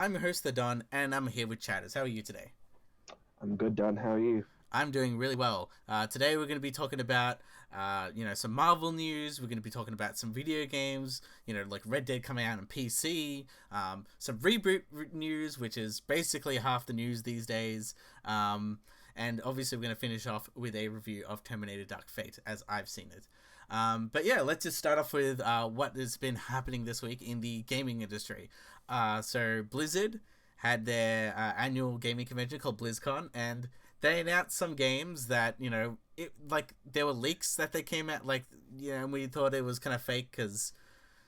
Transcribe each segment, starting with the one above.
I'm your host, The Don, and I'm here with Chatters. How are you today? I'm good, Don. How are you? I'm doing really well. Today we're going to be talking about, some Marvel news. We're going to be talking about some video games, like Red Dead coming out on PC. Some reboot news, which is basically half the news these days. And obviously we're going to finish off with a review of Terminator Dark Fate, as I've seen it. But yeah, let's just start off with what has been happening this week in the gaming industry. So Blizzard had their annual gaming convention called BlizzCon, and they announced some games that there were leaks that they came out and we thought it was kind of fake because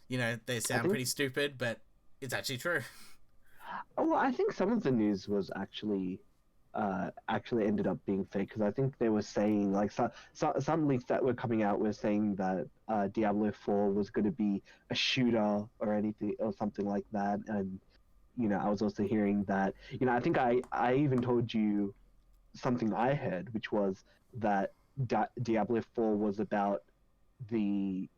they I sound think, pretty stupid, but it's actually true. I think some of the news was actually ended up being fake because I think they were saying some leaks that were coming out were saying that Diablo 4 was going to be a shooter or anything or something like that, and I was also hearing that I think I even told you something I heard, which was that Diablo 4 was about the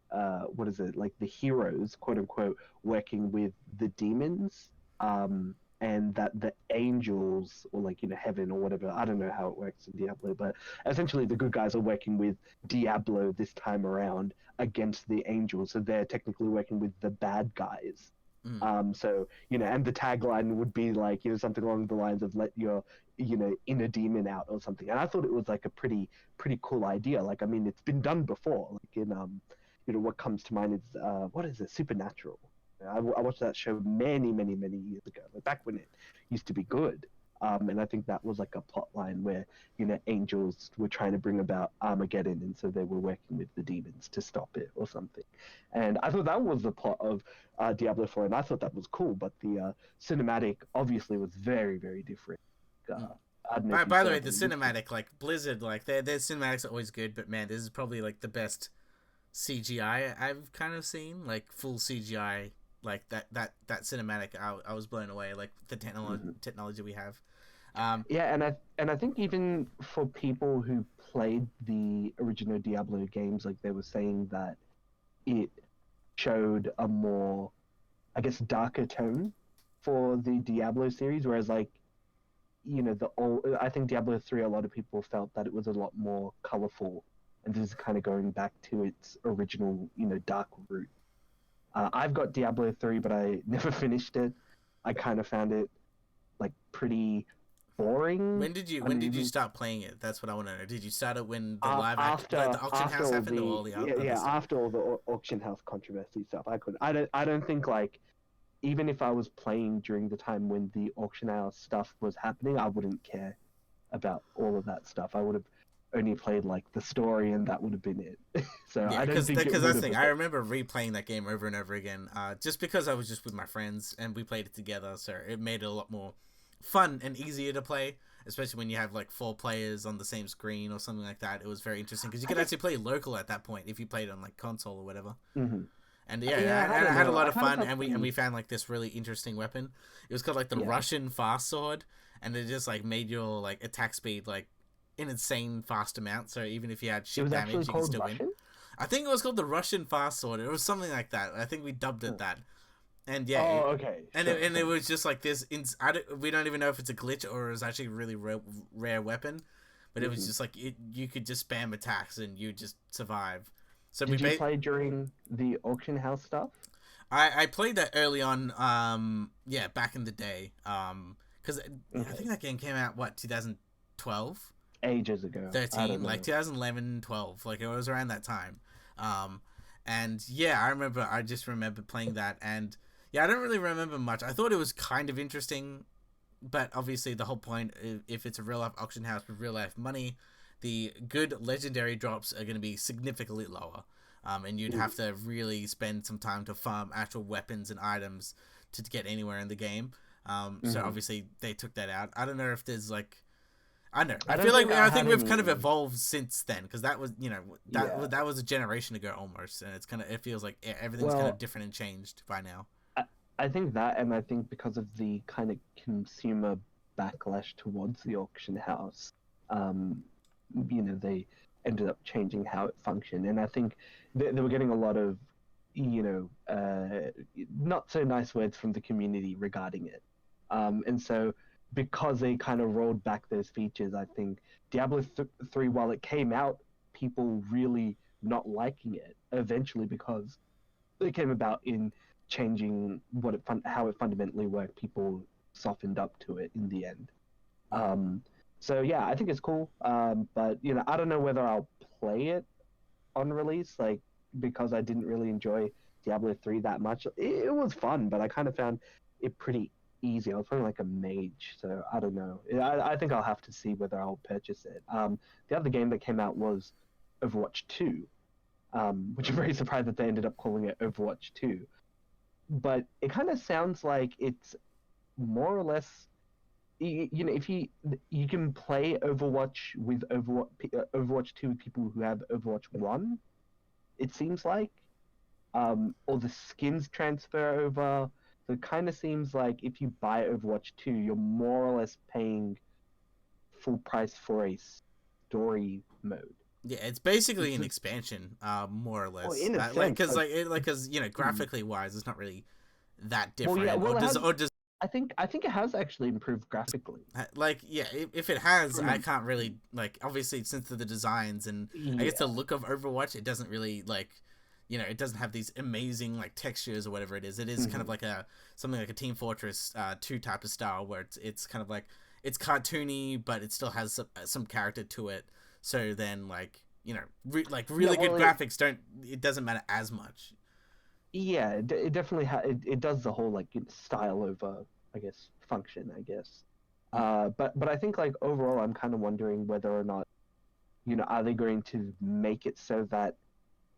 what is it, like the heroes, quote unquote, working with the demons, and that the angels, or heaven or whatever, I don't know how it works in Diablo, but essentially the good guys are working with Diablo this time around against the angels, so they're technically working with the bad guys. Mm. So and the tagline would be like something along the lines of "Let your inner demon out" or something. And I thought it was like a pretty cool idea. Like, I mean, it's been done before. Like in what comes to mind is what is it? Supernatural. I watched that show many years ago, like back when it used to be good. And I think that was like a plot line where angels were trying to bring about Armageddon, and so they were working with the demons to stop it or something. And I thought that was the plot of Diablo 4, and I thought that was cool. But the cinematic obviously was very different. Mm. I don't know By, if you by the saw way, it the on YouTube. cinematic, like Blizzard, like their cinematics are always good, but man, this is probably like the best CGI I've kind of seen, like full CGI, like that cinematic. I was blown away, like the Mhm. technology we have. Um, Yeah, and I think even for people who played the original Diablo games, like they were saying that it showed a more, I guess, darker tone for the Diablo series, whereas the old, I think Diablo 3, a lot of people felt that it was a lot more colorful, and this is kind of going back to its original, dark root. I've got Diablo 3, but I never finished it. I kind of found it like pretty boring. I when mean, did you even start playing it? That's what I want to know. Did you start it when the live act, like after the auction after house all happened, or the all the yeah, other yeah stuff? after all the auction house controversy stuff, I couldn't. I don't think, like, even if I was playing during the time when the auction house stuff was happening, I wouldn't care about all of that stuff. I would have only played like the story, and that would have been it. So Yeah, I don't because think it would that's the have thing. I affected. remember replaying that game over and over again, just because I was just with my friends and we played it together, so it made it a lot more fun and easier to play. Especially when you have like four players on the same screen or something like that. It was very interesting because you I could guess. actually play local at that point if you played on like console or whatever. Mhm. And yeah, Yeah, I I don't had a know. lot I of kind of fun, felt and we pretty. found like this really interesting weapon. It was called like the Yeah, Russian fast sword, and it just like made your like attack speed like an insane fast amount. So even if you had it shit was actually damage, you could called still win. Russian. I think it was called the Russian fast sword. It was something like that. I think we dubbed it Huh. that. And yeah, Oh, okay, sure, and it sure. was just like this. We don't even know if it's a glitch or it's actually a really rare weapon, but it was Hmm. just like you could just spam attacks and you just survive. So Did you play during the auction house stuff? I played that early on. Yeah, back in the day. Because I Okay, think that game came out what 2012, ages ago. I 13, don't like know. 2011, 12. Like it was around that time. Um, and yeah, I remember. I just remember playing that, and yeah, I don't really remember much. I thought it was kind of interesting, but obviously the whole point, if it's a real life auction house with real life money, the good legendary drops are going to be significantly lower. And you'd Mm, have to really spend some time to farm actual weapons and items to get anywhere in the game. So mhm. obviously they took that out. I don't know if there's like I don't know. I I feel don't like think I I think had we've kind of any. evolved since then because that was Yeah. that was a generation ago almost, and it feels like everything's kind of Well, different and changed by now. I, I think that, and I think because of the kind of consumer backlash towards the auction house, um, they ended up changing how it functioned, and I think they were getting a lot of, not so nice words from the community regarding it. And so because they kind of rolled back those features, I think Diablo 3, while it came out, people really not liking it eventually because it came about in changing how it fundamentally worked. People softened up to it in the end. So yeah, I think it's cool. But I don't know whether I'll play it on release, like because I didn't really enjoy Diablo 3 that much. It was fun, but I kind of found it pretty easy. I was playing like a mage, so I don't know. I think I'll have to see whether I'll purchase it. The other game that came out was Overwatch 2, which I'm very surprised that they ended up calling it Overwatch 2. But it kind of sounds like it's more or less, if you can play Overwatch with Overwatch 2 with people who have Overwatch 1, it seems like, or the skins transfer over. So it kind of seems like if you buy Overwatch 2, you're more or less paying full price for a story mode. Yeah, it's basically an expansion, more or less. Well, in a sense, because graphically wise, it's not really that different. Well, yeah, well, or does I think it has actually improved graphically. If it has, I can't really obviously since the designs and I guess the look of Overwatch, it doesn't really it doesn't have these amazing textures or whatever it is. It is kind of like something like a Team Fortress 2 type of style where it's kind of it's cartoony, but it still has some character to it. So then really good graphics it doesn't matter as much. Yeah, it definitely it does the whole style over, I guess, function, I guess. But I think overall, I'm kind of wondering whether or not, are they going to make it so that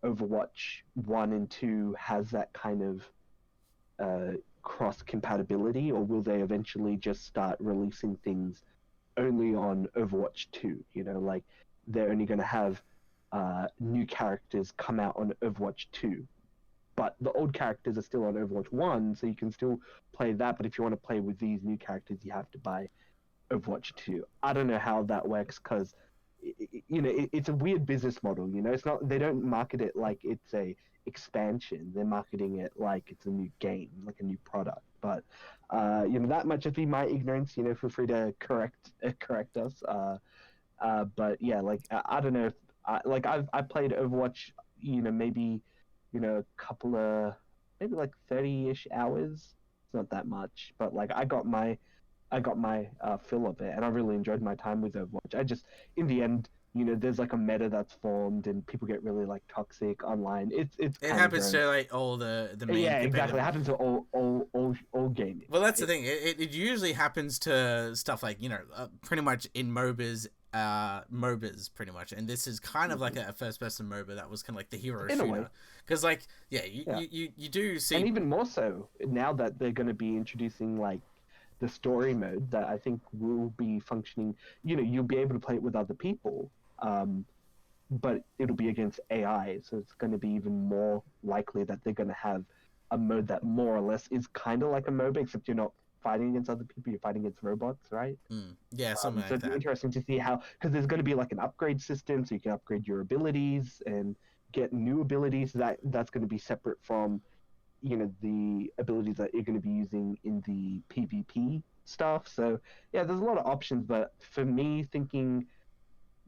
Overwatch 1 and 2 has that kind of cross compatibility, or will they eventually just start releasing things only on Overwatch 2? They're only going to have new characters come out on Overwatch 2. But the old characters are still on Overwatch 1, so you can still play that. But if you want to play with these new characters, you have to buy Overwatch 2. I don't know how that works because, it's a weird business model. It's not. They don't market it like it's a expansion. They're marketing it like it's a new game, like a new product. But that might just be my ignorance. Feel free to correct us. But yeah, I don't know if I played Overwatch. Maybe. A couple of maybe 30-ish hours. It's not that much, but I got my fill of it, and I really enjoyed my time with Overwatch. I just, in the end, there's a meta that's formed, and people get really toxic online. It happens to all the main. Yeah, exactly. It happens to all gaming. Well, that's the thing. It usually happens to stuff pretty much in MOBAs pretty much, and this is kind of like a first-person MOBA that was kind of like the hero shooter. Because you do see, and even more so now that they're going to be introducing the story mode that I think will be functioning. You'll be able to play it with other people, but it'll be against AI, so it's going to be even more likely that they're going to have a mode that more or less is kind of like a MOBA, except you're not fighting against other people, you're fighting against robots, right? Yeah, something like that. So it's interesting to see how, because there's going to be an upgrade system, so you can upgrade your abilities and get new abilities. That's going to be separate from, the abilities that you're going to be using in the PvP stuff. So yeah, there's a lot of options, but for me, thinking,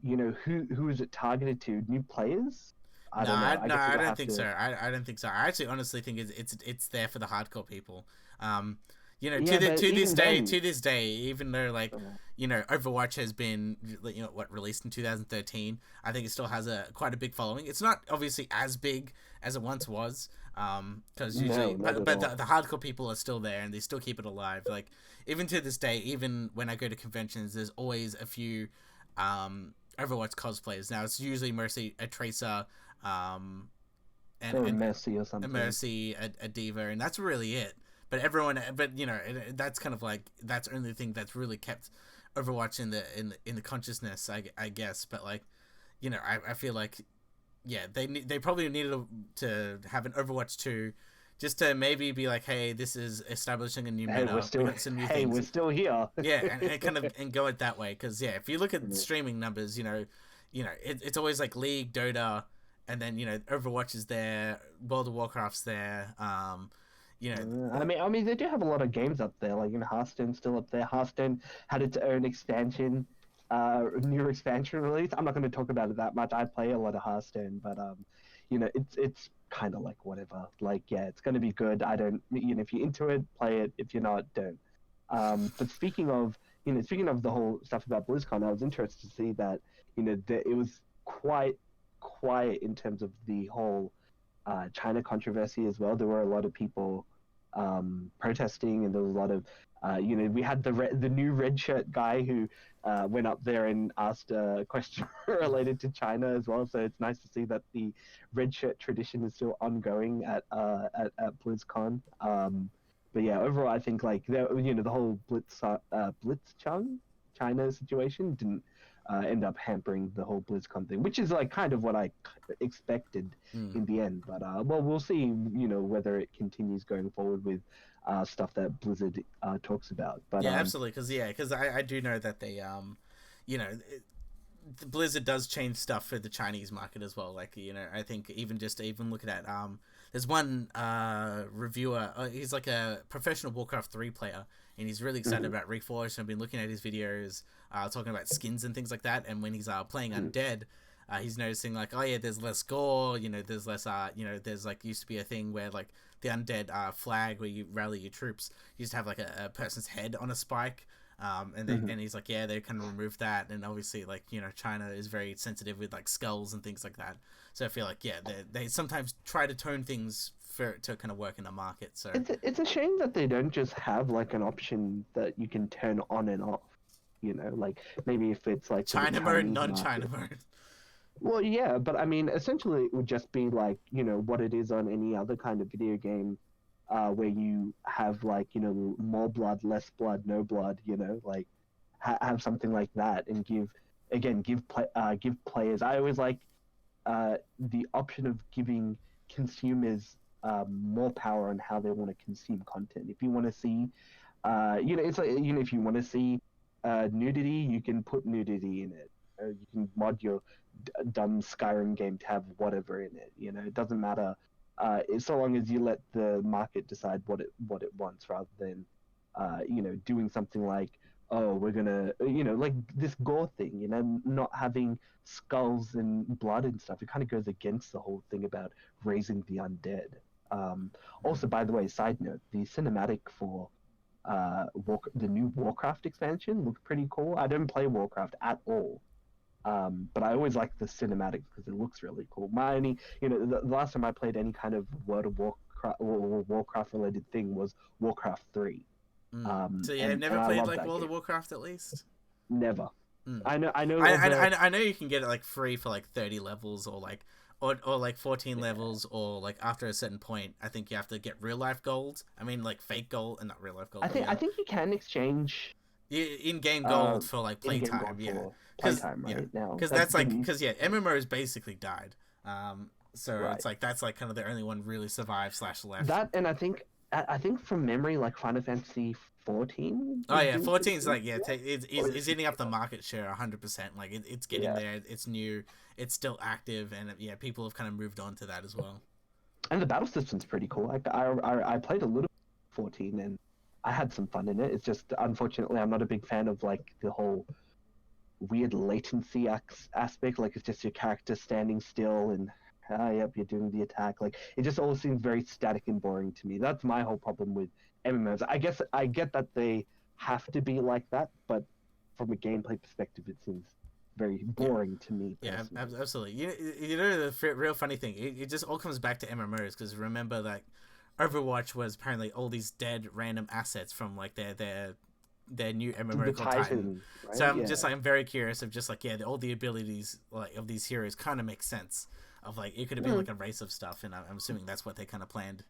who is it targeted to? New players? I don't think so. I don't think so. I actually honestly think it's there for the hardcore people. To this day, even though Overwatch has been released in 2013, I think it still has quite a big following. It's not obviously as big as it once was, because usually, but the hardcore people are still there and they still keep it alive. Even to this day, even when I go to conventions, there's always a few Overwatch cosplayers. Now it's usually mostly a Tracer, and a Mercy or something. A Mercy, a Diva, and that's really it. But that's kind of that's the only thing that's really kept Overwatch in the consciousness, I guess. But I feel they probably needed to have an Overwatch 2 just to maybe be hey, this is establishing a new meta. We're still here. Yeah, and kind of and go it that way, because if you look at streaming numbers, it's always League, Dota, and then Overwatch is there, World of Warcraft's there. you know, I mean, they do have a lot of games up there. Like, Hearthstone's still up there. Hearthstone had its own expansion, new expansion release. I'm not going to talk about it that much. I play a lot of Hearthstone, but it's kind of like whatever. Like, yeah, it's going to be good. I don't, if you're into it, play it. If you're not, don't. But speaking of the whole stuff about BlizzCon, I was interested to see that, that it was quite quiet in terms of the whole China controversy as well. There were a lot of people protesting, and there was a lot of, we had the new red shirt guy who went up there and asked a question related to China as well. So it's nice to see that the red shirt tradition is still ongoing at BlizzCon. But yeah, overall, I think like the whole Blitzchung China situation didn't end up hampering the whole BlizzCon thing, which is like kind of what I expected in the end. But well, we'll see, whether it continues going forward with stuff that Blizzard talks about. But yeah, absolutely, because I do know that they you know. Blizzard does change stuff for the Chinese market as well. Like, I think even looking at there's one reviewer. He's like a professional Warcraft 3 player, and he's really excited about Reforged. I've been looking at his videos, talking about skins and things like that. And when he's playing Undead, he's noticing like, oh yeah, there's less gore. There's less. There's like used to be a thing where like the Undead flag where you rally your troops used to have like a person's head on a spike. And he's like, yeah, they kind of removed that, and obviously, like, China is very sensitive with like skulls and things like that. So I feel like, yeah, they sometimes try to tone things to kind of work in the market. So it's a shame that they don't just have like an option that you can turn on and off. Like maybe if it's like China mode, non-China mode. Well, yeah, but I mean, essentially, it would just be like what it is on any other kind of video game. Where you have like more blood, less blood, no blood, like have something like that, and give players. I always like the option of giving consumers more power on how they want to consume content. If you want to see, it's like if you want to see nudity, you can put nudity in it. You can mod your dumb Skyrim game to have whatever in it. It doesn't matter. So long as you let the market decide what it wants, rather than doing something like, oh, we're gonna like this gore thing, not having skulls and blood and stuff. It kind of goes against the whole thing about raising the undead. Also, by the way, side note, the cinematic for the new Warcraft expansion looked pretty cool. I don't play Warcraft at all. But I always like the cinematics because it looks really cool. The last time I played any kind of World of Warcraft or Warcraft related thing was Warcraft 3. So yeah, I've never played like World of Warcraft at least. Never. I know. I know you can get it like free for like 30 levels or like 14 levels, or like after a certain point, I think you have to get real life gold. I mean, like fake gold and not real life gold. I think you can exchange in-game gold for like playtime. Yeah. Playtime right now, because that's like MMOs basically died, so right. It's like that's like kind of the only one really survived / left. That, and I think from memory, like Final Fantasy 14. Oh yeah, 14's like it's eating up the market share 100%. Like it's getting there. It's new. It's still active, and people have kind of moved on to that as well. And the battle system's pretty cool. Like I played a little 14, and I had some fun in it. It's just unfortunately I'm not a big fan of like the whole weird latency aspect. Like it's just your character standing still and yep, you're doing the attack. Like it just all seems very static and boring to me. That's my whole problem with MMOs. I guess I get that they have to be like that, but from a gameplay perspective, it seems very boring to me personally. Yeah, absolutely. You know the real funny thing, it just all comes back to MMOs, because remember that Overwatch was apparently all these dead random assets from like their new MMO called Titan. Right? So I'm very curious of just like all the abilities like of these heroes kind of make sense. Of like it could have been like a race of stuff, and I'm assuming that's what they kind of planned.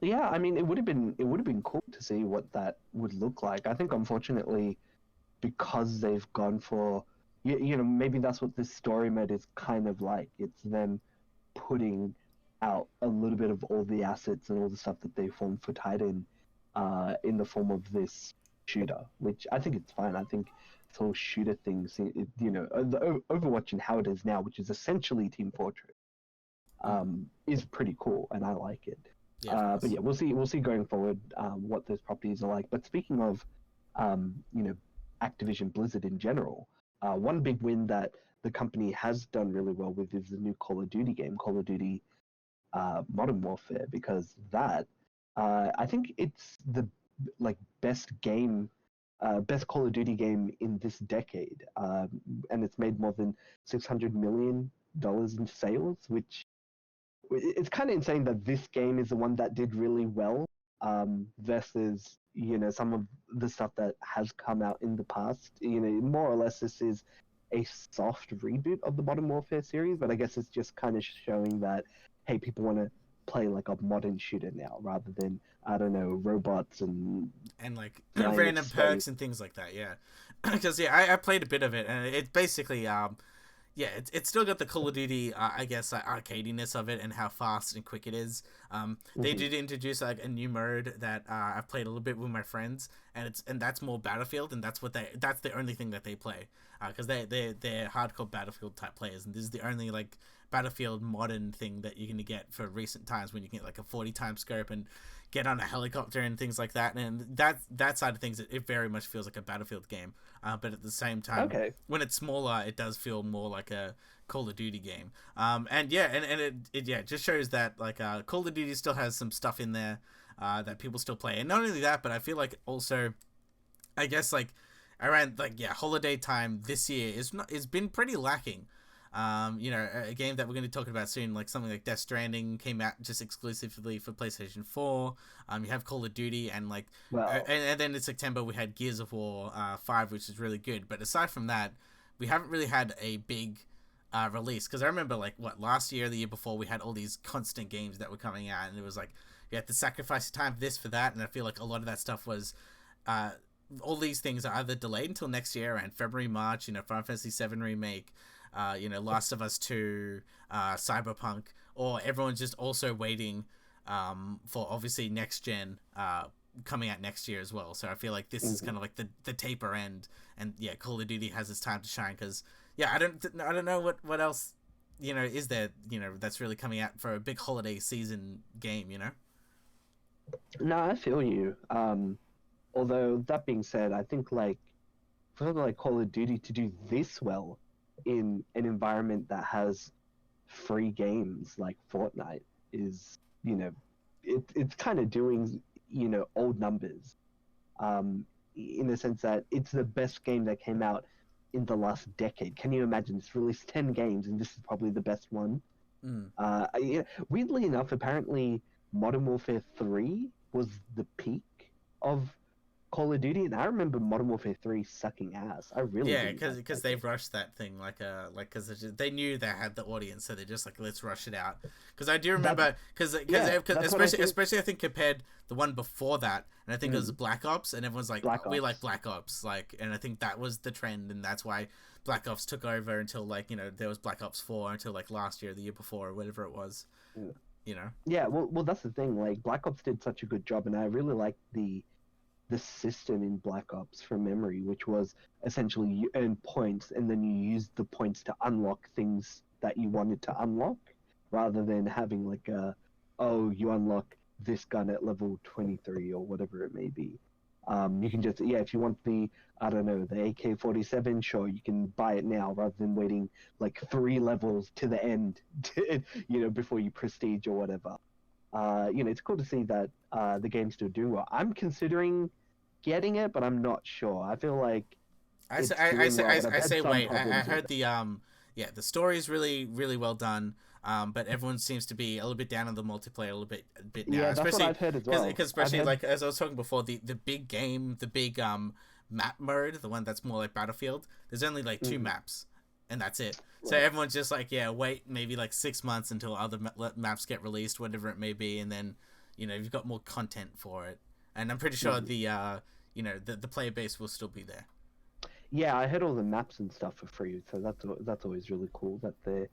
Yeah, I mean it would have been cool to see what that would look like. I think unfortunately, because they've gone for maybe that's what this story mode is kind of like. It's them putting out a little bit of all the assets and all the stuff that they formed for Titan in the form of this shooter, which I think it's fine. I think this whole shooter thing, the Overwatch and how it is now, which is essentially Team Fortress, is pretty cool, and I like it. Yeah, of But course. yeah, we'll see going forward what those properties are like. But speaking of you know, Activision Blizzard in general, one big win that the company has done really well with is the new Call of Duty game, Call of Duty Modern Warfare, because that I think it's the like best game, best Call of Duty game in this decade, and it's made more than $600 million in sales, which it's kind of insane that this game is the one that did really well, versus some of the stuff that has come out in the past. More or less this is a soft reboot of the Modern Warfare series, but I guess it's just kind of showing that hey, people want to play like a modern shooter now rather than, I don't know, robots and And like flying in random space. perks and things like that. Yeah, because yeah, I played a bit of it, and it's basically yeah, it's still got the Call of Duty, I guess, like, arcadiness of it and how fast and quick it is. They Hmm. did introduce like a new mode that I've played a little bit with my friends, and that's more Battlefield, and that's the only thing that they play, because they're hardcore Battlefield type players, and this is the only like Battlefield modern thing that you're gonna get for recent times when you can get like a 40 times scope and get on a helicopter and things like that, and that side of things, it very much feels like a Battlefield game, but at the same time, Okay. when it's smaller, it does feel more like a Call of Duty game. And yeah, and it yeah just shows that like Call of Duty still has some stuff in there that people still play, and not only that, but I feel like also, I guess like around like yeah holiday time this year is been pretty lacking. A game that we're going to talk about soon, like something like Death Stranding, came out just exclusively for PlayStation 4. You have Call of Duty, and like, Well, and then in September we had Gears of War 5, which is really good. But aside from that, we haven't really had a big release. Because I remember, like, what, last year, the year before, we had all these constant games that were coming out, and it was like, you had to sacrifice time for this, for that, and I feel like a lot of that stuff was. Uh, all these things are either delayed until next year, around February, March. Final Fantasy VII remake, Last of Us 2, Cyberpunk, or everyone's just also waiting for obviously next gen coming out next year as well. So I feel like this is mhm. kind of like the taper end, and yeah, Call of Duty has its time to shine because yeah, I don't know what else is there that's really coming out for a big holiday season game. No, I feel you. Although that being said, I think like for something like Call of Duty to do this well in an environment that has free games like Fortnite is, it's kind of doing, old numbers. In the sense that it's the best game that came out in the last decade. Can you imagine? It's released 10 games, and this is probably the best one. Mm. Weirdly enough, apparently Modern Warfare 3 was the peak of Call of Duty, and I remember Modern Warfare 3 sucking ass. I really Yeah, didn't like because that they game. rushed that thing like because they knew they had the audience, so they're just like, let's rush it out. Because I do That remember Yeah, that's what I think. especially I think compared the one before that, and I think it was Mm, Black Ops, and everyone's like, Black oh, we like Ops. Black Ops, like, and I think that was the trend, and that's why Black Ops took over until like there was Black Ops 4 until like last year, the year before, or whatever it was, Mm. you know. Yeah, well, that's the thing. Like Black Ops did such a good job, and I really liked the system in Black Ops from memory, which was essentially you earn points and then you use the points to unlock things that you wanted to unlock, rather than having like oh, you unlock this gun at level 23 or whatever it may be. You can just, yeah, if you want the, I don't know, the AK-47, sure, you can buy it now rather than waiting like 3 levels to the end, before you prestige or whatever. It's cool to see that the game's still doing well. I'm considering getting it, but I'm not sure. I feel like it's doing well, but I've I had say some wait. I problems with heard it. the yeah, the story is really really well done. But everyone seems to be a little bit down on the multiplayer a bit now, Yeah, that's what especially I've heard as well. because I've especially heard. like as I was talking before, the big game, the big map mode, the one that's more like Battlefield. There's only like two Mhm. maps, and that's it. So Right. everyone's just like, yeah, wait maybe like 6 months until other maps get released, whatever it may be, and then you've got more content for it. And I'm pretty sure Mhm. the player base will still be there. Yeah, I heard all the maps and stuff for free, so that's always really cool that they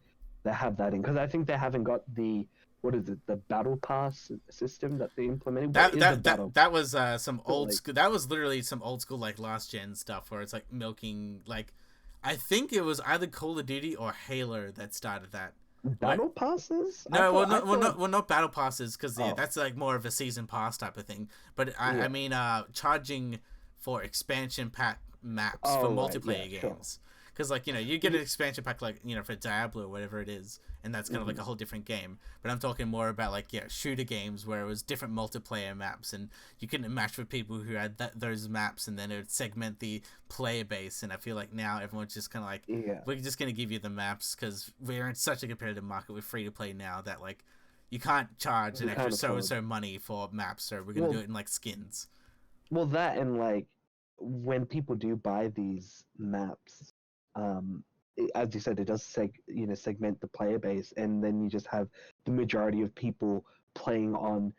have that in, because I think they haven't got the, what is it, the battle pass system that they implemented. What is a battle? That was some But old like, school. That was literally some old school like last gen stuff where it's like milking. Like, I think it was either Call of Duty or Halo that started that. What? battle passes? No, I thought, not battle passes, because yeah, oh, that's like more of a season pass type of thing. But I yeah. mean, charging for expansion pack maps for Oh, right, yeah, multiplayer sure. games. Because like you get an expansion pack like for Diablo or whatever it is, and that's kind of like Mhm. a whole different game. But I'm talking more about like shooter games where it was different multiplayer maps, and you couldn't match with people who had those maps, and then it would segment the player base. And I feel like now everyone's just kind of like, Yeah, we're just gonna give you the maps because we're in such a competitive market with free to play now that like you can't charge an we extra can't so and afford. so money for maps, so we're gonna do Well, it in like skins. that and like when people do buy these maps, as you said, it does segment the player base, and then you just have the majority of people playing on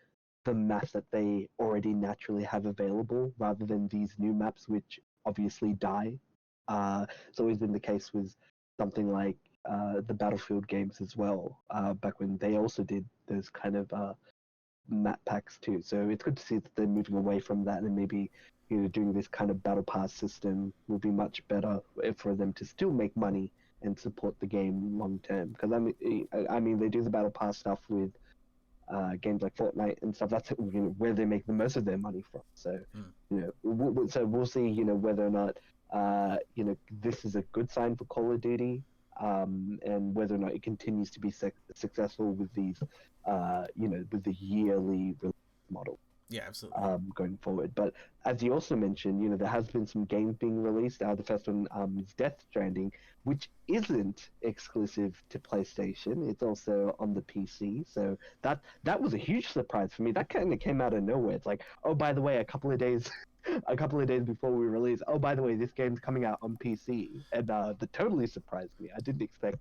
the maps that they already naturally have available, rather than these new maps which obviously die. It's always been the case with something like the Battlefield games as well. Back when they also did those kind of map packs too. So it's good to see that they're moving away from that, and maybe doing this kind of battle pass system will be much better for them to still make money and support the game long term. Because I mean they do the battle pass stuff with games like Fortnite and stuff. That's where they make the most of their money from. So Mm. so we'll see whether or not this is a good sign for Call of Duty. And whether or not it continues to be successful with these, with the yearly release model Yeah, absolutely. going forward. But as you also mentioned, there has been some games being released. The first one is Death Stranding, which isn't exclusive to PlayStation. It's also on the PC. So that was a huge surprise for me. That kind of came out of nowhere. It's like, oh, by the way, a couple of days. A couple of days before we release, oh, by the way, this game's coming out on PC, and that totally surprised me. I didn't expect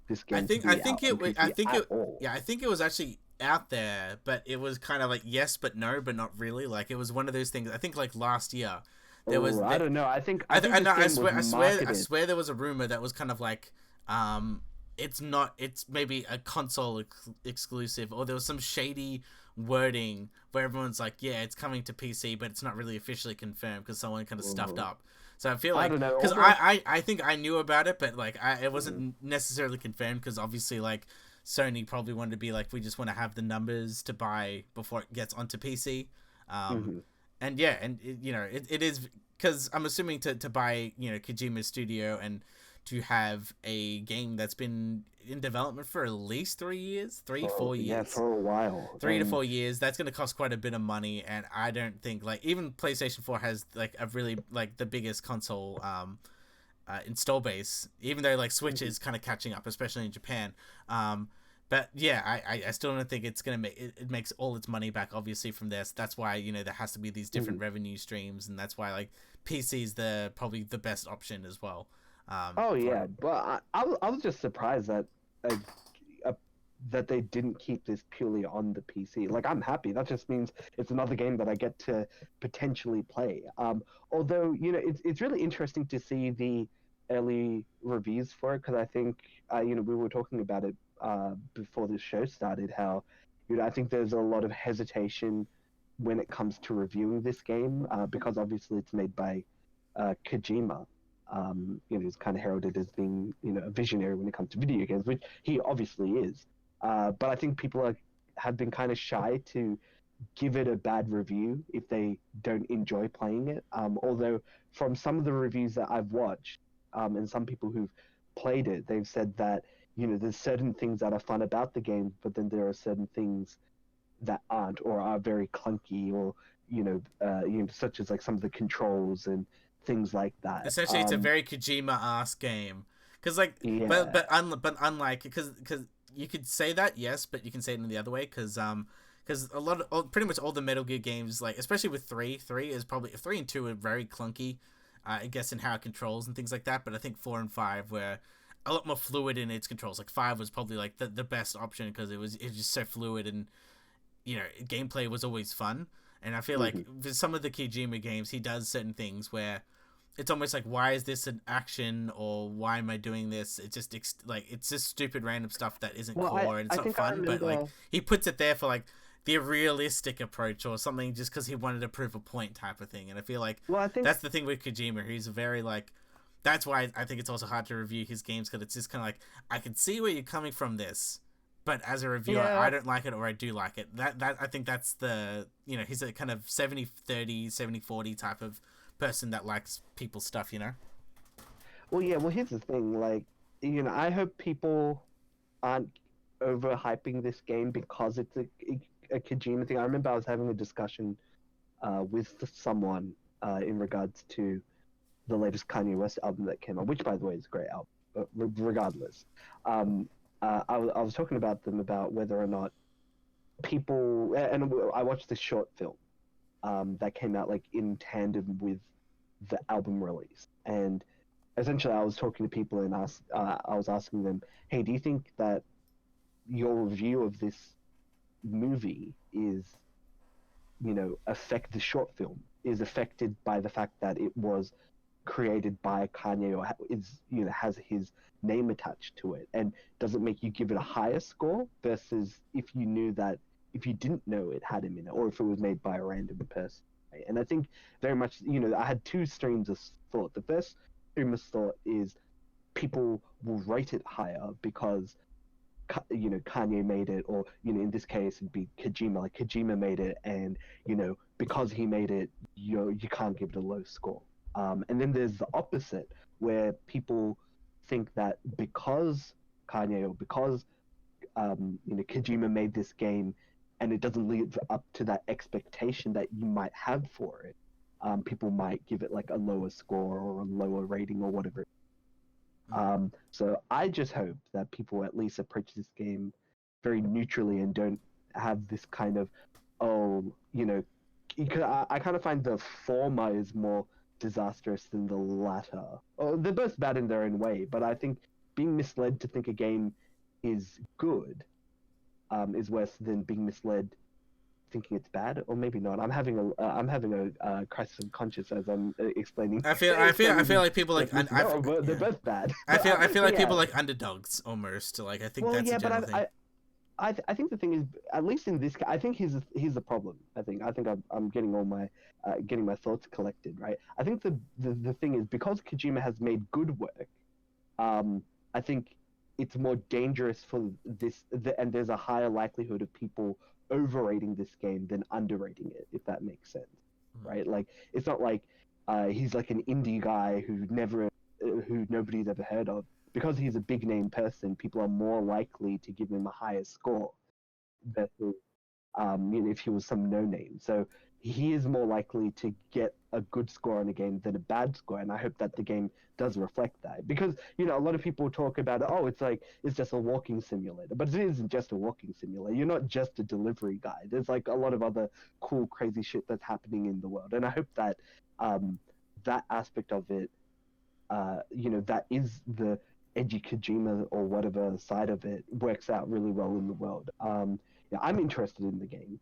this game to be out on PC at all. I think it was actually out there, but it was kind of like yes but no, but not really. Like it was one of those things. I think like last year there was Oh, I don't know. I think this I game was I marketed. swear there was a rumor that was kind of like it's not, it's maybe a console exclusive, or there was some shady wording where everyone's like, yeah, it's coming to PC, but it's not really officially confirmed because someone kind of stuffed Oh, up. So I feel I like, don't know. because Although, I think I knew about it, but like it mm, wasn't necessarily confirmed because obviously like Sony probably wanted to be like, we just want to have the numbers to buy before it gets onto PC. Um, mhm. and yeah, and it is, because I'm assuming to buy Kojima's studio and to have a game that's been in development for at least 3 years, For 4 years, for a while, 3 to 4 years, that's going to cost quite a bit of money. And I don't think like even PlayStation 4 has like a really like the biggest console install base, even though like Switch mhm, is kind of catching up, especially in Japan. But yeah, I still don't think it's gonna make it makes all its money back obviously from this. That's why there has to be these different mhm. revenue streams, and that's why like PC is the probably the best option as well. Oh For yeah, it. but I was just surprised uh, uh, that they didn't keep this purely on the PC. Like I'm happy. That just means it's another game that I get to potentially play. Although it's really interesting to see the early reviews for it, because I think we were talking about it before the show started. How I think there's a lot of hesitation when it comes to reviewing this game, because obviously it's made by Kojima. He's kind of heralded as being, a visionary when it comes to video games, which he obviously is. But I think people have been kind of shy to give it a bad review if they don't enjoy playing it. Although from some of the reviews that I've watched, and some people who've played it, they've said that there's certain things that are fun about the game, but then there are certain things that aren't, or are very clunky, or such as like some of the controls and things like that. Essentially, it's a very Kojima ass game. Because like, Yeah. but unlike, because you could say that, yes, but you can say it in the other way, because a lot of pretty much all the Metal Gear games, like especially with three is probably 3 and 2 are very clunky, I guess, in how it controls and things like that. But I think 4 and 5 were a lot more fluid in its controls. Like 5 was probably like the best option because it was just so fluid, and gameplay was always fun. And I feel like Hmm. for some of the Kojima games, he does certain things where it's almost like, why is this an action, or why am I doing this? It's just like, it's just stupid random stuff that isn't Well, core and it's I not think I fun. But like remember. he puts it there for like the realistic approach or something, just because he wanted to prove a point type of thing. And I feel like Well, I think. that's the thing with Kojima. He's very like, that's why I think it's also hard to review his games, because it's just kind of like, I can see where you're coming from this, but as a reviewer, Yeah. I don't like it or I do like it. That I think that's the, he's a kind of 70-30, 70-40 type of person that likes people's stuff, Well, yeah. Well, here's the thing. Like, I hope people aren't overhyping this game because it's a Kojima thing. I remember I was having a discussion with someone in regards to the latest Kanye West album that came out, which, by the way, is a great album. But regardless, I was talking about them about whether or not people, and I watched this short film that came out like in tandem with the album release, and essentially I was talking to people and I was asking them, hey, do you think that your review of this movie is, affect the short film is affected by the fact that it was created by Kanye, or is, has his name attached to it, and does it make you give it a higher score versus if you didn't know it had him in it, or if it was made by a random person, right? And I think very much, I had two streams of thought. The first stream of thought is people will rate it higher because Kanye made it, or in this case it'd be Kojima. Like, Kojima made it, and because he made it, you can't give it a low score. And then there's the opposite, where people think that because Kanye, or because Kojima made this game, and it doesn't live up to that expectation that you might have for it, people might give it like a lower score or a lower rating or whatever. So I just hope that people at least approach this game very neutrally and don't have this kind of, because I kind of find the former is more disastrous than the latter. Oh, they're both bad in their own way, but I think being misled to think a game is good is worse than being misled thinking it's bad, or maybe not. I'm having a crisis of conscience as I'm explaining. I feel like people like they're both bad. I feel like people like underdogs almost. Like, I think that's a general thing. I think the thing is, at least in this, I think here's the problem. I think I'm getting all my getting my thoughts collected, right? I think the thing is, because Kojima has made good work, I think it's more dangerous for and there's a higher likelihood of people overrating this game than underrating it, if that makes sense, right? Like, it's not like he's like an indie guy who nobody's ever heard of. Because he's a big name person, people are more likely to give him a higher score versus if he was some no name. So he is more likely to get a good score on a game than a bad score, and I hope that the game does reflect that. Because a lot of people talk about, it's just a walking simulator, but it isn't just a walking simulator. You're not just a delivery guy. There's like a lot of other cool, crazy shit that's happening in the world, and I hope that that aspect of it, that is the edgy Kojima or whatever side of it, works out really well in the world. I'm interested in the game.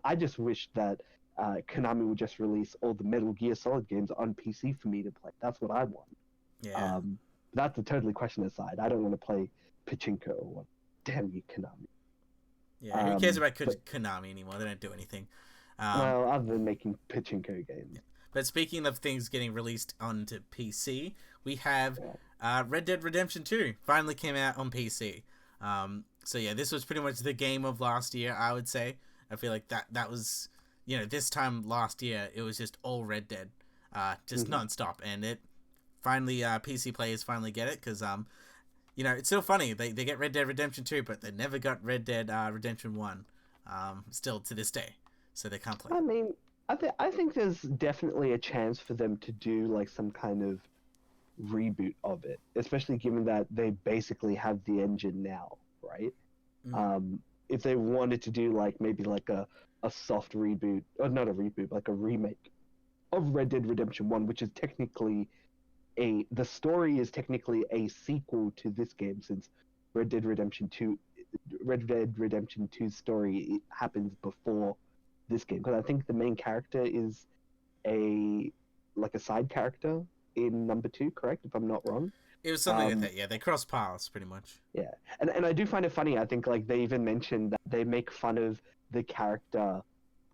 I just wish that Konami would just release all the Metal Gear Solid games on PC for me to play. That's what I want. Yeah. That's a totally question aside. I don't want to play Pachinko or what. Damn you, Konami. Yeah, who cares about Konami anymore? They don't do anything. Well, other than making Pachinko games. Yeah. But speaking of things getting released onto PC, we have Red Dead Redemption 2 finally came out on PC. So yeah, this was pretty much the game of last year, I would say. I feel like that was, this time last year, it was just all Red Dead, just nonstop. And it finally, PC players finally get it, because, it's still funny. They get Red Dead Redemption 2, but they never got Red Dead Redemption 1, still to this day. So they can't play. I mean, I think there's definitely a chance for them to do like some kind of reboot of it, especially given that they basically have the engine now, right? If they wanted to do like maybe like a soft reboot, or not a reboot, like a remake of Red Dead Redemption 1, which is technically the story is technically a sequel to this game, since Red Dead Redemption 2's story happens before this game, because I think the main character is a side character in number 2, correct? If I'm not wrong. It was something like that, yeah. They cross paths pretty much. Yeah, and I do find it funny. I think like they even mentioned that they make fun of the character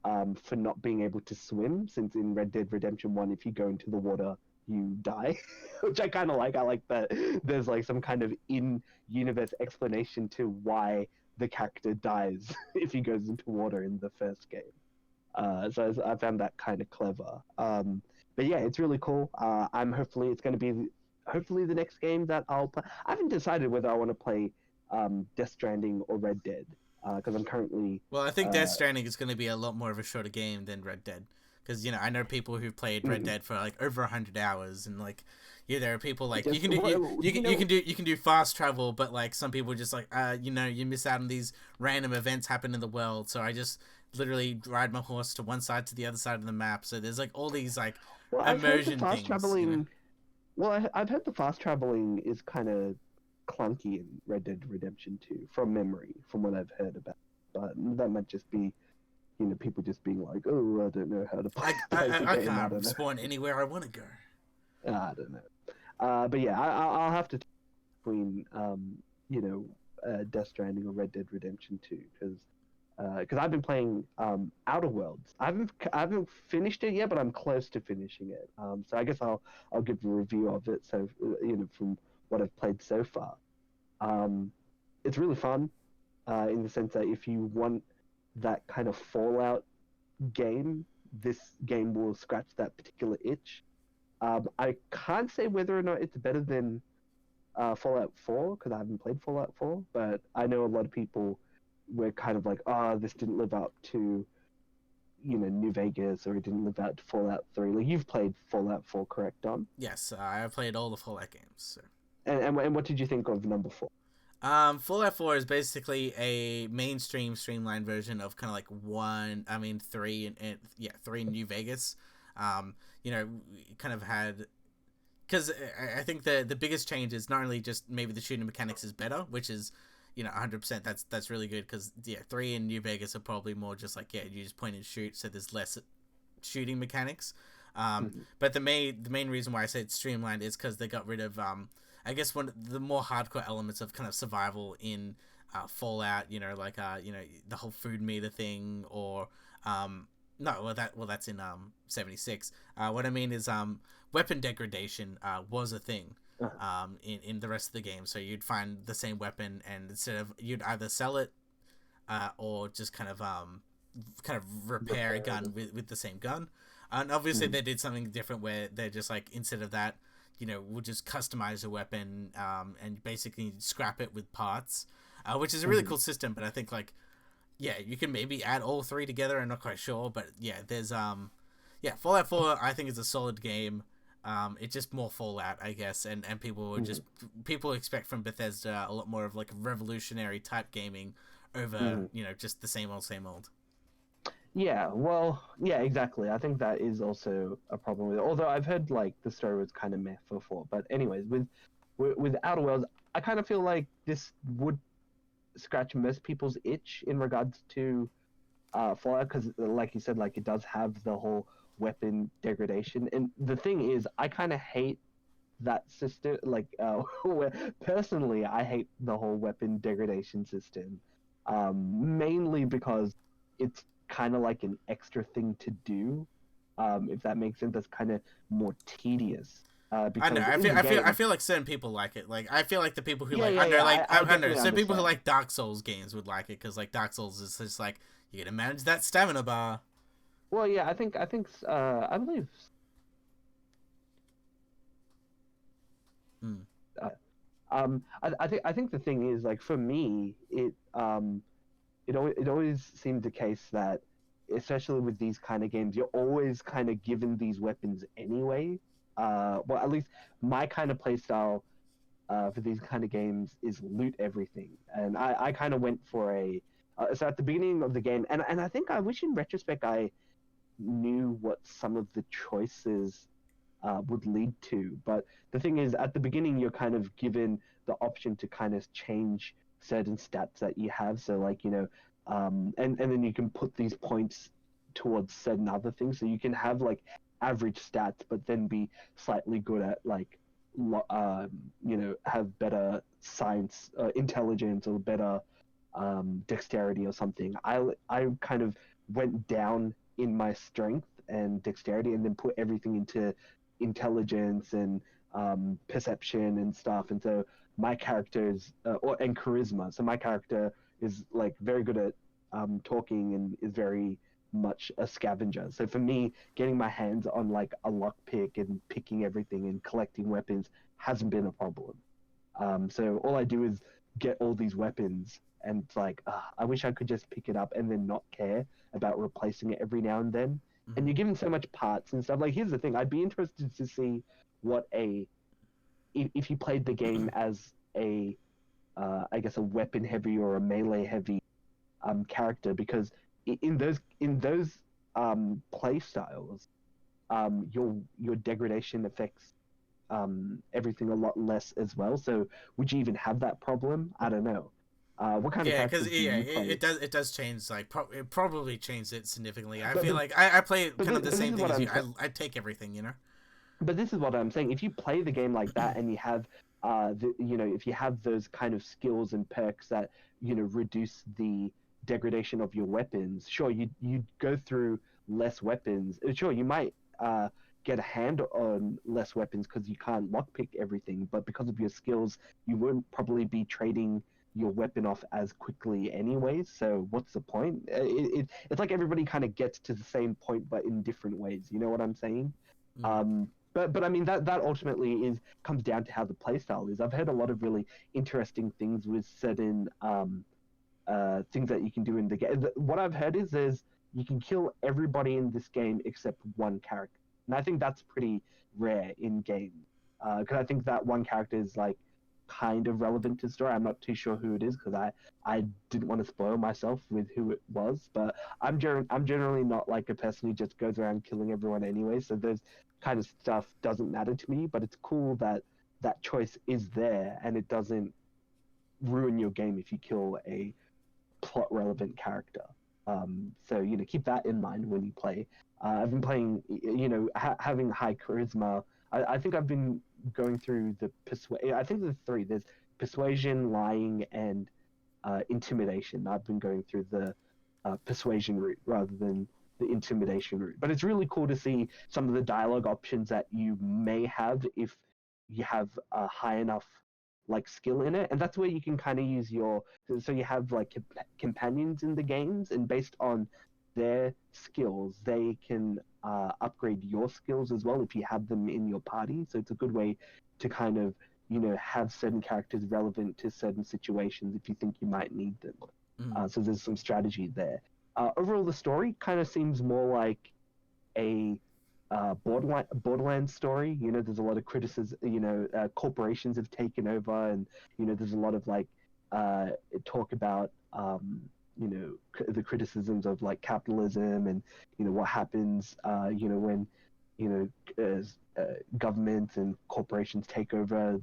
for not being able to swim, since in Red Dead Redemption 1, if you go into the water, you die, which I kind of like. I like that there's like some kind of in-universe explanation to why the character dies if he goes into water in the first game. So I found that kind of clever. But yeah, it's really cool. I'm hopefully it's going to be hopefully the next game that I'll play. I haven't decided whether I want to play Death Stranding or Red Dead because I'm currently. Well, I think Death Stranding is going to be a lot more of a shorter game than Red Dead, because I know people who've played Red Dead for like over 100 hours, and like there are people like you can do you can do fast travel, but like some people just like you miss out on these random events happen in the world. So I just literally ride my horse to one side to the other side of the map. So there's like all these like immersion things. Traveling. Well, I've heard the fast traveling is kind of clunky in Red Dead Redemption 2 from memory, from what I've heard about. But that might just be, people just being like, "Oh, I don't know how to play." I can't spawn anywhere I want to go. I don't know. But yeah, I'll have to between Death Stranding or Red Dead Redemption 2 because I've been playing Outer Worlds. I haven't finished it yet, but I'm close to finishing it. So I guess I'll give a review of it. So from what I've played so far, it's really fun in the sense that if you want that kind of Fallout game, this game will scratch that particular itch. I can't say whether or not it's better than Fallout 4 because I haven't played Fallout 4, but I know a lot of people were kind of like, "Oh, this didn't live up to, New Vegas, or it didn't live up to Fallout 3." Like you've played Fallout 4, correct, Dom? Yes, I played all the Fallout games. So. And what did you think of number 4? Fallout 4 is basically a mainstream streamlined version of kind of like 3 and 3 in New Vegas. Kind of had, because I think the biggest change is not only just maybe the shooting mechanics is better, which is 100%. That's really good, because 3 in New Vegas are probably more just like you just point and shoot, so there's less shooting mechanics. But the main reason why I say it's streamlined is because they got rid of I guess one of the more hardcore elements of kind of survival in Fallout, the whole food meter thing, or that's in 76. What I mean is weapon degradation was a thing in the rest of the game. So you'd find the same weapon, and instead of, you'd either sell it or just kind of repair a gun with the same gun. And obviously they did something different where they're just like, instead of that, we'll just customize a weapon and basically scrap it with parts, which is a really cool system. But I think you can maybe add all 3 together. I'm not quite sure, but there's Fallout 4 I think is a solid game. It's just more Fallout, I guess, and people people expect from Bethesda a lot more of like revolutionary type gaming over just the same old. Yeah, well, yeah, exactly. I think that is also a problem with it. Although I've heard the story was kind of meh for 4. But anyways, with Outer Worlds, I kind of feel like this would scratch most people's itch in regards to Fallout, because like you said, it does have the whole weapon degradation. And the thing is, I kind of hate that system. Personally, I hate the whole weapon degradation system, mainly because it's kind of like an extra thing to do, if that makes sense. That's kind of more tedious. I know. I feel like certain people like it. Like, I feel like the people who I know. Some people who like Dark Souls games would like it, because Dark Souls is just like, you gotta manage that stamina bar. Well, yeah, I believe. I think the thing is, for me, it always seemed the case that, especially with these kind of games, you're always kind of given these weapons anyway. Well, at least my kind of playstyle for these kind of games is loot everything, and I kind of went for so at the beginning of the game, and I think, I wish in retrospect I knew what some of the choices would lead to. But the thing is, at the beginning, you're kind of given the option to kind of change certain stats that you have. So and then you can put these points towards certain other things. So you can have average stats, but then be slightly good at have better science, intelligence, or better dexterity or something. I kind of went down in my strength and dexterity, and then put everything into intelligence and perception and stuff, and so my character is and charisma. So my character is like very good at talking and is very much a scavenger. So for me, getting my hands on like a lockpick and picking everything and collecting weapons hasn't been a problem. So all I do is get all these weapons, and it's like, I wish I could just pick it up and then not care about replacing it every now and then. And you're given so much parts and stuff. Like, here's the thing: I'd be interested to see what if you played the game as I guess a weapon heavy or a melee heavy character, because in those play styles, your degradation affects everything a lot less as well. So would you even have that problem? I don't know. What kind of Yeah, because characters do you play? it does change, like it probably changed it significantly. I But feel but, like I play kind of the this same is thing what as I'm you. I take everything, you know. but this is what I'm saying. If you play the game like that and you have if you have those kind of skills and perks that reduce the degradation of your weapons, sure, you go through less weapons. Sure, you might get a hand on less weapons because you can't lockpick everything, but because of your skills, you won't probably be trading your weapon off as quickly anyways. So what's the point? It's like everybody kind of gets to the same point, but in different ways. You know what I'm saying? Mm. But I mean that ultimately comes down to how the playstyle is. I've heard a lot of really interesting things with certain things that you can do in the game. What I've heard is you can kill everybody in this game except one character, and I think that's pretty rare in games. Because I think that one character is like kind of relevant to the story. I'm not too sure who it is because I didn't want to spoil myself with who it was. But I'm generally not like a person who just goes around killing everyone anyway. So those kind of stuff doesn't matter to me. But it's cool that that choice is there and it doesn't ruin your game if you kill a plot relevant character. So keep that in mind when you play. I've been playing, having high charisma. I think I've been going through the I think there's three. There's persuasion, lying, and intimidation. I've been going through the persuasion route rather than the intimidation route. But it's really cool to see some of the dialogue options that you may have if you have a high enough like skill in it, and that's where you can kind of use so you have like companions in the games, and based on their skills they can upgrade your skills as well if you have them in your party. So it's a good way to kind of have certain characters relevant to certain situations if you think you might need them. So there's some strategy there. Overall, the story kind of seems more like a Borderlands story. There's a lot of criticism. Corporations have taken over, and there's a lot of like talk about the criticisms of like capitalism and what happens when governments and corporations take over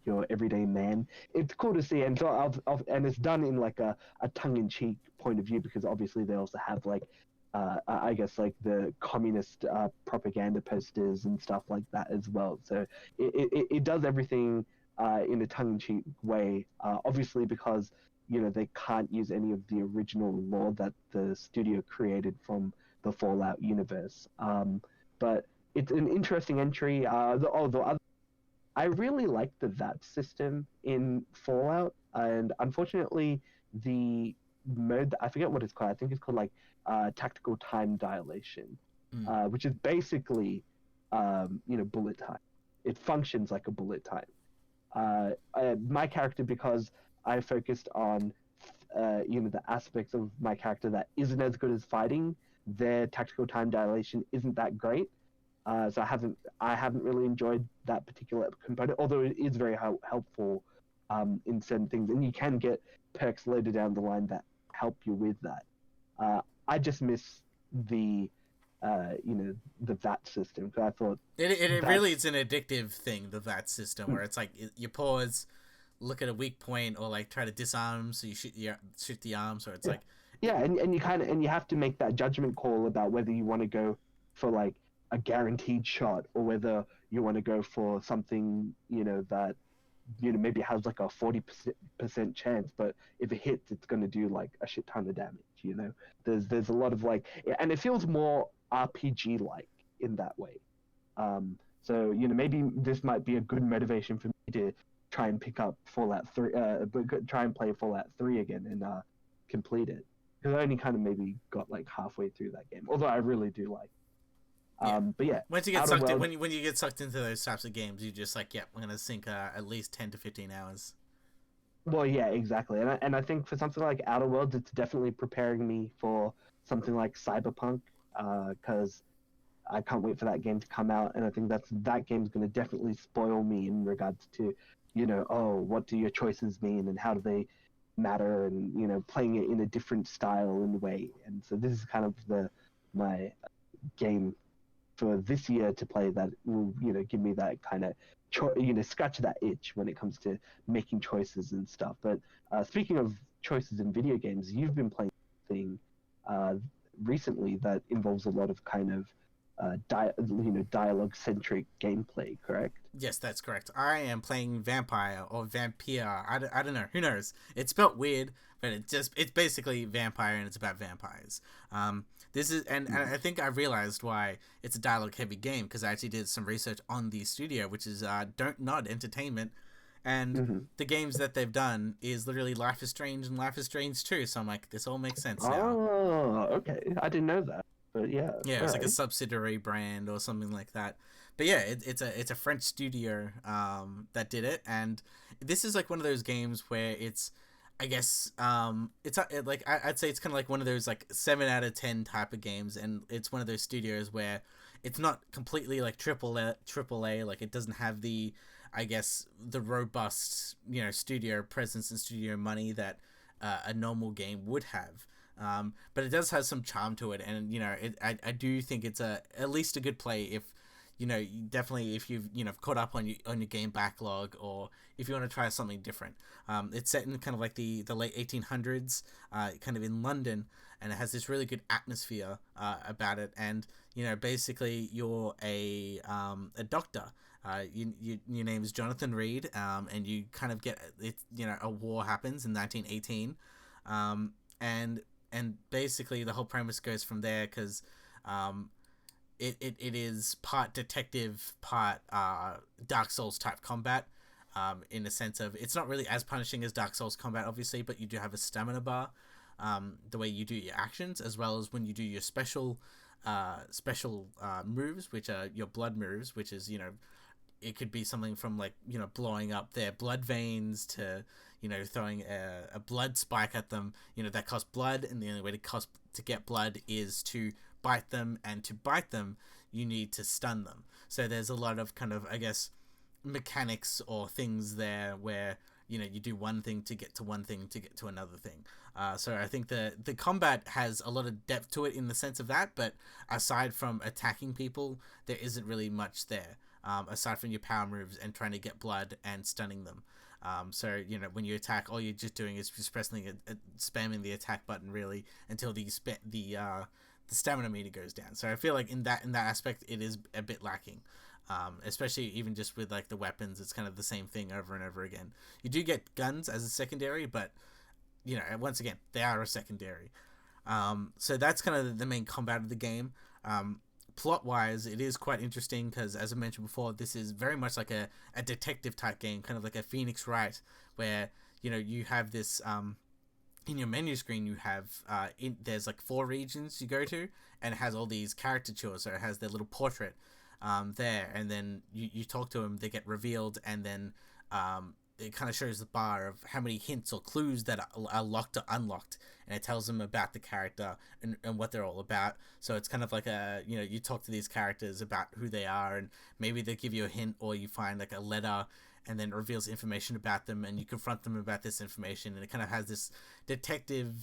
your everyday man. It's cool to see, and so and it's done in like a tongue-in-cheek point of view, because obviously they also have like I guess like the communist propaganda posters and stuff like that as well. So it does everything in a tongue-in-cheek way, obviously because they can't use any of the original lore that the studio created from the Fallout universe. But it's an interesting entry. I really like the VAT system in Fallout, and unfortunately the mode, I forget what it's called. I think it's called like tactical time dilation, which is basically bullet time. It functions like a bullet time. My character, because I focused on the aspects of my character that isn't as good as fighting, their tactical time dilation isn't that great. So I haven't really enjoyed that particular component, although it is very helpful in certain things, and you can get perks later down the line that help you with that. I just miss the the VAT system, because I thought It really is an addictive thing, the VAT system, where it's like you pause, look at a weak point, or like try to disarm, so you shoot the arms, or it's like and you have to make that judgment call about whether you want to go for like a guaranteed shot, or whether you want to go for something that maybe has like a 40% chance, but if it hits, it's going to do like a shit ton of damage. There's a lot of like, and it feels more RPG like in that way. So maybe this might be a good motivation for me to try and pick up Fallout 3, try and play Fallout 3 again and complete it. Because I only kind of maybe got like halfway through that game, although I really do like. Yeah. But yeah, Once you get Outer sucked in, World. when you get sucked into those types of games, you just like, yep, I'm gonna sink at least 10 to 15 hours. Well, yeah, exactly, and I think for something like Outer Worlds, it's definitely preparing me for something like Cyberpunk, because I can't wait for that game to come out, and I think that game's going to definitely spoil me in regards to, oh, what do your choices mean, and how do they matter, and playing it in a different style and way, and so this is kind of my game for this year to play that will give me that kind of scratch that itch when it comes to making choices and stuff. But speaking of choices in video games, you've been playing thing uh, recently that involves a lot of kind of dialogue centric gameplay, correct? Yes, that's correct. I am playing Vampire or Vampire. I don't know. Who knows? It's spelled weird, but it's basically Vampire and it's about vampires. This is and I think I realized why it's a dialogue heavy game because I actually did some research on the studio, which is Don't Nod Entertainment, and the games that they've done is literally Life is Strange and Life is Strange 2. So I'm like, this all makes sense now. Oh, okay. I didn't know that, but yeah, Yeah, all it's like a right. subsidiary brand or something like that. But yeah, it's a French studio that did it, and this is like one of those games where it's, I guess, like I'd say it's kind of like one of those like 7 out of 10 type of games, and it's one of those studios where it's not completely like triple A, like it doesn't have the, I guess, the robust studio presence and studio money that a normal game would have. But it does have some charm to it, and I do think it's at least a good play if definitely if you've caught up on your game backlog, or if you want to try something different. It's set in kind of like the late 1800s, kind of in London, and it has this really good atmosphere about it. And basically you're a doctor. Your name is Jonathan Reed, and you kind of get it. A war happens in 1918, and basically the whole premise goes from there because it is part detective, part Dark Souls type combat. In a sense of it's not really as punishing as Dark Souls combat, obviously, but you do have a stamina bar. The way you do your actions, as well as when you do your special moves, which are your blood moves, which is it could be something from like blowing up their blood veins to throwing a blood spike at them that costs blood, and the only way to get blood is to bite them, and to bite them you need to stun them. So there's a lot of kind of, I guess, mechanics or things there where you do one thing to get to one thing to get to another thing. So I think the combat has a lot of depth to it in the sense of that, but aside from attacking people, there isn't really much there, aside from your power moves and trying to get blood and stunning them. So when you attack, all you're just doing is just spamming the attack button really until the stamina meter goes down. So I feel like in that aspect it is a bit lacking. Especially even just with like the weapons, it's kind of the same thing over and over again. You do get guns as a secondary, but once again, they are a secondary. So that's kind of the main combat of the game. Plot wise, it is quite interesting because, as I mentioned before, this is very much like a detective type game, kind of like a Phoenix Wright, where you have this in your menu screen. You have there's like 4 regions you go to, and it has all these caricatures. So it has their little portrait there, and then you talk to them, they get revealed, and then it kind of shows the bar of how many hints or clues that are locked or unlocked, and it tells them about the character and what they're all about. So it's kind of like you talk to these characters about who they are, and maybe they give you a hint, or you find like a letter and then it reveals information about them, and you confront them about this information, and it kind of has this detective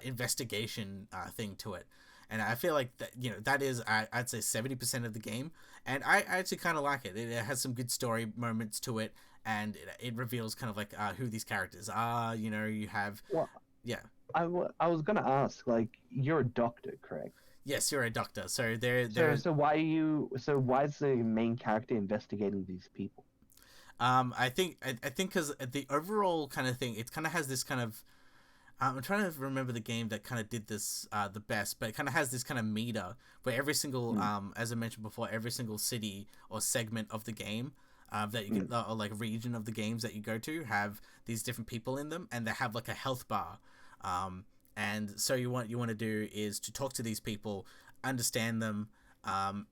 investigation thing to it. And I feel like that that is I'd say 70% of the game, and I actually kind of like it. It has some good story moments to it, and it reveals kind of like who these characters are. You have Well, yeah. I was gonna ask, like, you're a doctor, correct? Yes, you're a doctor. So there So there's so why are you so why is the main character investigating these people? I think because the overall kind of thing, it kind of has this kind of I'm trying to remember the game that kind of did this the best, but it kind of has this kind of meter where every single, Mm, as I mentioned before, every single city or segment of the game that you mm, get, or like region of the games that you go to, have these different people in them, and they have like a health bar. Um, and so you want to do is to talk to these people, understand them,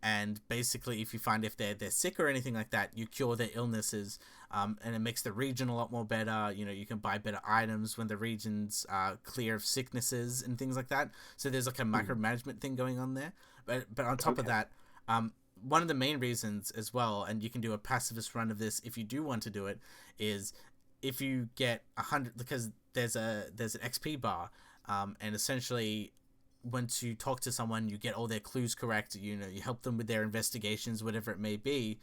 and basically, if you find if they're sick or anything like that, you cure their illnesses, and it makes the region a lot more better. You know, you can buy better items when the region's clear of sicknesses and things like that. So there's like a mm. micromanagement thing going on there. But on top of Okay. that, one of the main reasons as well, and you can do a pacifist run of this if you do want to do it, is if you get 100, because there's an XP bar, and essentially once you talk to someone, you get all their clues correct. You know, you help them with their investigations, whatever it may be.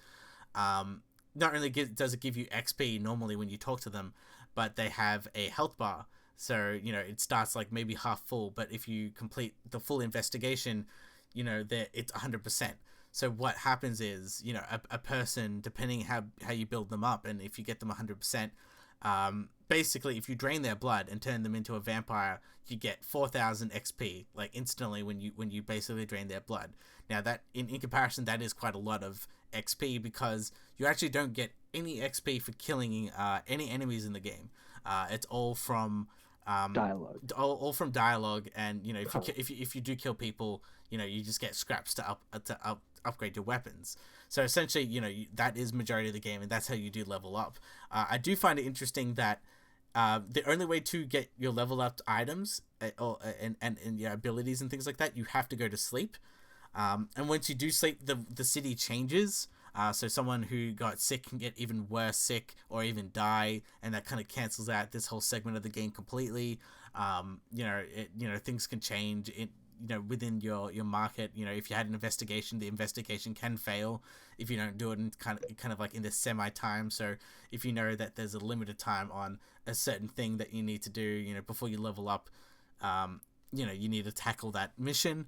Not only does it give you XP normally when you talk to them, but they have a health bar. So you know it starts like maybe half full, but if you complete the full investigation, you know that it's 100%. So what happens is, you know, a person, depending how you build them up, and if you get them 100%, basically if you drain their blood and turn them into a vampire, you get 4,000 XP like instantly when you basically drain their blood. Now that in comparison, that is quite a lot of XP, because you actually don't get any XP for killing any enemies in the game. It's all from Dialogue. all from dialogue, and you know if you Huh. if you do kill people, you know you just get scraps to upgrade your weapons. So essentially, you know that is majority of the game, and that's how you do level up. I do find it interesting that the only way to get your level up items, and your abilities and things like that, you have to go to sleep. And once you do sleep, the city changes. So someone who got sick can get even worse sick or even die, and that kind of cancels out this whole segment of the game completely. You know things can change. Within your market. You know, if you had an investigation, the investigation can fail if you don't do it in kind of like in the semi time. So if you know that there's a limited time on a certain thing that you need to do, you know, before you level up, you know, you need to tackle that mission.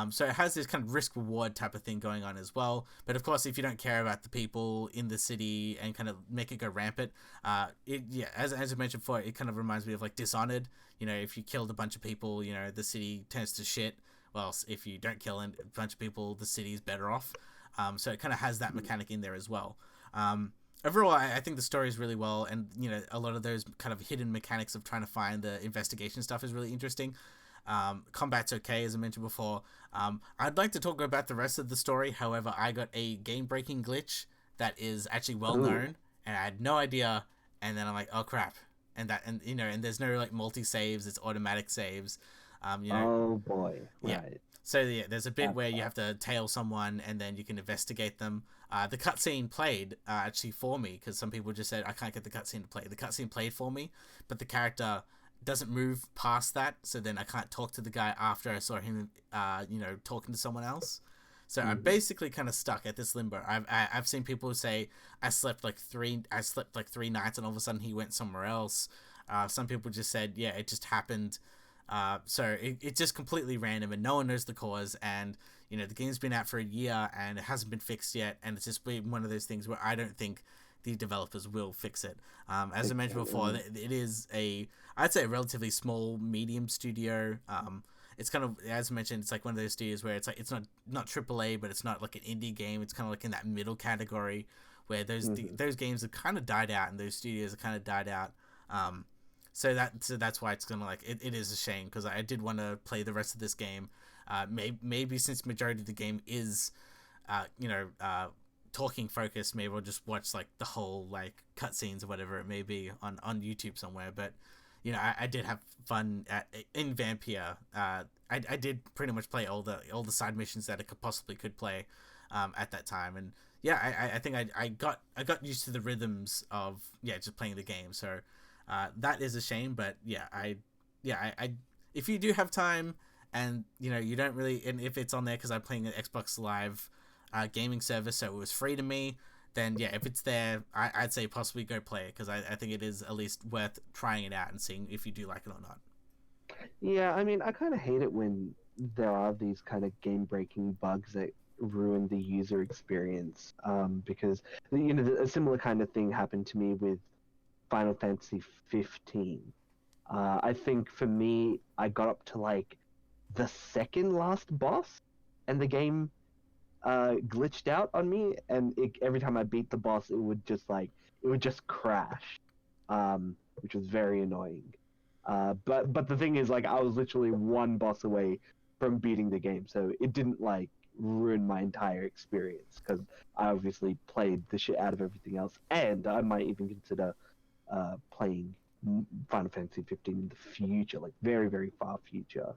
So it has this kind of risk reward type of thing going on as well. But of course, if you don't care about the people in the city and kind of make it go rampant, as I mentioned before, it kind of reminds me of like Dishonored. You know, if you killed a bunch of people, you know, the city turns to shit. Well, if you don't kill a bunch of people, the city is better off. So it kind of has that mechanic in there as well. Overall, I think the story is really well, and you know, a lot of those kind of hidden mechanics of trying to find the investigation stuff is really interesting. Combat's okay, as I mentioned before. I'd like to talk about the rest of the story. However, I got a game-breaking glitch that is actually well Oh. known, and I had no idea. And then I'm like, oh crap! And you know, and there's no like multi saves; it's automatic saves. You know, Oh boy. yeah. Right. So yeah, there's a bit That's where you tough. have to tail someone, and then you can investigate them. The cutscene played actually for me, because some people just said I can't get the cutscene to play. The cutscene played for me, but the character doesn't move past that, so then I can't talk to the guy after I saw him, you know, talking to someone else. So I'm Mm. basically kind of stuck at this limbo. I've seen people say I slept like 3 nights, and all of a sudden he went somewhere else. Some people just said, yeah, it just happened. So it's just completely random, and no one knows the cause. And you know the game's been out for a year and it hasn't been fixed yet, and it's just been one of those things where I don't think the developers will fix it. As I Fix mentioned it. before, it is I'd say a relatively small medium studio. It's kind of, as I mentioned, it's like one of those studios where it's like it's not AAA, but it's not like an indie game. It's kind of like in that middle category where Mm-hmm. those games have kind of died out, and those studios have kind of died out. Um, so that's why it's gonna like it is a shame, because I did want to play the rest of this game. Maybe since majority of the game is, you know, talking focused, maybe I'll just watch like the whole like cutscenes or whatever it may be on YouTube somewhere. But you know, I did have fun in Vampire. I did pretty much play all the side missions that I could play at that time, and yeah, I think I got used to the rhythms of just playing the game. So that is a shame, but I if you do have time, and you know you don't really, and if it's on there because I'm playing an Xbox Live gaming service, so it was free to me. Then yeah, if it's there, I'd say possibly go play it, because I think it is at least worth trying it out and seeing if you do like it or not. Yeah, I mean, I kind of hate it when there are these kind of game-breaking bugs that ruin the user experience. Because a similar kind of thing happened to me with Final Fantasy 15. I think for me, I got up to like the second last boss, and the game glitched out on me, and every time I beat the boss, it would just crash, which was very annoying. But the thing is, like, I was literally one boss away from beating the game, so it didn't like ruin my entire experience because I obviously played the shit out of everything else, and I might even consider playing Final Fantasy 15 in the future, like very very far future.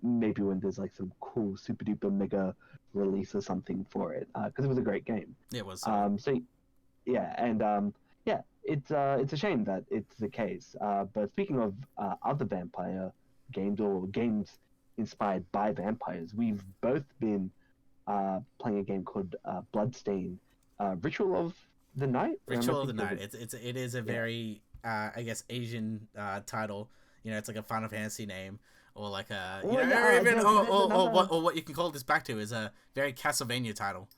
Maybe when there's like some cool super duper mega release or something for it, because it was a great game. It was. So yeah, and yeah, it's a shame that it's the case. But speaking of other vampire games or games inspired by vampires, we've both been playing a game called Bloodstain, Ritual of the Night. Ritual of the Night. It is a Yeah. very I guess Asian title. It's like a Final Fantasy name, or like a or what you can call this back to is a very Castlevania title.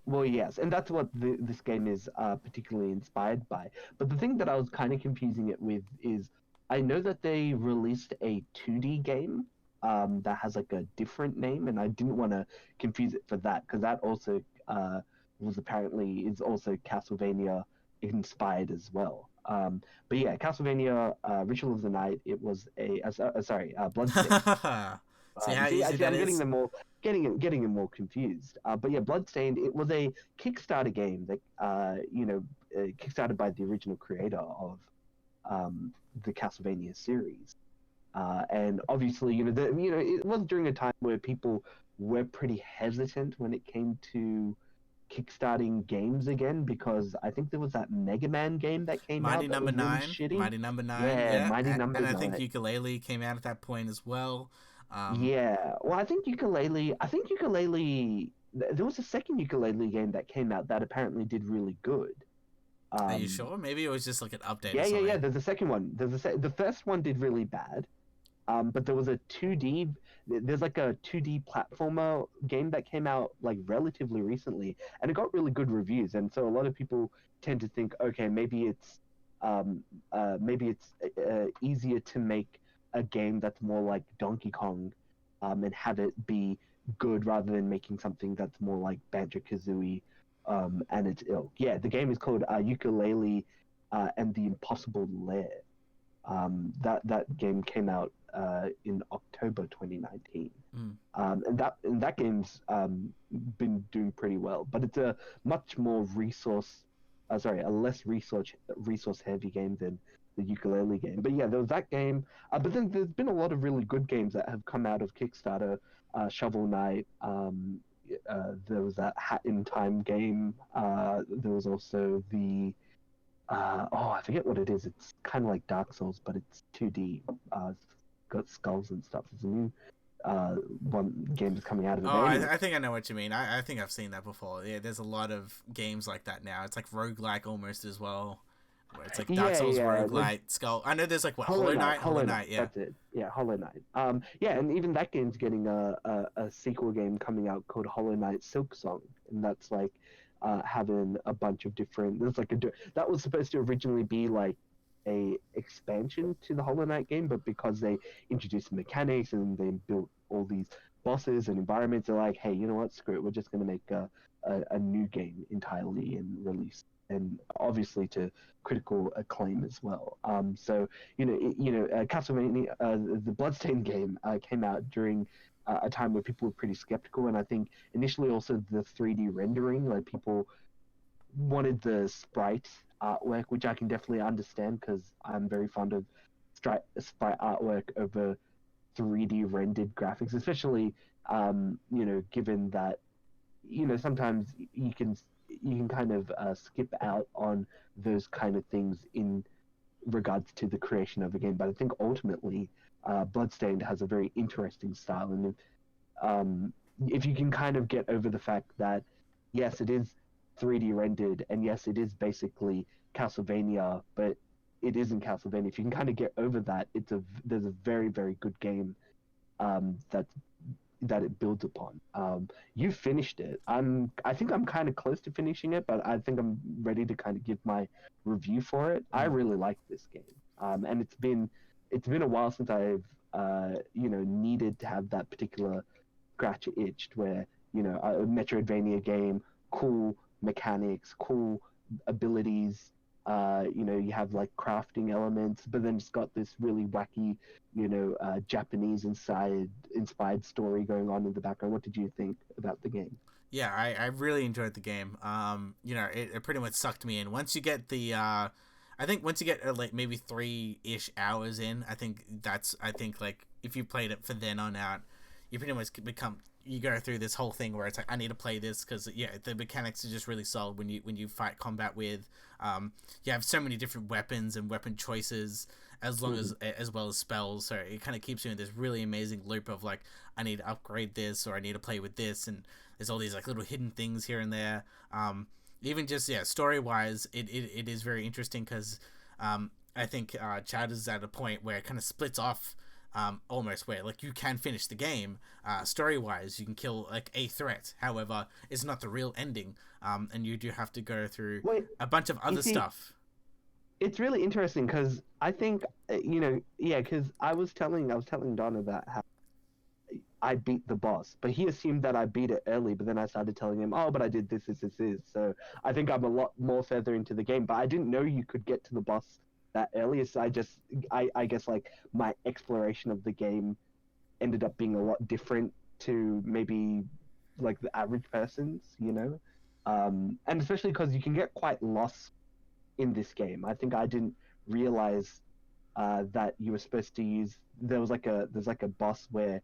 Well, yes, and that's what this game is particularly inspired by. But the thing that I was kind of confusing it with is I know that they released a 2D game that has like a different name, and I didn't want to confuse it for that because that also is also Castlevania inspired as well. But yeah, Castlevania Ritual of the Night. It was Bloodstain. See how See, easy that I'm getting is? them all, getting them more confused. But yeah, Bloodstained. It was a Kickstarter game that, kickstarted by the original creator of the Castlevania series. And obviously, it was during a time where people were pretty hesitant when it came to kickstarting games again because I think there was that Mega Man game that came Mighty out that Number was really Nine, shitty. Mighty Number Nine, Yeah, yeah, Mighty and Number I think 9. Ukulele came out at that point as well. Yeah, well, I think ukulele. There was a second ukulele game that came out that apparently did really good. Are you Um, sure? Maybe it was just like an update or yeah. something. There's a second one. The first one did really bad. But there was a 2D. There's like a 2D platformer game that came out like relatively recently, and it got really good reviews. And so a lot of people tend to think, okay, maybe it's easier to make a game that's more like Donkey Kong, and have it be good rather than making something that's more like Banjo Kazooie, and it's ill. Yeah, the game is called Ukulele and the Impossible Lair. That game came out in October 2019, Mm. and that game's been doing pretty well. But it's a much more a less resource heavy game than the ukulele game. But yeah, there was that game. But then there's been a lot of really good games that have come out of Kickstarter. Shovel Knight. There was that Hat in Time game. There was also the I forget what it is. It's kind of like Dark Souls, but it's 2D. It's got skulls and stuff. There's a new one game that's coming out of it. Oh, But anyway, I think I know what you mean. I think I've seen that before. Yeah, there's a lot of games like that now. It's like roguelike almost as well. Where it's like Dark Souls roguelike, Skull. I know there's like what Hollow Knight, yeah. That's it. Yeah, Hollow Knight. Yeah, and even that game's getting a sequel game coming out called Hollow Knight Silk Song, and that's like having a bunch of different. That was supposed to originally be like a expansion to the Hollow Knight game, but because they introduced mechanics and they built all these bosses and environments, they're like, hey, you know what? Screw it. We're just going to make a new game entirely and release, and obviously to critical acclaim as well. So Castlevania, the Bloodstained game came out during a time where people were pretty skeptical, and I think initially also the 3D rendering, like people wanted the sprite artwork, which I can definitely understand because I'm very fond of sprite artwork over 3D rendered graphics, especially given that sometimes you can kind of skip out on those kind of things in regards to the creation of a game. But I think ultimately, Bloodstained has a very interesting style, and if you can kind of get over the fact that yes, it is 3D rendered, and yes, it is basically Castlevania, but it isn't Castlevania. If you can kind of get over that, there's a very very good game that it builds upon. You finished it. I think I'm kind of close to finishing it, but I think I'm ready to kind of give my review for it. I really like this game. And it's been a while since I've needed to have that particular scratch itched where a Metroidvania game, cool mechanics, cool abilities. You have like crafting elements, but then it's got this really wacky, Japanese inspired story going on in the background. What did you think about the game? Yeah, I really enjoyed the game. It pretty much sucked me in. Once you get I think once you get like maybe 3-ish hours in, I think like if you played it for then on out, you pretty much you go through this whole thing where it's like I need to play this because the mechanics are just really solid when you fight combat with. You have so many different weapons and weapon choices as well as spells, so it kind of keeps you in this really amazing loop of like I need to upgrade this or I need to play with this, and there's all these like little hidden things here and there. Even just story wise, it is very interesting because I think Chad is at a point where it kind of splits off. Almost where like you can finish the game story wise, you can kill like a threat, however it's not the real ending, and you do have to go through a bunch of other stuff. It's really interesting because I think because I was telling Don about how I beat the boss, but he assumed that I beat it early, but then I started telling him, oh, but I did this. So I think I'm a lot more further into the game, but I didn't know you could get to the boss that early. So I guess like my exploration of the game ended up being a lot different to maybe like the average person's, and especially because you can get quite lost in this game. I think I didn't realize that you were supposed to use. There's like a boss where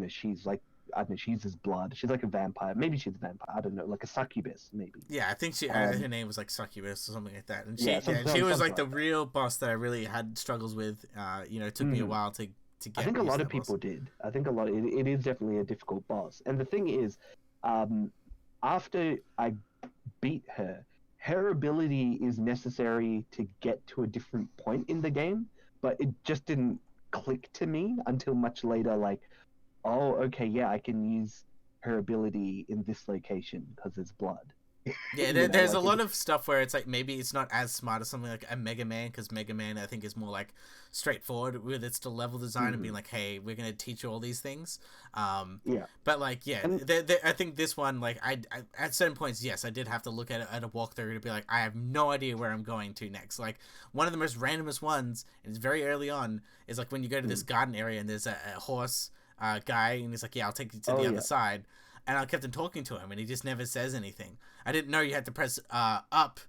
she's like, I don't know, she uses blood. She's like a vampire. Maybe she's a vampire. I don't know, like a succubus, maybe. Yeah, I think her name was like Succubus or something like that. And she was like the real boss that I really had struggles with. It took me a while to get. I think a lot of people did. I think it is definitely a difficult boss. And the thing is, after I beat her ability is necessary to get to a different point in the game, but it just didn't click to me until much later. Like, oh, okay, yeah, I can use her ability in this location because there's blood. Yeah, there's a lot of stuff where it's like maybe it's not as smart as something like a Mega Man, because Mega Man I think is more like straightforward with its level design and being like, hey, we're gonna teach you all these things. But like I think this one, like I at certain points, yes, I did have to look at it at a walkthrough to be like, I have no idea where I'm going to next. Like one of the most randomest ones, and it's very early on, is like when you go to this garden area and there's a horse guy and he's like, yeah, I'll take you to the other side. And I kept on talking to him, and he just never says anything. I didn't know you had to press up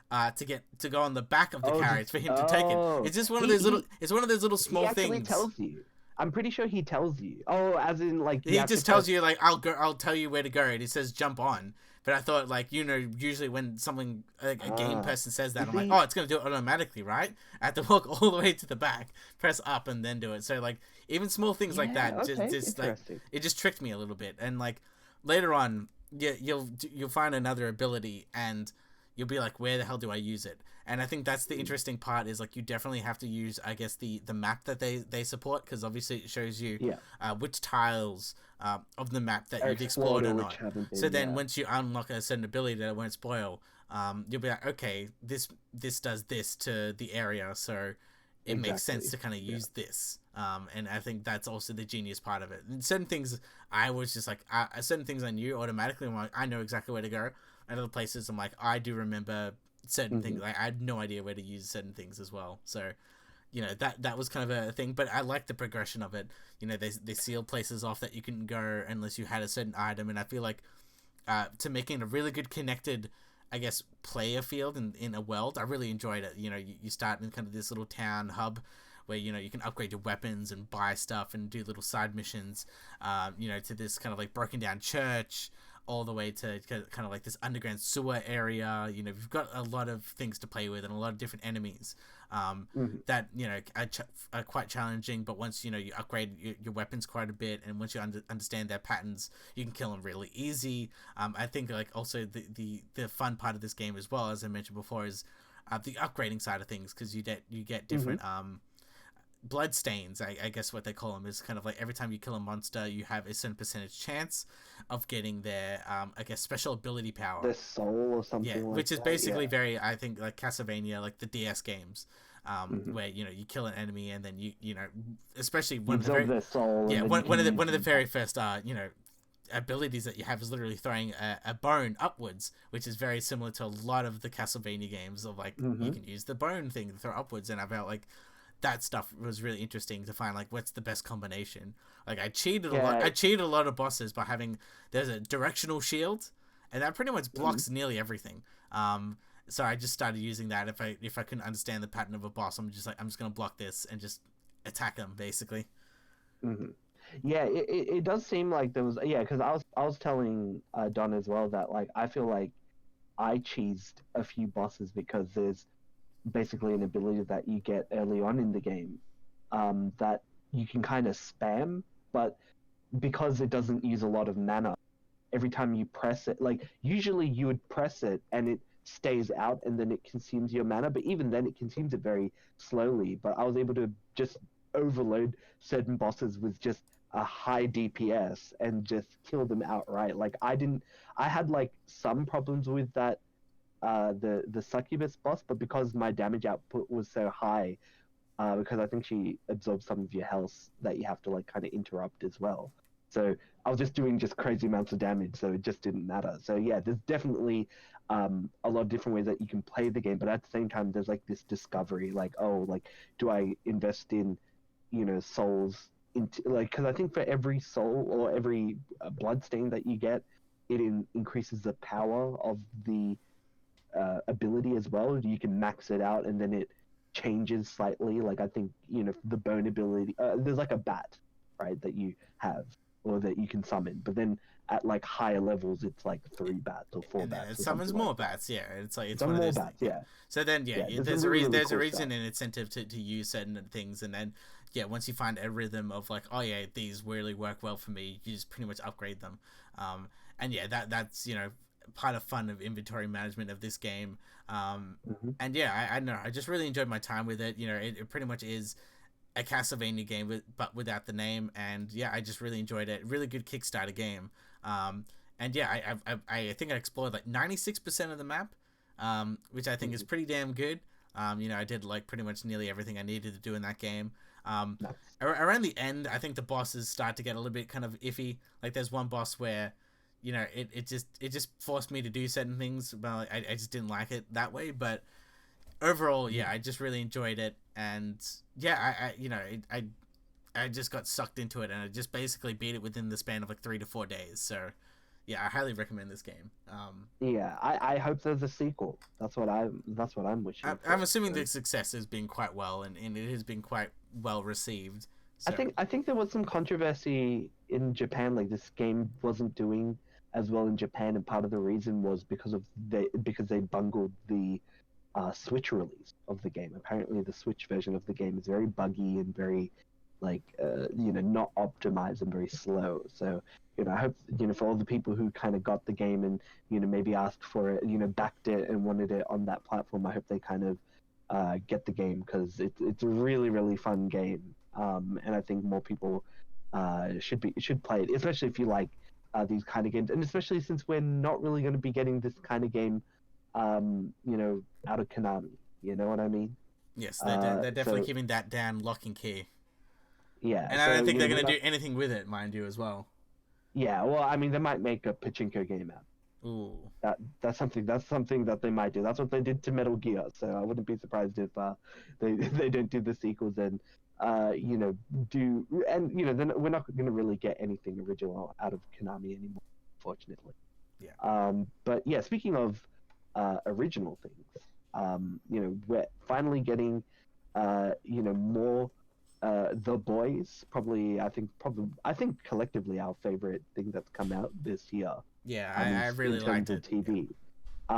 to go on the back of the carriage for him to take it. It's just one of those little. It's one of those little small things. He actually tells you. I'm pretty sure he tells you. Oh, as in like he just tells you like I'll tell you where to go, and he says jump on. But I thought like usually when someone like a game person says that, I'm like, oh, it's gonna do it automatically, right? I have to walk all the way to the back, press up, and then do it. So like even small things like that, just like it just tricked me a little bit, and like. Later on, you'll find another ability, and you'll be like, where the hell do I use it? And I think that's the interesting part is like you definitely have to use, I guess, the map that they support, because obviously it shows you which tiles of the map that you've explored or not. So then once you unlock a certain ability that won't spoil, you'll be like, okay, this does this to the area, so it makes sense to kind of use this. And I think that's also the genius part of it. And certain things I was just like, certain things I knew automatically. I'm like, I know exactly where to go. And other places I'm like, I do remember certain things. Like I had no idea where to use certain things as well. So, that was kind of a thing. But I like the progression of it. They seal places off that you couldn't go unless you had a certain item. And I feel like to making a really good connected, I guess, player field in a world, I really enjoyed it. You start in kind of this little town hub where you can upgrade your weapons and buy stuff and do little side missions, to this kind of like broken down church, all the way to kind of like this underground sewer area. You've got a lot of things to play with and a lot of different enemies that are quite challenging. But once you upgrade your weapons quite a bit, and once you understand their patterns, you can kill them really easy. I think like also the fun part of this game as well, as I mentioned before, is the upgrading side of things, because you get different blood stains, I guess what they call them, is kind of like every time you kill a monster, you have a certain percentage chance of getting their I guess special ability power, their soul or something, like which is basically very, I think, like Castlevania, like the DS games, Mhm. where you kill an enemy and then especially You one of the absorb very their soul, yeah and then you can use one of the them. very first abilities that you have is literally throwing a bone upwards, which is very similar to a lot of the Castlevania games of like you Hmm. can use the bone thing to throw upwards, and I felt like that stuff was really interesting to find like what's the best combination. Like I cheated a lot. Yeah. I cheated a lot of bosses by having there's a directional shield, and that pretty much Mhm. blocks nearly everything. So I just started using that. If I couldn't understand the pattern of a boss, I'm just gonna block this and just attack them basically. Hmm. Yeah, it does seem like there was, yeah, because I was telling Don as well that like I feel like I cheesed a few bosses because there's basically an ability that you get early on in the game, that you can kind of spam, but because it doesn't use a lot of mana, every time you press it, like usually you would press it and it stays out and then it consumes your mana, but even then it consumes it very slowly. But I was able to just overload certain bosses with just a high DPS and just kill them outright. Like I had like some problems with that, the succubus boss, but because my damage output was so high, because I think she absorbs some of your health that you have to like kind of interrupt as well. So I was just doing just crazy amounts of damage, so it just didn't matter. So yeah, there's definitely a lot of different ways that you can play the game, but at the same time, there's like this discovery, like, oh, like do I invest in souls into, like, because I think for every soul or every blood stain that you get, it increases the power of the ability as well. You can max it out and then it changes slightly. Like I think the bone ability, there's like a bat, right, that you have or that you can summon, but then at like higher levels it's like three bats or four And then it bats or summons something like more that. bats. Yeah, it's like it's Some one of more those things. bats, Yeah. yeah. So then Yeah, there's some there's a really reason really cool and stuff. an incentive to use certain things, and then once you find a rhythm of like, oh yeah, these really work well for me, you just pretty much upgrade them. And yeah, that's part of fun of inventory management of this game. Hmm. And yeah, I know I just really enjoyed my time with it. It pretty much is a Castlevania game, but without the name. And yeah, I just really enjoyed it. Really good Kickstarter game. Um, and yeah, I think I explored like 96% of the map, which I think is Hmm. pretty damn good. I did like pretty much nearly everything I needed to do in that game. Um, Nice. Around the end, I think the bosses start to get a little bit kind of iffy. Like there's one boss where, it just forced me to do certain things. Well, I just didn't like it that way, but overall, Hmm. yeah, I just really enjoyed it, and yeah, I just got sucked into it, and I just basically beat it within the span of like 3 to 4 days. So, yeah, I highly recommend this game. Yeah, I hope there's a sequel. That's what I'm wishing I'm for. assuming the 'Cause success has been quite well, and it has been quite well received. I So, think I think there was some controversy in Japan, like this game wasn't doing as well in Japan, and part of the reason was because they bungled the Switch release of the game. Apparently, the Switch version of the game is very buggy and very like not optimized and very slow. So I hope for all the people who kind of got the game and maybe asked for it, backed it and wanted it on that platform. I hope they kind of get the game because it's a really really fun game, and I think more people should play it, especially if you like these kind of games, and especially since we're not really going to be getting this kind of game, out of Konami. You know what I mean? yes, they're definitely So keeping that down lock and key, yeah, and I don't so think they're we're gonna not. do anything with it, mind you, as well. Yeah, well, I mean, they might make a pachinko game out. Ooh, That's something that they might do. That's what they did to Metal Gear. So I wouldn't be surprised if they they don't do the sequels and do, and then we're not going to really get anything original out of Konami anymore, unfortunately. yeah, But yeah, speaking of original things, we're finally getting more The Boys. I think collectively our favorite thing that's come out this year, yeah, I in really terms liked of it. Yeah.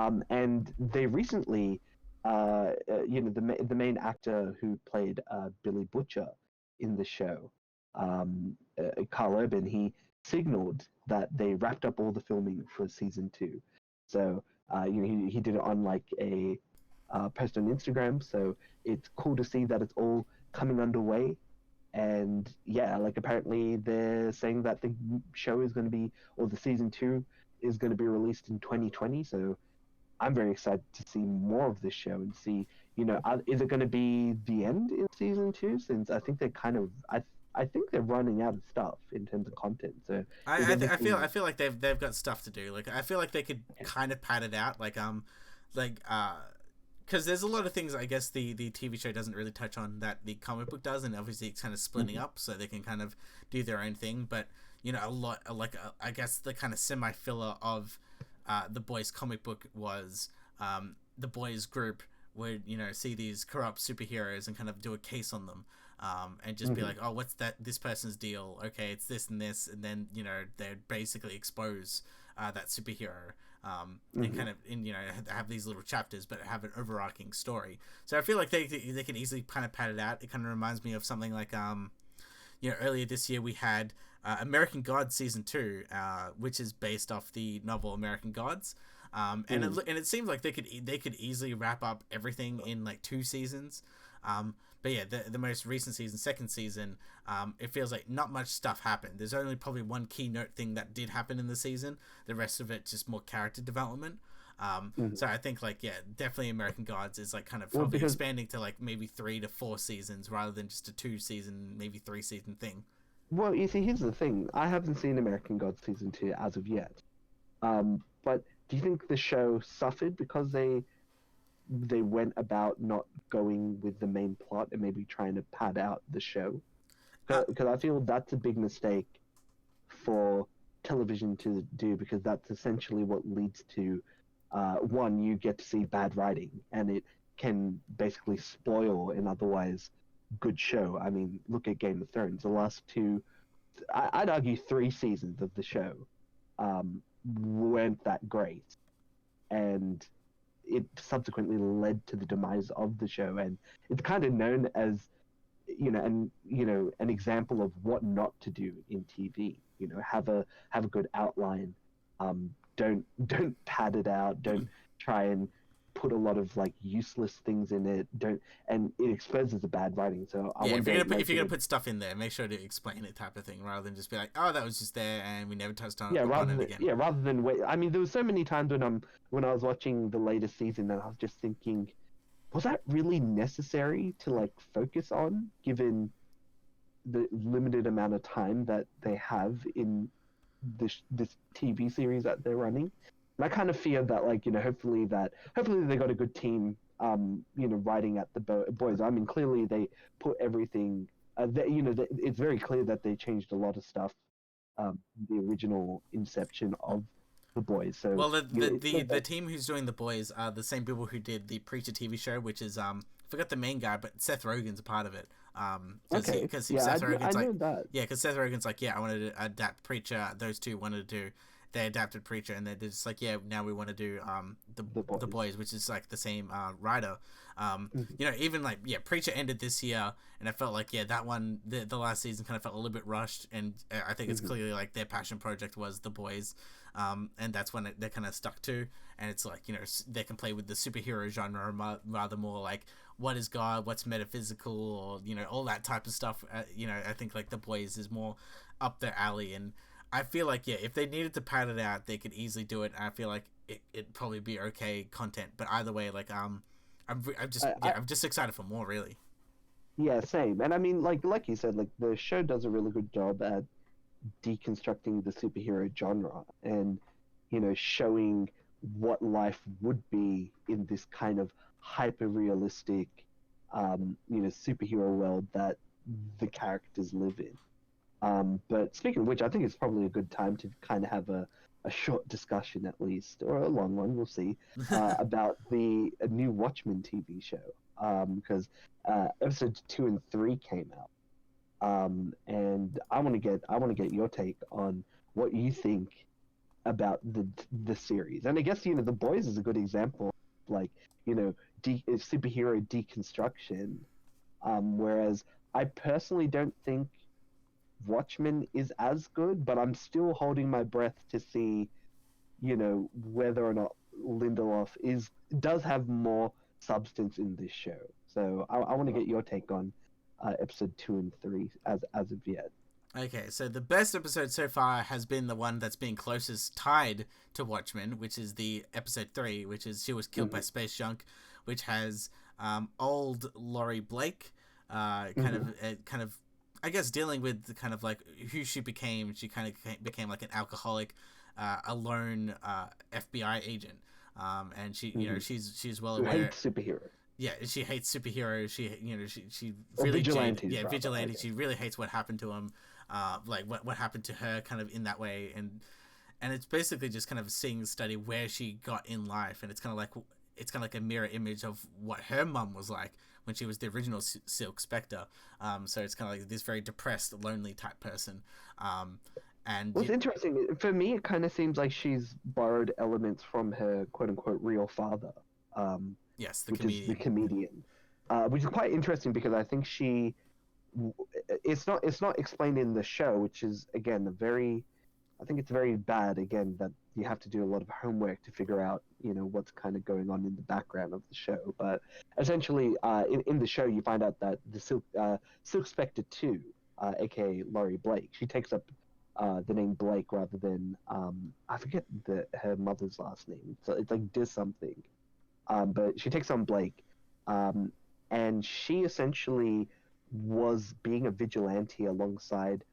TV. And they recently, the main actor who played Billy Butcher in the show, Carl Urban, he signaled that they wrapped up all the filming for season two. So he did it on like a post on Instagram. So it's cool to see that it's all coming underway. And yeah, like apparently they're saying that the show is going to be, or the season two is going to be released in 2020. So I'm very excited to see more of this show and see, is it going to be the end in season 2? Since I think they're I think they're running out of stuff in terms of content. So with everything, I feel like they've got stuff to do. Like I feel like they could kind of pad it out, like because there's a lot of things I guess the TV show doesn't really touch on that the comic book does, and obviously it's kind of splitting up so they can kind of do their own thing. But a lot I guess the kind of semi filler of the boys comic book was the boys group would see these corrupt superheroes and kind of do a case on them. And just be like, oh, what's this person's deal? Okay, it's this, and then they'd basically expose that superhero, and kind of have these little chapters, but have an overarching story. So I feel like they can easily kind of pad it out. It kind of reminds me of something like earlier this year we had American Gods season 2, which is based off the novel American Gods. And it seems like they could easily wrap up everything in like 2 seasons. But yeah, the most recent season, second season, it feels like not much stuff happened. There's only probably one keynote thing that did happen in the season. The rest of it just more character development. So I think definitely American Gods is like kind of probably expanding to like maybe 3 to 4 seasons rather than just a 2 season, maybe 3 season thing. Well, you see, here's the thing. I haven't seen American Gods season 2 as of yet. But do you think the show suffered because they went about not going with the main plot and maybe trying to pad out the show? Because I feel that's a big mistake for television to do, because that's essentially what leads to one, you get to see bad writing, and it can basically spoil an otherwise good show. I mean, look at Game of Thrones. The last 2, I'd argue 3 seasons of the show weren't that great, and it subsequently led to the demise of the show. And it's kind of known as an example of what not to do in TV. Have a good outline. Don't pad it out. Don't try and put a lot of like useless things in it. And it exposes the bad writing. So if you're gonna put stuff in there, make sure to explain it, type of thing, rather than just be like, oh, that was just there and we never touched on it again. Yeah, rather than wait. I mean, there was so many times when I was watching the latest season and I was just thinking, was that really necessary to like focus on, given the limited amount of time that they have in this TV series that they're running? And I kind of fear that, like, hopefully they got a good team, writing at the boys. I mean, clearly they put everything. It's very clear that they changed a lot of stuff. The original inception of the boys. So well, the team who's doing the boys are the same people who did the Preacher TV show, which is I forgot the main guy, but Seth Rogen's a part of it. Because Seth Rogen's like, I wanted to adapt Preacher. Those two wanted to do. They adapted Preacher, and they're just like, now we want to do the boys, which is like the same writer. Even like Preacher ended this year, and I felt like that one, the last season kind of felt a little bit rushed, and I think it's clearly like their passion project was the boys, and that's when they're kind of stuck to, and it's like they can play with the superhero genre rather more like what is God, what's metaphysical, or all that type of stuff. I think like the boys is more up their alley, and I feel like if they needed to pad it out, they could easily do it. I feel like it'd probably be okay content, but either way, like I'm just excited for more, really. Yeah, same. And I mean, like you said, like the show does a really good job at deconstructing the superhero genre and showing what life would be in this kind of hyper realistic superhero world that the characters live in. But speaking of which, I think it's probably a good time to kind of have a short discussion, at least, or a long one, we'll see, about the new Watchmen TV show. Because episodes 2 and 3 came out, and I want to get your take on what you think about the series. And I guess The Boys is a good example, like superhero deconstruction. Whereas I personally don't think Watchmen is as good, but I'm still holding my breath to see, whether or not Lindelof does have more substance in this show. So I want to get your take on episode 2 and 3 as of yet. Okay, so the best episode so far has been the one that's been closest tied to Watchmen, which is the episode 3, which is She Was Killed by Hmm. Space Junk, which has old Laurie Blake, Hmm. kind of, I guess, dealing with the kind of like who she became. She kind of became like an alcoholic, a lone FBI agent, and she, you know, Hmm. she's well Who aware. hates superheroes Yeah, she hates superheroes. She or really jaded. vigilantes Yeah, rather. vigilante. Okay. She really hates what happened to him. Like what happened to her, kind of in that way, and it's basically just kind of seeing study where she got in life, and it's kind of like a mirror image of what her mum was like when she was the original Silk Spectre. So it's kind of like this very depressed, lonely type person. Um, and What's interesting for me, it kind of seems like she's borrowed elements from her quote unquote real father, um, yes, the which is the comedian. comedian, which is quite interesting because I think it's not explained in the show, which is again a very I think it's very bad again that you have to do a lot of homework to figure out what's kind of going on in the background of the show. But essentially, in the show, you find out that the Silk Spectre 2, aka Laurie Blake, she takes up the name Blake rather than I forget her mother's last name. So it's like Dis something. But she takes on Blake, um, and she essentially was being a vigilante alongside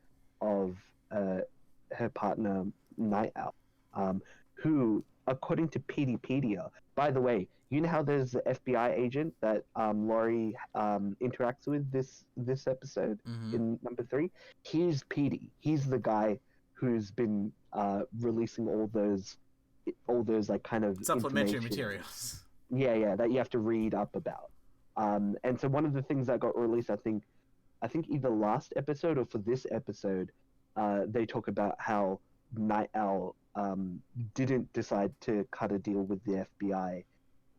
of uh, her partner Night Owl, who, according to PDpedia, by the way, you know how there's the FBI agent that Laurie interacts with this episode Mm-hmm. in number 3. He's PD. He's the guy who's been releasing all those like kind of Supplementary information, materials. yeah, that you have to read up about. And so one of the things that got released, I think either last episode or for this episode, they talk about how Night Owl didn't decide to cut a deal with the FBI,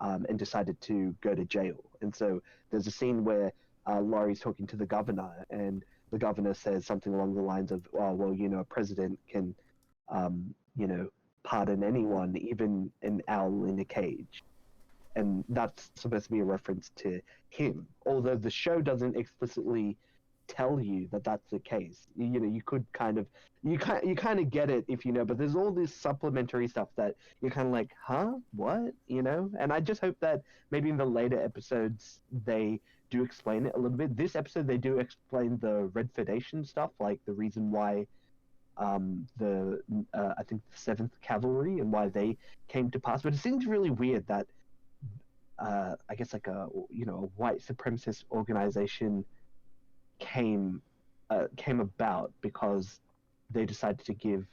and decided to go to jail. And so there's a scene where Laurie's talking to the governor, and the governor says something along the lines of, "Oh, well, a president can, um, you know, pardon anyone, even an owl in a cage." And that's supposed to be a reference to him. Although the show doesn't explicitly tell you that that's the case. You could you kind of get it if you know, but there's all this supplementary stuff that you're kind of like, huh, what? And I just hope that maybe in the later episodes they do explain it a little bit. This episode they do explain the Red Federation stuff, like the reason why the I think the Seventh Cavalry and why they came to pass. But it seems really weird that I guess like a white supremacist organization came about because they decided to give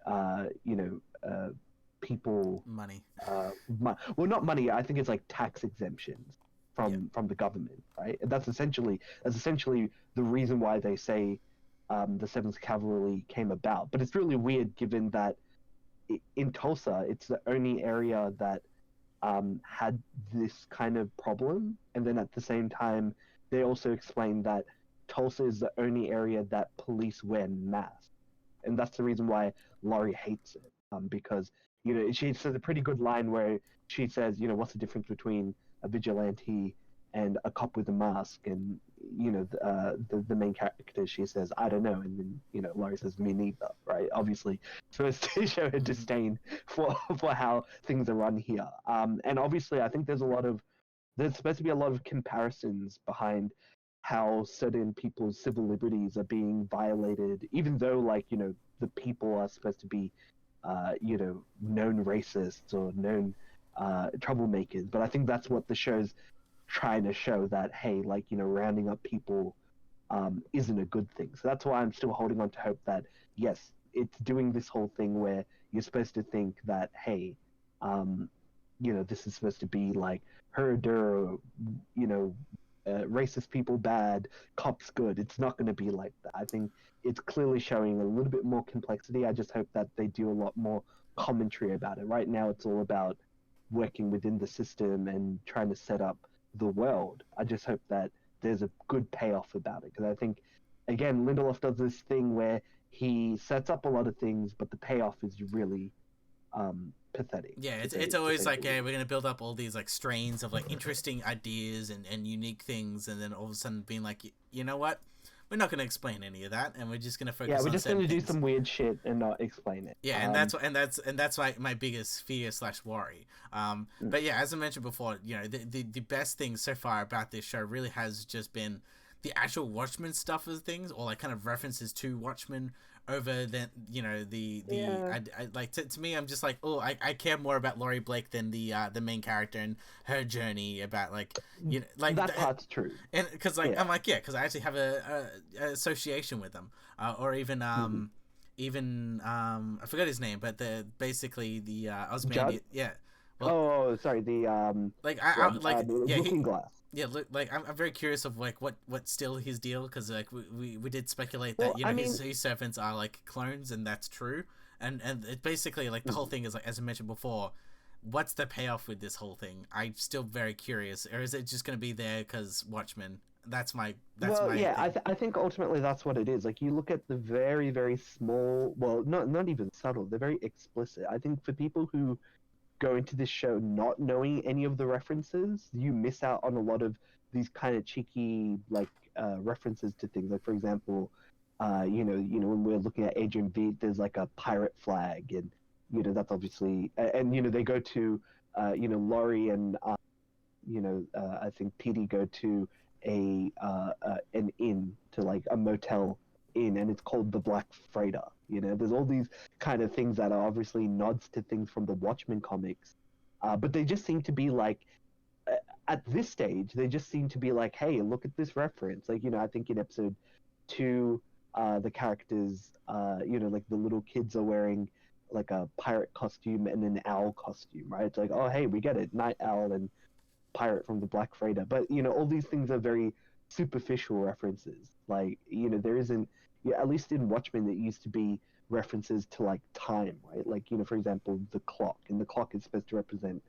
uh, you know people Money. well, not money. I think it's like tax exemptions Yeah. from the government, right? And that's essentially the reason why they say the Seventh Cavalry came about. But it's really weird given that in Tulsa, it's the only area that had this kind of problem. And then at the same time, they also explained that Tulsa is the only area that police wear masks. And that's the reason why Laurie hates it. Because, she says a pretty good line where she says, what's the difference between a vigilante and a cop with a mask? And, the main character, she says, I don't know. And then, Laurie says, me neither, right? Obviously, supposed to show her Mm-hmm. disdain for how things are run here. And obviously, I think there's supposed to be a lot of comparisons behind how certain people's civil liberties are being violated, even though, like, the people are supposed to be, known racists or known troublemakers. But I think that's what the show's trying to show, that, hey, like, rounding up people isn't a good thing. So that's why I'm still holding on to hope that, yes, it's doing this whole thing where you're supposed to think that, hey, um, this is supposed to be like herder, racist people bad, cops good. It's not going to be like that. I think it's clearly showing a little bit more complexity. I just hope that they do a lot more commentary about it. Right now, it's all about working within the system and trying to set up the world. I just hope that there's a good payoff about it, because I think, again, Lindelof does this thing where he sets up a lot of things, but the payoff is really pathetic, Yeah, to it's say to always say the like, yeah, least. we're gonna build up all these like strains of like interesting ideas and unique things, and then all of a sudden being like, you know what, we're not going to explain any of that, and we're just going to Yeah, focus we're on just going certain to do things. some weird shit and not explain it. Yeah, and that's my biggest fear slash worry. Mm. But yeah, as I mentioned before, the best thing so far about this show really has just been the actual Watchmen stuff of things, or like kind of references to Watchmen over the Yeah. I like to me, I'm just like, oh, I care more about Laurie Blake than the main character and her journey about like That part's true. and because like Yeah. I'm like, yeah, because I actually have a association with them, or even Mhm. I forgot his name, but the basically the Judd? Osmandian, yeah. Well, Oh, sorry. The like what? like The yeah, Looking Glass. yeah, look, like I'm very curious of like what's still his deal, because like we did speculate that Well, I mean, his servants are like clones, and that's true, and it basically like the whole thing is like, as I mentioned before, what's the payoff with this whole thing? I'm still very curious, or is it just gonna be there because Watchmen? That's well, my yeah, thing. I think ultimately that's what it is. Like, you look at the very, very small, well, not even subtle, they're very explicit. I think for people who go into this show not knowing any of the references, you miss out on a lot of these kind of cheeky, like, references to things. Like, for example, when we're looking at Agent V, there's like a pirate flag, and, that's obviously, and, they go to, Laurie and, I think PD go to an inn, to like a motel inn, and it's called the Black Freighter. There's all these kind of things that are obviously nods to things from the Watchmen comics, but they just seem to be like, uh, at this stage, they just seem to be like, hey, look at this reference. Like, I think in episode 2, the characters, like the little kids are wearing like a pirate costume and an owl costume, right? It's like, oh, hey, we get it, night owl and pirate from the Black Freighter. But all these things are very superficial references. Like, there isn't, yeah, at least in Watchmen, it used to be references to like time, right? Like, for example, the clock, and the clock is supposed to represent,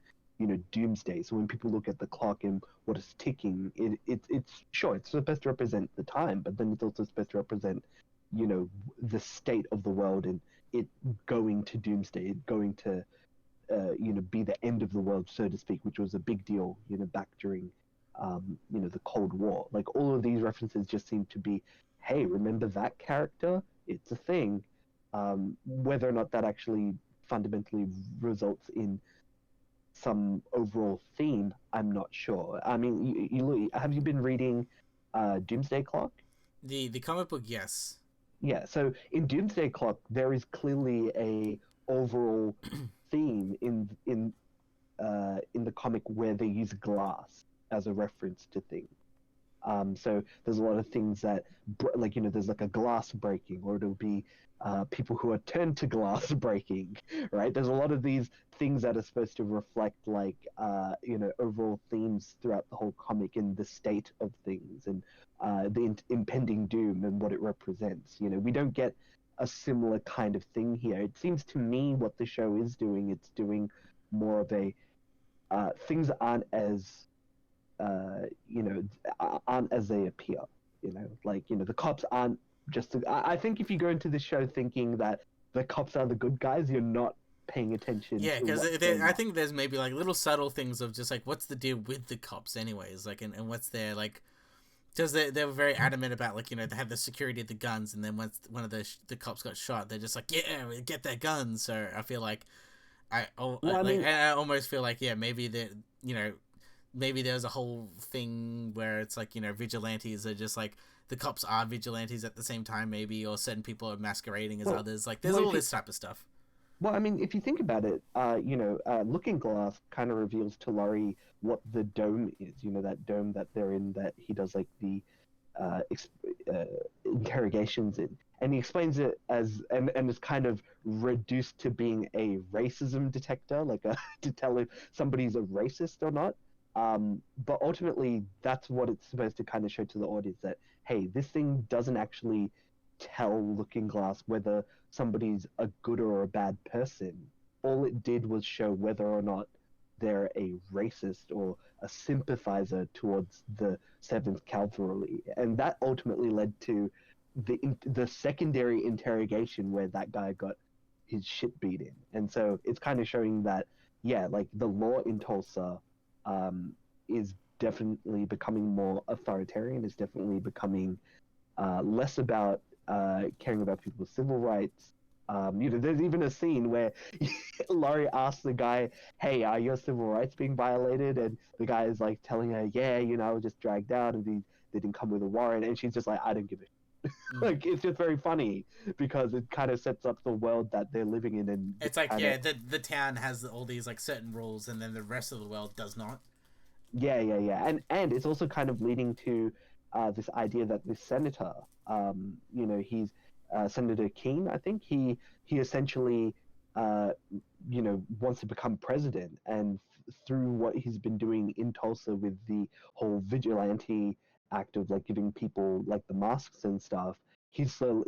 doomsday. So when people look at the clock and what is ticking, it's sure, it's supposed to represent the time, but then it's also supposed to represent, the state of the world, and it going to doomsday, it going to be the end of the world, so to speak, which was a big deal, back during, the Cold War. Like, all of these references just seem to be, hey, remember that character? It's a thing. Whether or not that actually fundamentally results in some overall theme, I'm not sure. I mean, have you been reading Doomsday Clock? The comic book, yes. Yeah, so in Doomsday Clock, there is clearly a overall theme in the comic where they use glass as a reference to things. So there's a lot of things that, like, there's like a glass breaking, or it'll be people who are turned to glass breaking, right? There's a lot of these things that are supposed to reflect, like, overall themes throughout the whole comic, and the state of things, and the impending doom and what it represents. We don't get a similar kind of thing here. It seems to me what the show is doing, it's doing more of a things aren't as aren't as they appear. Like, the cops aren't just. I think if you go into the show thinking that the cops are the good guys, you're not paying attention Yeah, to because what's going I on. think there's maybe like little subtle things of just like what's the deal with the cops, anyways, like and what's their like. Because they were very adamant about, like, they had the security of the guns, and then once one of the cops got shot, they're just like, yeah, get their guns. So I feel like Well, I mean, I almost feel like, yeah, maybe maybe there's a whole thing where it's like, vigilantes are just like the cops are vigilantes at the same time, maybe, or certain people are masquerading as well, others. Like, there's well, all if you, this type of stuff. well, I mean, if you think about it, Looking Glass kind of reveals to Laurie what the dome is. That dome that they're in, that he does like the uh, ex- uh, interrogations in, and he explains it as, and is kind of reduced to being a racism detector, like to tell if somebody's a racist or not. But ultimately, that's what it's supposed to kind of show to the audience, that hey, this thing doesn't actually tell Looking Glass whether somebody's a good or a bad person. All it did was show whether or not they're a racist or a sympathizer towards the Seventh Cavalry, and that ultimately led to the secondary interrogation where that guy got his shit beat in. And so it's kind of showing that, yeah, like, the law in Tulsa is definitely becoming more authoritarian, is definitely becoming less about caring about people's civil rights. There's even a scene where Laurie asks the guy, "Hey, are your civil rights being violated?" And the guy is like telling her, "Yeah, I was just dragged out, and they didn't come with a warrant." And she's just like, "I don't give a shit." Like, it's just very funny because it kind of sets up the world that they're living in, and It's like, yeah, the town has all these like certain rules, and then the rest of the world does not. yeah, and it's also kind of leading to this idea that this senator, he's Senator Keene, I think he essentially, uh, wants to become president, and through what he's been doing in Tulsa with the whole vigilante act of like giving people like the masks and stuff,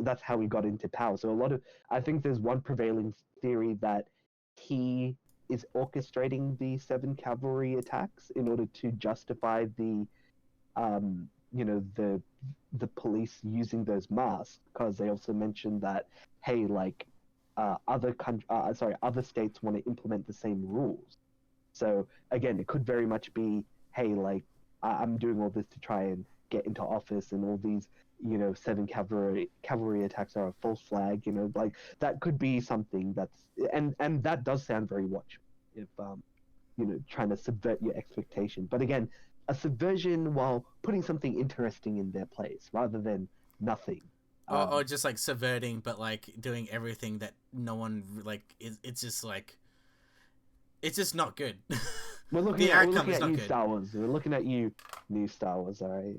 that's how he got into power. So I think there's one prevailing theory that he is orchestrating the Seven Cavalry attacks in order to justify the police using those masks, because they also mentioned that, hey, like other states want to implement the same rules. So again, it could very much be, hey, like I'm doing all this to try and get into office, and all these Seven Cavalry attacks are a false flag. Like that could be something and that does sound very Watchmen, if trying to subvert your expectation. But again, a subversion while putting something interesting in their place rather than nothing. Or just like subverting, but like doing everything that no one like. It's just like, it's just not good. We're The outcome looking is at not you, good. Star Wars. We're looking at you, new Star Wars. All right,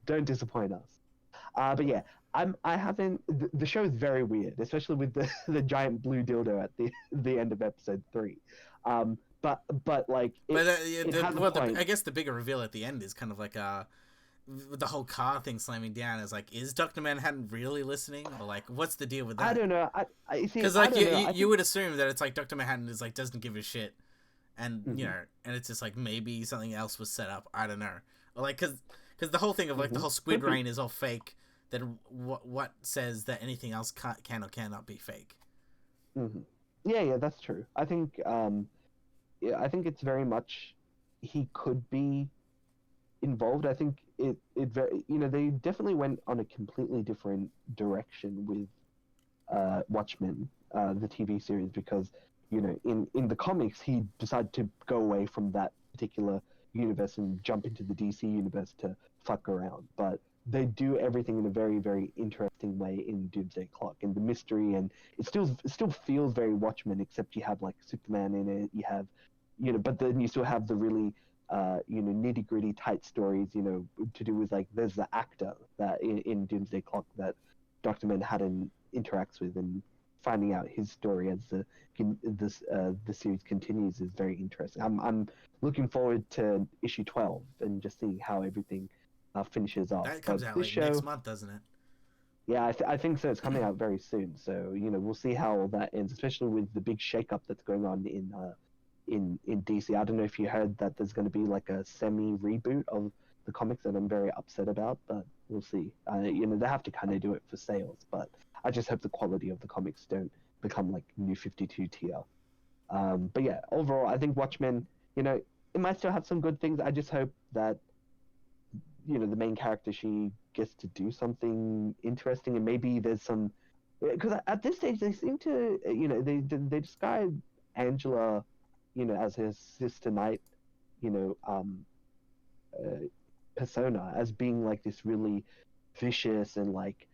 don't disappoint us. But yeah, I haven't. The show is very weird, especially with the giant blue dildo at the end of episode 3. But like But it has a point. I guess the bigger reveal at the end is kind of like the whole car thing slamming down is like, is Dr. Manhattan really listening, or like what's the deal with that? I don't know. I see. Because I like don't know. you would assume that it's like Dr. Manhattan is like doesn't give a shit, and Mhm. and it's just like maybe something else was set up. I don't know, or like because the whole thing of like the whole squid Could be. rain is all fake. Then what says that anything else can or cannot be fake? Yeah, that's true. I think it's very much he could be involved. I think it very they definitely went on a completely different direction with Watchmen, the TV series, because in the comics he decided to go away from that particular universe and jump into the DC universe to fuck around. But they do everything in a very, very interesting way in Doomsday Clock, and the mystery, and it still feels very Watchmen, except you have like Superman in it. You have, but then you still have the really nitty gritty tight stories, to do with like there's the actor that in Doomsday Clock that Dr. Manhattan interacts with, and finding out his story as the series continues is very interesting. I'm looking forward to issue 12 and just seeing how everything finishes off. That But comes out this like next show, month, doesn't it? yeah, I think so. It's coming out very soon, so we'll see how all that ends, especially with the big shakeup that's going on in DC. I don't know if you heard that there's going to be like a semi reboot of the comics that I'm very upset about, but we'll see. They have to kind of do it for sales, but I just hope the quality of the comics don't become like New 52 tier. But yeah, overall, I think Watchmen, it might still have some good things. I just hope that the main character, she gets to do something interesting, and maybe there's some, because at this stage they seem to they describe Angela as his sister Knight, you know uh, persona, as being like this really vicious and like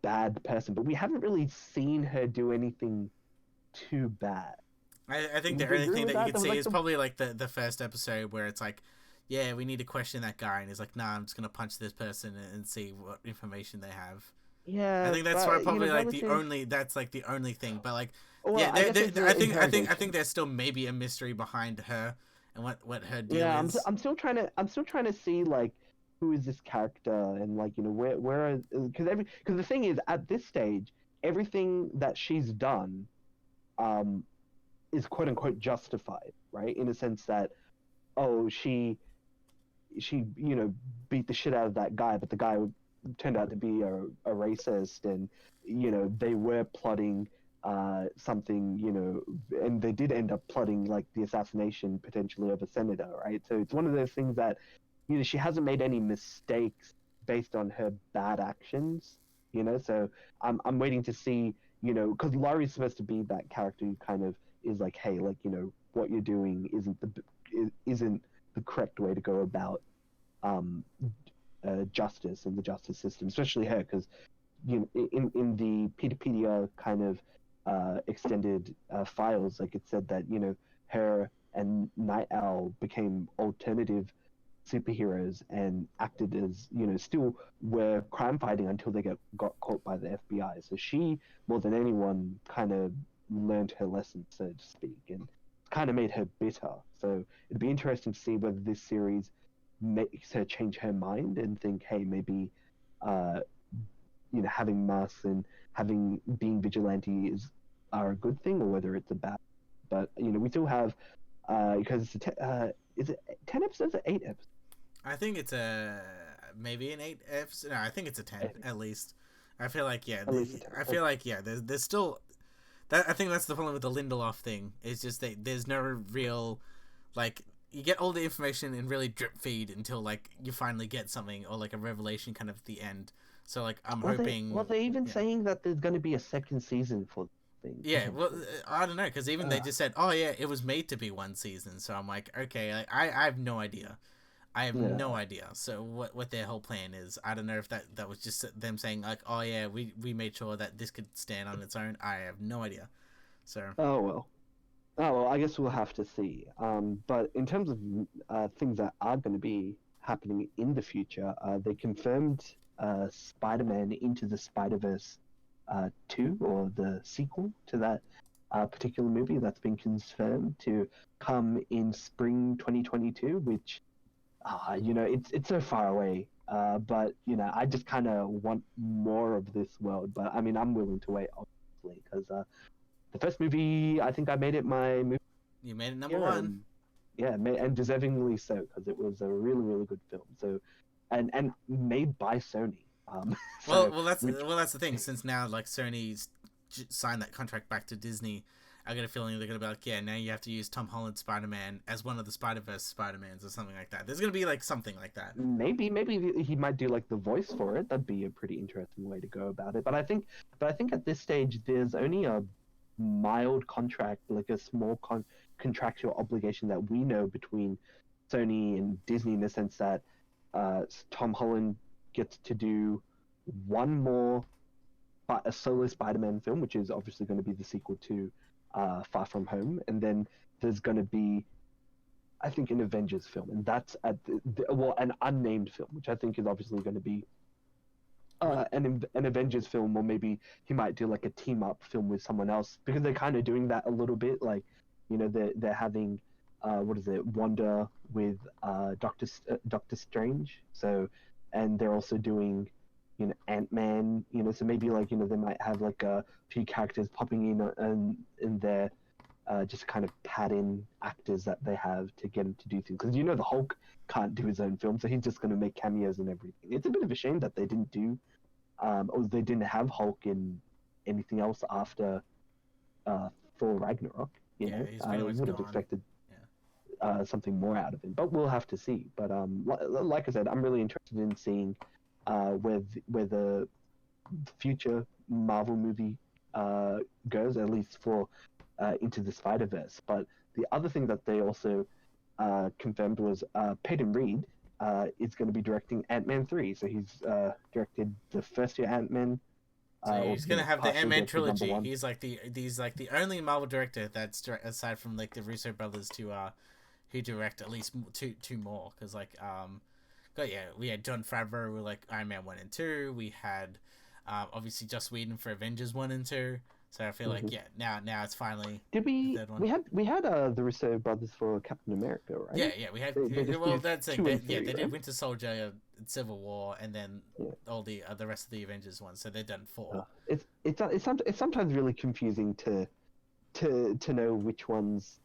bad person, but we haven't really seen her do anything too bad. I think the Would you only agree thing with that you that? could That was see like is probably like the first episode where it's like, yeah, we need to question that guy, and he's like, nah, I'm just gonna punch this person and see what information they have. I yeah, think that's but probably like the relative. only that's like the only thing. But like, Well, yeah, I guess it's I an think interrogation. there's still maybe a mystery behind her and what her deal Yeah, is. I'm still trying to see like who is this character, and like where because the thing is, at this stage everything that she's done um is quote unquote justified, right? In a sense that, oh, she beat the shit out of that guy, but the guy turned out to be a racist, and they were plotting something, and they did end up plotting like the assassination potentially of a senator, right? So it's one of those things that she hasn't made any mistakes based on her bad actions, you know. So I'm waiting to see, you know, because Laurie's supposed to be that character who kind of is like, hey, like, you know, what you're doing isn't the correct way to go about um, justice and the justice system, especially her, because you know, in the Peterpedia kind of extended files, like it said that, you know, her and Night Owl became alternative superheroes and acted as, you know, still were crime fighting until they got caught by the FBI. So she, more than anyone, kind of learned her lesson, so to speak, and kind of made her bitter. So it'd be interesting to see whether this series makes her change her mind and think, hey, maybe uh, you know, having masks and having being vigilantes are a good thing, or whether it's a bad. But you know, we still have because it's is it 10 episodes or 8 episodes? I think it's a maybe an 8 episode. No, I think it's a 10 at least. I feel like At least a 10. I feel like there's still that. I think that's the problem with the Lindelof thing. It's just that there's no real like you get all the information in really drip feed until like you finally get something or like a revelation kind of at the end. So like I'm hoping. They're even saying that there's going to be a second season for the thing. Yeah, well, I don't know, because even they just said, "Oh yeah, it was made to be one season." So I'm like, okay, like, I have no idea. I have no idea. So what their whole plan is, I don't know if that was just them saying like, "Oh yeah, we made sure that this could stand on its own." I have no idea. So. Oh well, I guess we'll have to see. But in terms of things that are going to be happening in the future, they confirmed Spider-Man Into the Spiderverse 2, or the sequel to that particular movie that's been confirmed to come in spring 2022, which, you know, it's so far away. But, you know, I just kind of want more of this world. But, I mean, I'm willing to wait, obviously, because the first movie, I think I made it my movie. You made it number one. And deservingly so, because it was a really, really good film. So, and made by Sony. Well, that's the thing. Since now, like, Sony's signed that contract back to Disney, I get a feeling they're gonna be like, yeah, now you have to use Tom Holland's Spider-Man as one of the Spider-Verse Spider-Mans or something like that. There's gonna be like something like that. Maybe he might do like the voice for it. That'd be a pretty interesting way to go about it. But I think at this stage, there's only a mild contract, like a small contractual obligation that we know between Sony and Disney, in the sense that Tom Holland gets to do one more a solo Spider-Man film, which is obviously going to be the sequel to Far From Home, and then there's going to be, I think, an Avengers film, and that's at an unnamed film, which I think is obviously going to be an Avengers film, or maybe he might do like a team up film with someone else, because they're kind of doing that a little bit. Like, you know, they're having Wanda with Doctor Strange. So, and they're also doing, you know, Ant-Man. You know, so maybe like, you know, they might have like a few characters popping in there. Just kind of pad in actors that they have to get him to do things, because you know the Hulk can't do his own film, so he's just going to make cameos and everything. It's a bit of a shame that they didn't do, or they didn't have Hulk in anything else after Thor Ragnarok. You know, I would have expected something more out of him, but we'll have to see. But like I said, I'm really interested in seeing where the future Marvel movie goes, at least for Into the Spider-Verse. But the other thing that they also confirmed was Peyton Reed is going to be directing Ant-Man 3. So he's directed the first year Ant-Man. So he's going to have the Ant-Man trilogy. He's like the only Marvel director that's aside from like the Russo brothers to who direct at least two more, because like we had Jon Favreau with like Iron Man 1 and 2. We had obviously Joss Whedon for Avengers 1 and 2. So I feel like now it's finally we had the Russo brothers for Captain America, right? Yeah, we had. They did Winter Soldier, Civil War, and then all the rest of the Avengers ones. So they've done 4. It's sometimes really confusing to know which ones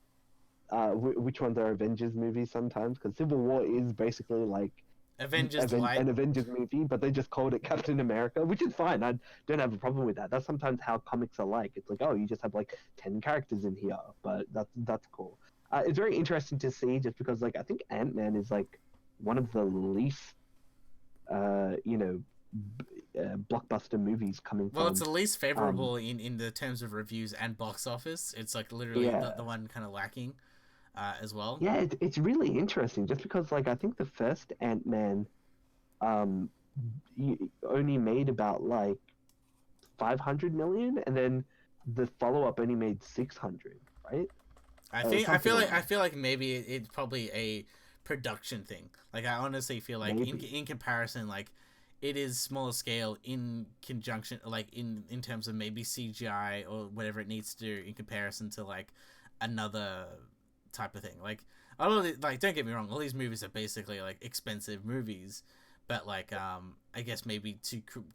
are Avengers movies sometimes, because Civil War is basically like an Avengers movie, but they just called it Captain America, which is fine. I don't have a problem with that. That's sometimes how comics are like. It's like, oh, you just have like 10 characters in here, but that's cool. It's very interesting to see, just because like I think Ant-Man is like one of the least blockbuster movies coming Well, it's from. the least Um, favorable in the terms of reviews and box office. It's like literally yeah, the one kind of lacking as well. yeah, it's really interesting just because like I think the first Ant-Man um only made about like 500 million, and then the follow-up only made 600, right? Something I like feel like maybe it's probably a production thing. Like I honestly feel like maybe. in comparison, like it is smaller scale in conjunction, like in terms of maybe CGI or whatever it needs to do in comparison to like another type of thing. Like like don't get me wrong, all these movies are basically like expensive movies, but like I guess maybe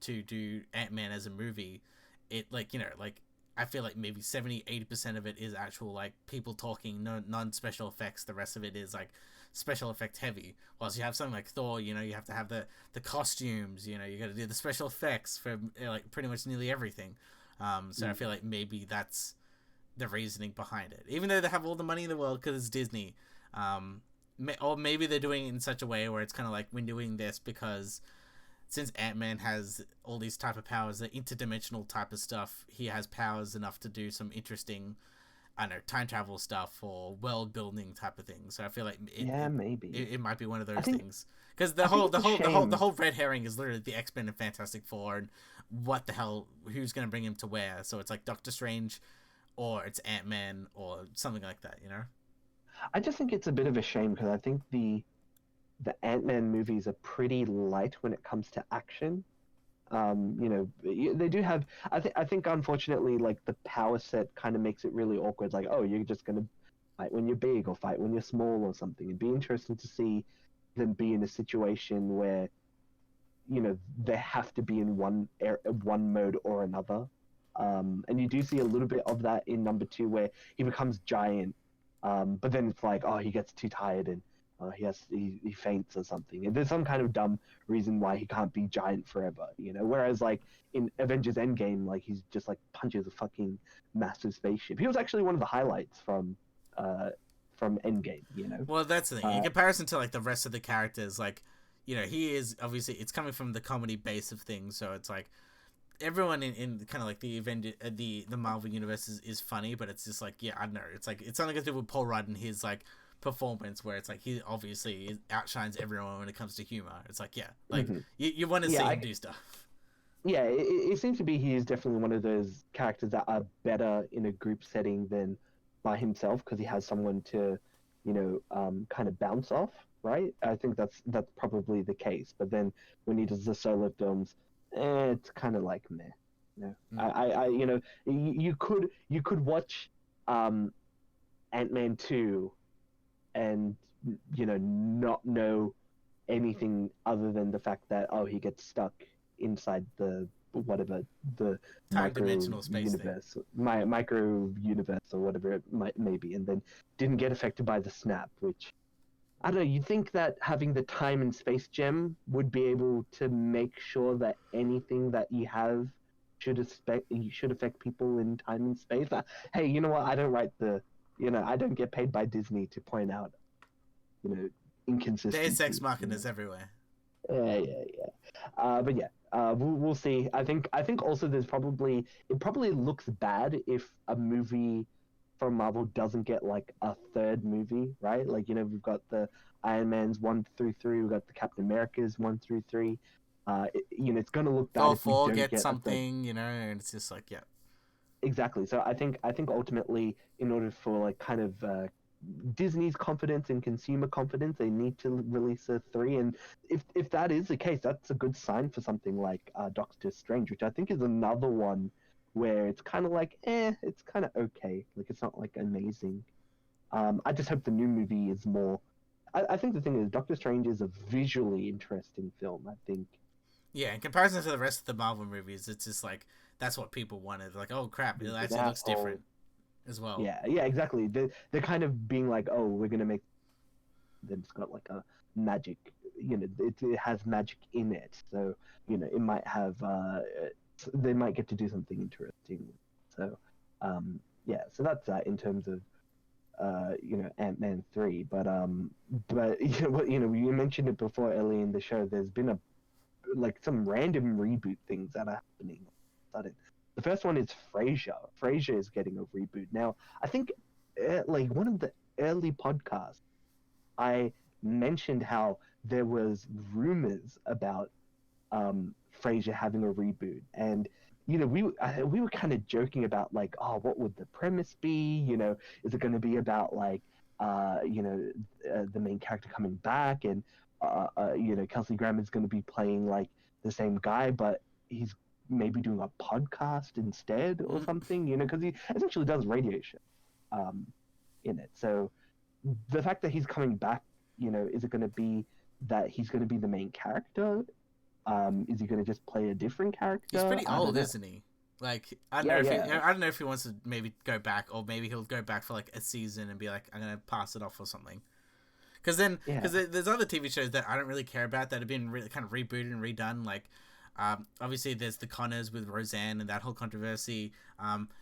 to do Ant-Man as a movie, it like like I feel like maybe 70-80% of it is actual like people talking, no non special effects. The rest of it is like special effect heavy. Whilst you have something like Thor, you have to have the costumes. You got to do the special effects for like pretty much nearly everything. So I feel like maybe that's the reasoning behind it, even though they have all the money in the world because it's Disney. Um, or maybe they're doing it in such a way where it's kind of like we're doing this because since Ant-Man has all these type of powers, the interdimensional type of stuff, he has powers enough to do some interesting, I don't know, time travel stuff or world building type of things. So I feel like Yeah, maybe. it might be one of I those think things because I think it's a the shame. whole red herring is literally the X-Men and Fantastic Four and what the hell, who's gonna bring him to where? So it's like Doctor Strange, or it's Ant-Man or something like that. I just think it's a bit of a shame because I think the Ant-Man movies are pretty light when it comes to action. They do have. I think unfortunately, like the power set kind of makes it really awkward. Like, oh, you're just gonna fight when you're big or fight when you're small or something. It'd be interesting to see them be in a situation where they have to be in one mode or another. And you do see a little bit of that in number two where he becomes giant, but then it's like, oh, he gets too tired and he faints or something. And there's some kind of dumb reason why he can't be giant forever. Whereas like in Avengers Endgame, like he's just like punches a fucking massive spaceship. He was actually one of the highlights uh, from Endgame. Well, that's the thing. In Uh, comparison to like the rest of the characters, like he is obviously it's coming from the comedy base of things, so it's like everyone in kind of like the event the Marvel universe is funny, but it's just like I don't know. It's like it's something to do with Paul Rudd and his like performance, where it's like he obviously outshines everyone when it comes to humor. It's like like mhm. you want to Yeah, see him do stuff. yeah, it seems to be he is definitely one of those characters that are better in a group setting than by himself because he has someone to, kind of bounce off, right? I think that's probably the case. But then when he does the solo films, it's kind of like meh. Mm. You could watch um, Ant-Man 2 and not know anything other than the fact that he gets stuck inside the whatever the Time dimensional space thing. micro universe or whatever it may be, and then didn't get affected by the snap. Which I don't know. You'd think that having the time and space gem would be able to make sure that anything that you have should affect people in time and space. Hey, you know what? I don't write I don't get paid by Disney to point out you know Deus Ex inconsistencies. Machina is everywhere. Yeah. But yeah, we'll see. I think also it probably looks bad if a movie from Marvel doesn't get like a third movie, right? Like we've got the Iron Man's 1 through 3, we've got the Captain America's 1 through 3. It's gonna look bad Thor if we 4 don't gets get a third. something, and it's just like Exactly. So I think ultimately, in order for like kind of Disney's confidence and consumer confidence, they need to release a three. And if that is the case, that's a good sign for something like Doctor Strange, which I think is another one where it's kind of like, it's kind of okay. Like it's not like amazing. I just hope the new movie is more. I think the thing is, Doctor Strange is a visually interesting film. I think. in comparison to the rest of the Marvel movies, it's just like that's what people wanted. Like, oh crap, it The actually looks asshole. different as well. Yeah, exactly. They're kind of being like, oh, we're gonna make then it's got like a magic it has magic in it, so it might have they might get to do something interesting. So yeah, so that's that in terms of Ant-Man 3. But you mentioned it before early in the show, there's been a like some random reboot things that are happening all of a sudden. The first one is Frasier. Frasier is getting a reboot now. I think like one of the early podcasts, I mentioned how there was rumors about Frasier having a reboot, and we were kind of joking about like, what would the premise be? Is it going to be about like the main character coming back, and Kelsey Grammer's going to be playing like the same guy, but he's maybe doing a podcast instead or something, because he essentially does radio show in it. So the fact that he's coming back, is it going to be that he's going to be the main character? Is he going to just play a different character? He's pretty old, isn't he? Like, I don't know if he wants to maybe go back, or maybe he'll go back for like a season and be like, I'm gonna pass it off or something. Because there's other TV shows that I don't really care about that have been really kind of rebooted and redone. Like, obviously there's The Conners with Roseanne and that whole controversy.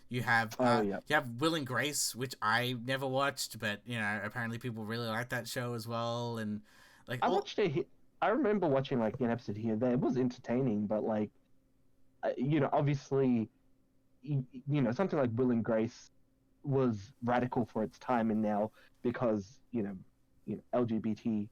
You have Will and Grace, which I never watched, but apparently people really like that show as well. And like, I watched it. I remember watching like an episode here and there. It was entertaining, but like, obviously, something like Will and Grace was radical for its time, and now because LGBT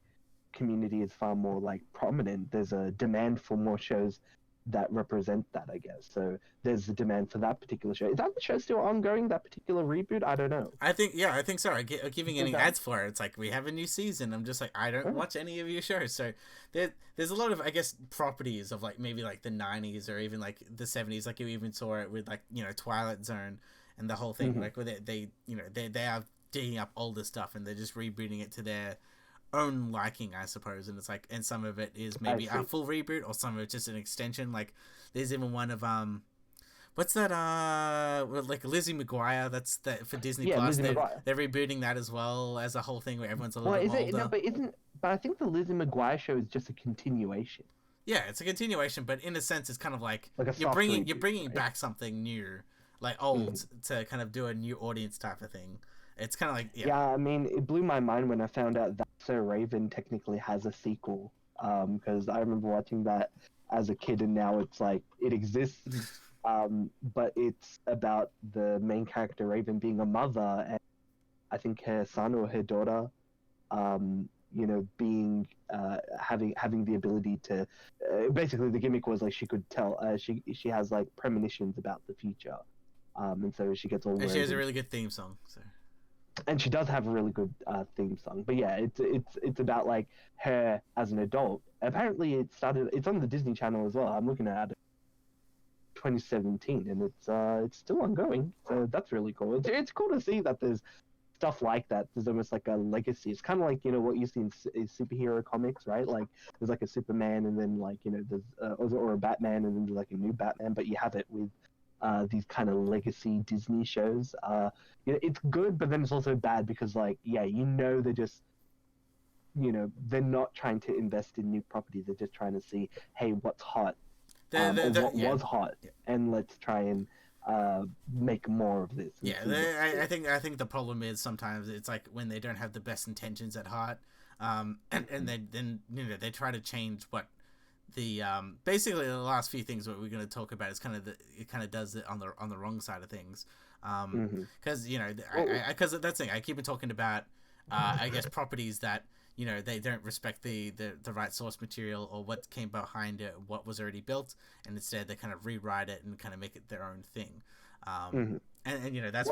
community is far more like prominent, there's a demand for more shows that represent that, I guess. So there's a demand for that particular show. Is that the show still ongoing, that particular reboot? I don't know. I think so. I'm giving any ads for it. It's like, we have a new season. I'm just like, I don't watch any of your shows. So there's a lot of, I guess, properties of like maybe like the 90s or even like the 70s. Like you even saw it with like, Twilight Zone and the whole thing. Like where they are digging up older stuff and they're just rebooting it to their own liking, I suppose. And it's like, and some of it is maybe a full reboot, or some of it's just an extension. Like there's even one of what's that like Lizzie McGuire, that's that for Disney Plus. They're rebooting that as well as a whole thing where everyone's a little bit older. But I think the Lizzie McGuire show is just a continuation. Yeah, it's a continuation, but in a sense it's kind of like you're bringing back something new, like old, to kind of do a new audience type of thing. It's kind of like, I mean, it blew my mind when I found out that So Raven technically has a sequel, because I remember watching that as a kid, and now it's like, it exists, but it's about the main character Raven being a mother, and I think her son or her daughter, being having the ability to, basically the gimmick was like she could tell, she has like premonitions about the future, and so she gets all. And she has a really good theme song. So. And she does have a really good theme song, but yeah, it's about like her as an adult. Apparently, it's on the Disney Channel as well. I'm looking at it, 2017, and it's still ongoing. So that's really cool. It's cool to see that there's stuff like that. There's almost like a legacy. It's kind of like what you see in superhero comics, right? Like there's like a Superman, and then like there's or a Batman, and then there's like a new Batman. But you have it with these kind of legacy Disney shows. It's good, but then it's also bad because like, they're just, they're not trying to invest in new properties. They're just trying to see, hey, what's hot, was hot, and let's try and make more of this. I think the problem is sometimes it's like when they don't have the best intentions at heart, and then they try to change what the basically the last few things what we're going to talk about is kind of does it on the wrong side of things, because because that's the thing, I keep on talking about I guess properties that they don't respect the right source material or what came behind it, what was already built, and instead they kind of rewrite it and kind of make it their own thing. And that's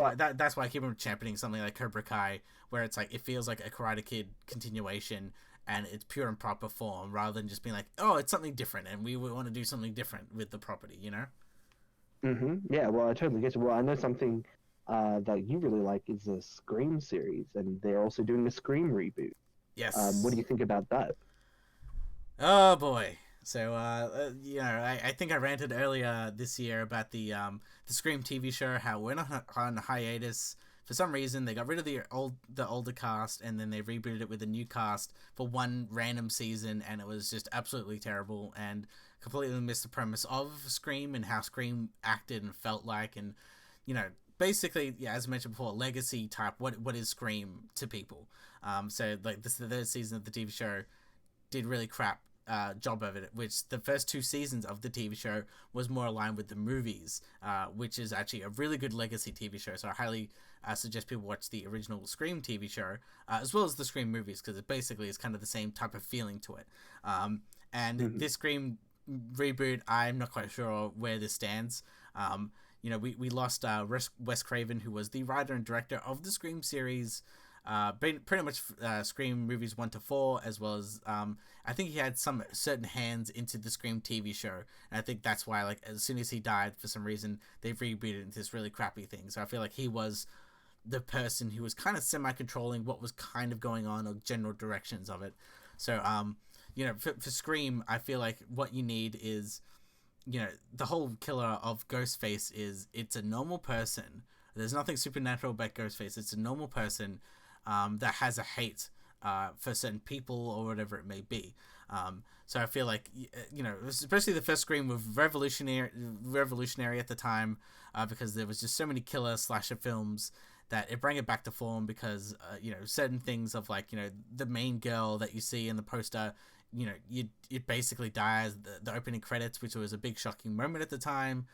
why I keep on championing something like Cobra Kai, where it's like it feels like a Karate Kid continuation, and it's pure and proper form, rather than just being like, oh, it's something different, and we want to do something different with the property, Yeah, well, I totally get you. Well, I know something that you really like is the Scream series, and they're also doing a Scream reboot. Yes. What do you think about that? Oh boy. So I think I ranted earlier this year about the Scream TV show, how we're not on hiatus. For some reason, they got rid of the older cast, and then they rebooted it with a new cast for one random season, and it was just absolutely terrible and completely missed the premise of Scream and how Scream acted and felt like, and basically, as I mentioned before, legacy type. What is Scream to people? So like the third season of the TV show did really crap job of it, which the first 2 seasons of the TV show was more aligned with the movies, which is actually a really good legacy TV show. So I highly suggest people watch the original Scream TV show, as well as the Scream movies, because it basically is kind of the same type of feeling to it. And this Scream reboot, I'm not quite sure where this stands. We lost Wes Craven, who was the writer and director of the Scream series, pretty much Scream movies 1 to 4, as well as I think he had some certain hands into the Scream TV show, and I think that's why, like, as soon as he died, for some reason they've rebooted into this really crappy thing. So I feel like he was the person who was kind of semi-controlling what was kind of going on, or general directions of it. So for Scream, I feel like what you need is, the whole killer of Ghostface it's a normal person. There's nothing supernatural about Ghostface. It's a normal person that has a hate for certain people or whatever it may be. So I feel like, especially the first Scream was revolutionary at the time, because there was just so many killer slasher films that it bring it back to form, because certain things of, like, the main girl that you see in the poster, it basically dies. The opening credits, which was a big shocking moment at the time,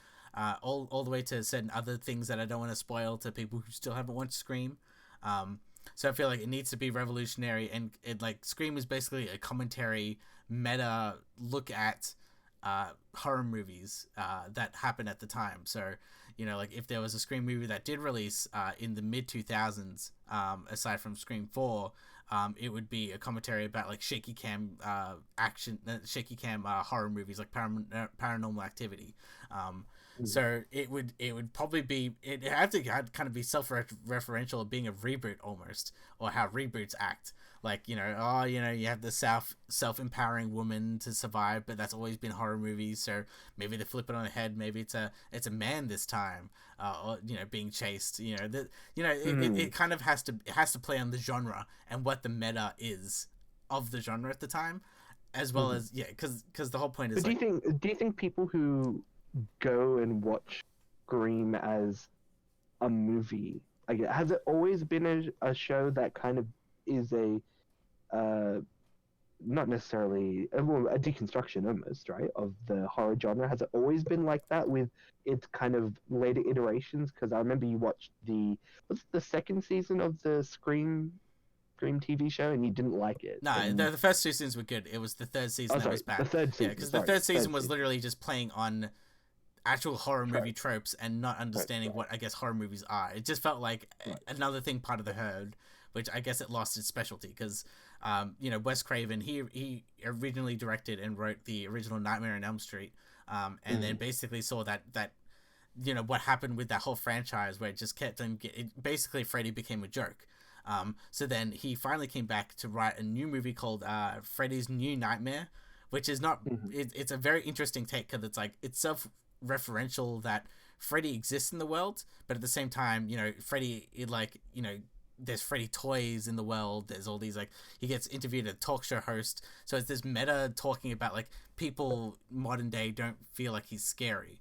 all the way to certain other things that I don't want to spoil to people who still haven't watched Scream. So I feel like it needs to be revolutionary, and Scream is basically a commentary, meta look at horror movies that happened at the time. So, if there was a Scream movie that did release in the mid 2000s, aside from Scream 4, it would be a commentary about, like, shaky cam horror movies, like Paranormal Activity. So it would probably be, it had to kind of be self-referential, being a reboot almost, or how reboots act. Like, you have the self-empowering woman to survive, but that's always been horror movies. So maybe they flip it on the head. Maybe it's a man this time, or being chased. It kind of has to play on the genre and what the meta is of the genre at the time, as well as because the whole point is. But do you think people who go and watch Scream as a movie, like, has it always been a show that kind of is not necessarily a deconstruction almost, right, of the horror genre? Has it always been like that with its kind of later iterations? Because I remember you watched was it the second season of the Scream TV show, and you didn't like it. No, the first 2 seasons were good. It was the third season that was bad. The third season, because the third season was literally just playing on actual horror movie tropes and not understanding what I guess horror movies are. It just felt like another thing, part of the herd, which I guess it lost its specialty, because Wes Craven, he originally directed and wrote the original Nightmare on Elm Street, and then basically saw that what happened with that whole franchise, where it just kept on basically Freddy became a joke. So then he finally came back to write a new movie called Freddy's New Nightmare, which is not it's a very interesting take, because it's self-referential that Freddy exists in the world, but at the same time, Freddy, there's Freddy toys in the world. There's all these, like, he gets interviewed as a talk show host, so it's this meta talking about, like, people modern day don't feel like he's scary.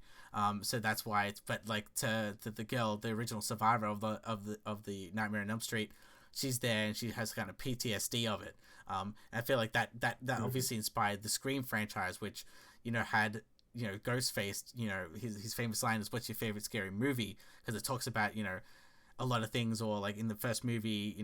So that's why it's, but like to the girl, the original survivor of the Nightmare on Elm Street, she's there and she has kind of PTSD of it. And I feel like that obviously inspired the Scream franchise, which had Ghostface. His famous line is, "What's your favorite scary movie?" Because it talks about a lot of things, or like in the first movie,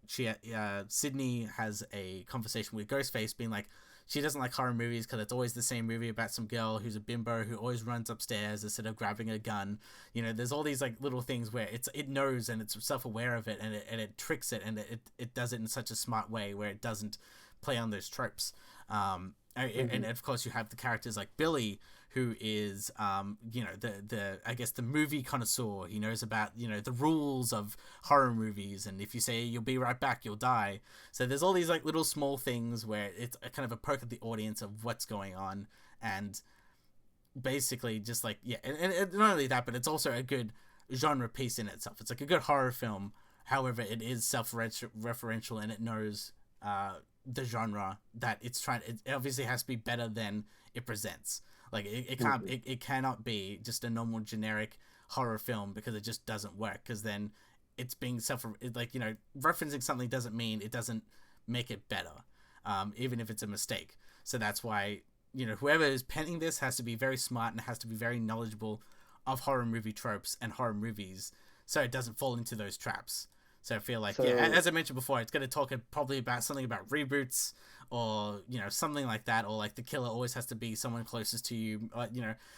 Sydney has a conversation with Ghostface, being like, she doesn't like horror movies because it's always the same movie about some girl who's a bimbo who always runs upstairs instead of grabbing a gun. There's all these, like, little things where it knows and it's self-aware of it, and it tricks it, and it does it in such a smart way where it doesn't play on those tropes. And of course you have the characters like Billy, who is the I guess the movie connoisseur. He knows about the rules of horror movies, and if you say you'll be right back, you'll die. So there's all these, like, little small things where it's a kind of a poke at the audience of what's going on, and basically just like and not only that, but it's also a good genre piece in itself. It's like a good horror film, however it is self-referential, and it knows the genre that it's trying. It obviously has to be better than it presents. Like it cannot be just a normal generic horror film, because it just doesn't work, because then it's being referencing something doesn't mean it doesn't make it better, even if it's a mistake. So that's why, whoever is penning this has to be very smart and has to be very knowledgeable of horror movie tropes and horror movies, so it doesn't fall into those traps. So I feel like, as I mentioned before, it's going to talk probably about something about reboots, or something like that, or like the killer always has to be someone closest to you.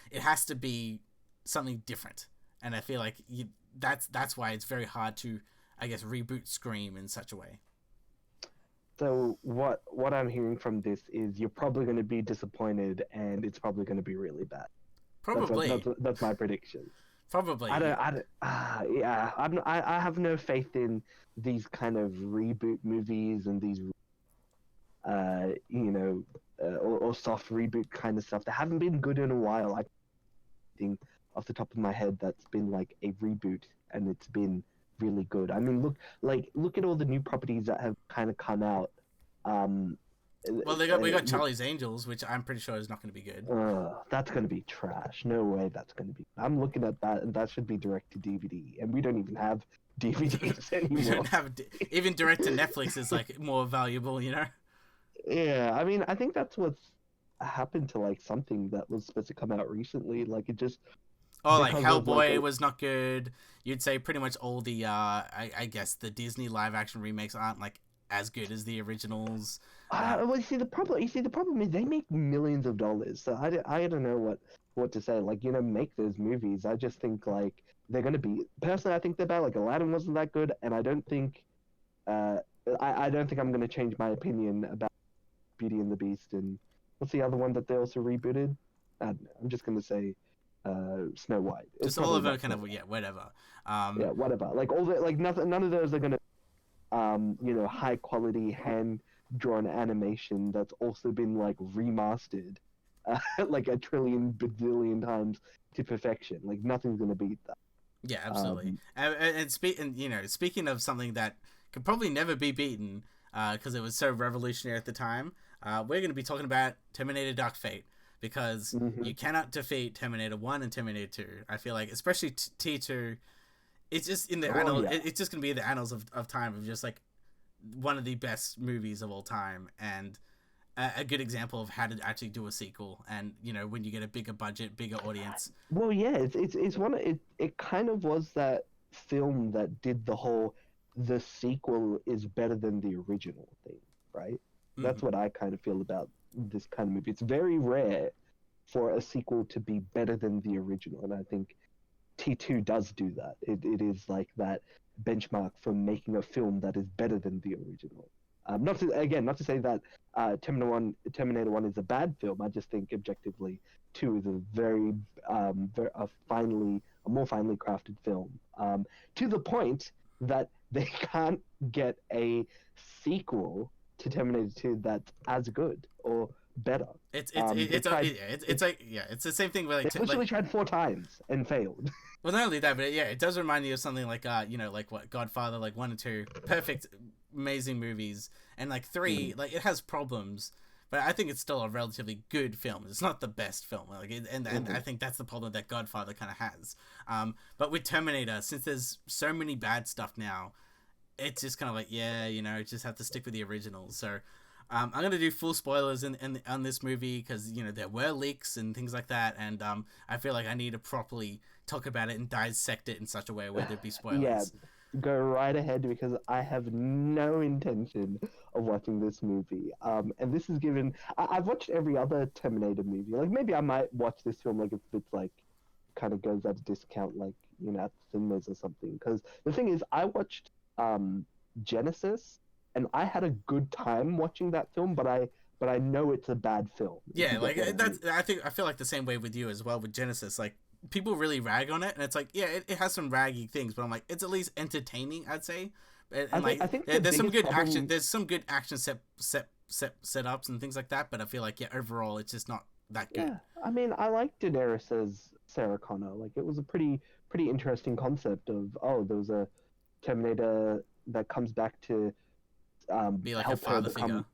It has to be something different, and I feel like that's why it's very hard to, I guess, reboot Scream in such a way. So what I'm hearing from this is you're probably going to be disappointed, and it's probably going to be really bad. Probably. That's my prediction. Probably. I have no faith in these kind of reboot movies and these, or soft reboot kind of stuff. They haven't been good in a while. I think off the top of my head that's been like a reboot and it's been really good. I mean, look at all the new properties that have kind of come out. Well, we got Charlie's Angels, which I'm pretty sure is not going to be good. That's going to be trash. No way that's going to be. I'm looking at that, and that should be direct to DVD, and we don't even have DVDs anymore. We don't have even direct to Netflix is like more valuable, Yeah, I mean, I think that's what's happened to like something that was supposed to come out recently. Like it just. Oh, like Hellboy was not good. You'd say pretty much all the I guess the Disney live action remakes aren't like as good as the originals. Well, you see the problem is they make millions of dollars. So I don't know what to say. Like, make those movies. I just think like they're gonna be. Personally, I think they're bad. Like Aladdin wasn't that good, and I don't think I don't think I'm gonna change my opinion about Beauty and the Beast. And what's the other one that they also rebooted? I don't know. I'm just gonna say Snow White. Just all of them kind of whatever. Yeah, whatever. Like all the none of those are gonna high quality hand drawn animation that's also been like remastered like a trillion bazillion times to perfection. Like nothing's gonna beat that. Yeah, absolutely. And speaking of something that could probably never be beaten because it was so revolutionary at the time, we're going to be talking about Terminator Dark Fate, because you cannot defeat Terminator 1 and Terminator 2. I feel like, especially T2, it's just in the annals. Yeah. It's just going to be in the annals of time of just like one of the best movies of all time, and a good example of how to actually do a sequel, and when you get a bigger budget, bigger audience. Well, yeah, it's one of it kind of was that film that did the sequel is better than the original thing, right? That's what I kind of feel about this kind of movie. It's very rare for a sequel to be better than the original, and I think T2 does do that. It is like that benchmark for making a film that is better than the original. Not to say that Terminator 1 is a bad film. I just think objectively 2 is a very more finely crafted film. To the point that they can't get a sequel to Terminator 2 that's as good or better. It's the same thing with they literally tried 4 times and failed. Well, not only that, but yeah, it does remind you of something like like what Godfather, like 1 and 2, perfect, amazing movies, and like 3, like it has problems, but I think it's still a relatively good film. It's not the best film, like, and I think that's the problem that Godfather kind of has. But with Terminator, since there's so many bad stuff now, it's just kind of like just have to stick with the original. So. I'm going to do full spoilers on this movie because, there were leaks and things like that, and I feel like I need to properly talk about it and dissect it in such a way where there'd be spoilers. Yeah, go right ahead, because I have no intention of watching this movie. And this is given... I've watched every other Terminator movie. Like, maybe I might watch this film, like, if it's, like, kind of goes at a discount, like, at cinemas or something. Because the thing is, I watched Genesis... and I had a good time watching that film, but I know it's a bad film. Yeah, like I feel like the same way with you as well with Genesis. Like, people really rag on it, and it's like, yeah, it has some raggy things, but I'm like, it's at least entertaining, I'd say. And I think there's some good action. There's some good action setups and things like that, but I feel like overall it's just not that good. Yeah, I mean, I like Daenerys as Sarah Connor. Like, it was a pretty interesting concept of there was a Terminator that comes back to be like a father figure.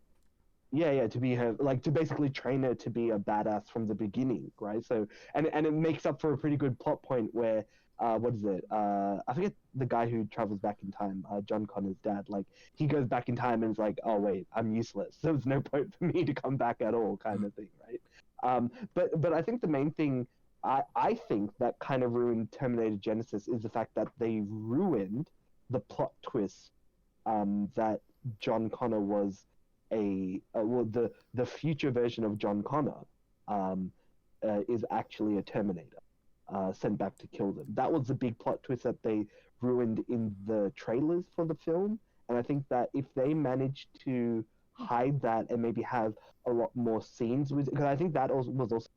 Yeah, to be her, like to basically train her to be a badass from the beginning, right? So, and it makes up for a pretty good plot point where, what is it? I forget the guy who travels back in time, John Connor's dad. Like he goes back in time and is like, oh wait, I'm useless. There's no point for me to come back at all, kind of thing, right? But I think the main thing I think that kind of ruined Terminator Genesis is the fact that they ruined the plot twist, that John Connor was well, the future version of John Connor, um, is actually a Terminator, sent back to kill them. That was the big plot twist that they ruined in the trailers for the film, and I think that if they managed to hide that and maybe have a lot more scenes with, because I think that was also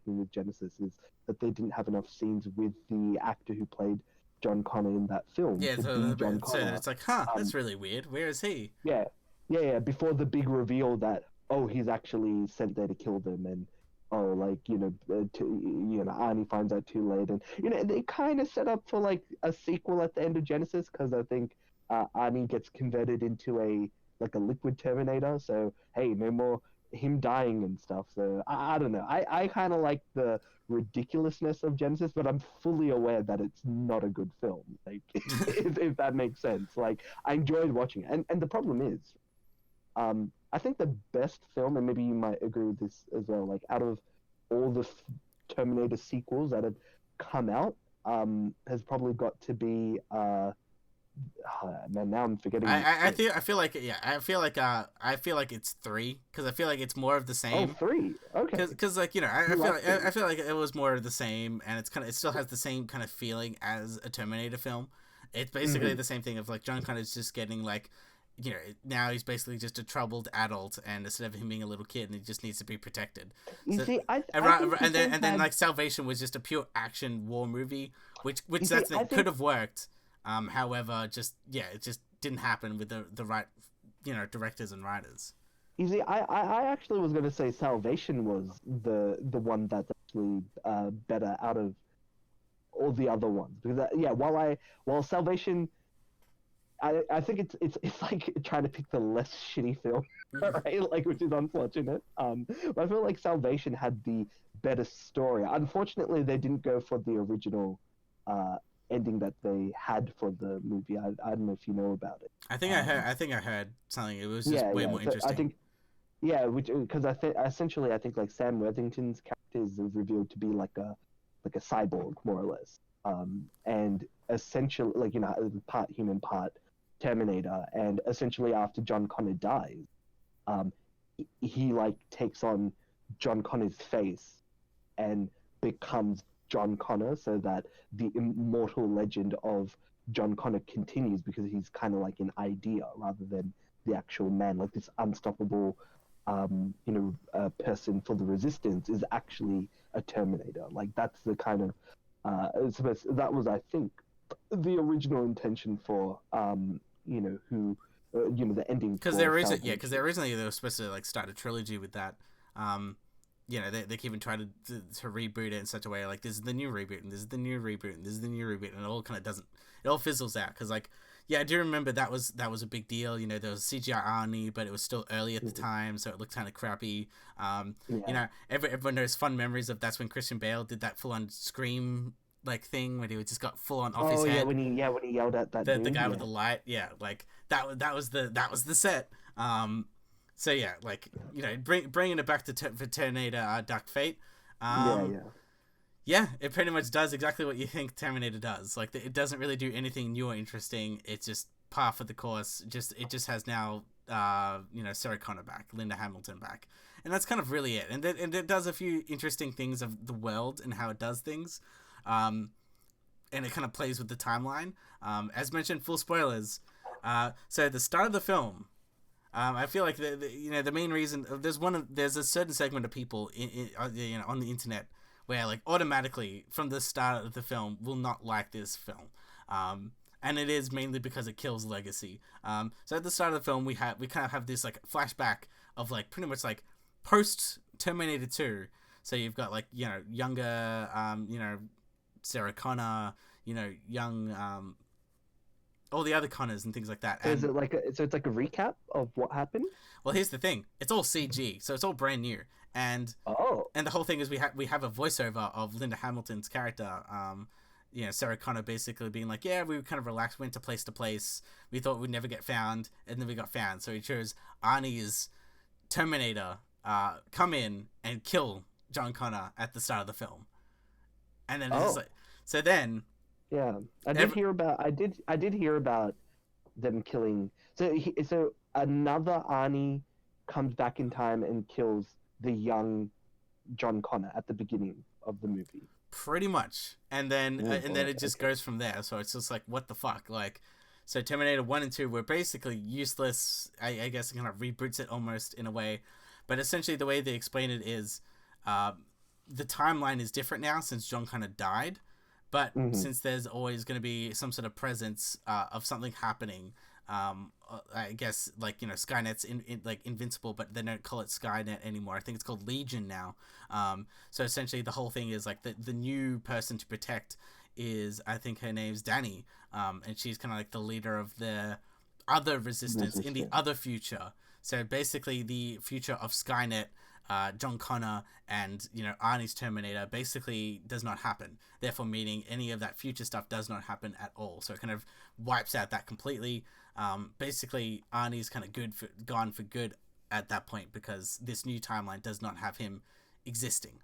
with Genesis, is that they didn't have enough scenes with the actor who played John Connor in that film Yeah, to be John so Connor. it's like, huh, Um, that's really weird. Where is he? yeah, yeah. Before the big reveal that, oh, he's actually sent there to kill them, and oh, like Arnie finds out too late, and they kind of set up for like a sequel at the end of Genesis, because I think Arnie gets converted into a liquid Terminator. So hey, no more him dying and stuff. So I don't know. I kind of like the ridiculousness of Genesis, but I'm fully aware that it's not a good film. Like, if that makes sense. Like, I enjoyed watching it, and the problem is, I think the best film, and maybe you might agree with this as well, like out of all the Terminator sequels that have come out, has probably got to be man, now I'm forgetting. I feel like it's three because I feel like it's more of the Oh, same. three. Okay, Cause like you like three. I feel like it was more of the same, and it still has the same kind of feeling as a Terminator film. It's basically Mm-hmm. the same thing of like John Connor's just getting like, now he's basically just a troubled adult, and instead of him being a little kid, and he just needs to be protected. You So see, I think the film and then had. like Salvation was just a pure action war movie, which You see, that's I could think have worked. However, it just didn't happen with the right, directors and writers. You see, I actually was going to say Salvation was the one that's actually better out of all the other ones, because yeah, while Salvation, I think it's like trying to pick the less shitty film, right? Like, which is unfortunate. But I feel like Salvation had the better story. Unfortunately, they didn't go for the original uh, ending that they had for the movie. I don't know if you know about it. I think I heard something. It was just Yeah, way yeah. more So I interesting. think yeah, which because I think essentially I think like Sam Worthington's character is revealed to be like a cyborg more or less, and essentially like part human, part Terminator, and essentially after John Connor dies, um, he like takes on John Connor's face and becomes John Connor, so that the immortal legend of John Connor continues, because he's kind of like an idea rather than the actual man. Like this unstoppable, person for the resistance is actually a Terminator. Like that's the kind of that was, I think, the original intention for the ending for Because they Salvation. originally they were supposed to like start a trilogy with that. Um, they keep trying to reboot it in such a way like this is the new reboot and this is the new reboot and this is the new reboot, and it all kind of doesn't, it all fizzles out because like, yeah, I do remember that was a big deal. There was CGI Arnie, but it was still early at the Mhm. time, so it looked kind of crappy. Yeah. Everyone knows fun memories of that's when Christian Bale did that full on scream like thing where he just got full on off his Oh yeah, head, when he yelled at that the dude. guy with Yeah. the light. Yeah, like that was the set. So yeah, like bringing it back to for Terminator Dark Fate. Yeah, Um, yeah. yeah, it pretty much does exactly what you think Terminator does. Like it doesn't really do anything new or interesting. It's just par for the course. It just has now Sarah Connor back, Linda Hamilton back, and that's kind of really it. And it does a few interesting things of the world and how it does things. Um, and it kind of plays with the timeline. As mentioned, full spoilers. So the start of the film, I feel like the main reason there's a certain segment of people on the internet where like automatically from the start of the film will not like this film. And it is mainly because it kills legacy. So at the start of the film, we kind of have this like flashback of like pretty much like post Terminator 2. So you've got like younger Sarah Connor, young all the other Connors and things like that. So And is it like so it's like a recap of what happened? well, here's the thing: it's all CG, so it's all brand new. And Oh, and the whole thing is we have a voiceover of Linda Hamilton's character. Sarah Connor basically being like, yeah, we kind of relaxed, went to place. We thought we'd never get found, and then we got found. So he chose Arnie's Terminator come in and kill John Connor at the start of the film. And then it's just like, so then yeah, I did hear about. I did hear about them killing. So another Arnie comes back in time and kills the young John Connor at the beginning of the movie. pretty much, and then it just goes from there. So it's just like, what the fuck, like. So Terminator 1 and 2 were basically useless. I guess it kind of reboots it almost in a way. But essentially the way they explain it is the timeline is different now since John Connor died. But since there's always going to be some sort of presence of something happening, I guess, like, Skynet's like invincible, but they don't call it Skynet anymore. I think it's called Legion now. So essentially the whole thing is like the new person to protect is, I think her name's Danny, and she's kind of like the leader of the other resistance in the other future. So basically the future of Skynet, John Connor, and Arnie's Terminator basically does not happen, therefore meaning any of that future stuff does not happen at all. So it kind of wipes out that completely. Basically Arnie's kind of gone for good at that point, because this new timeline does not have him existing.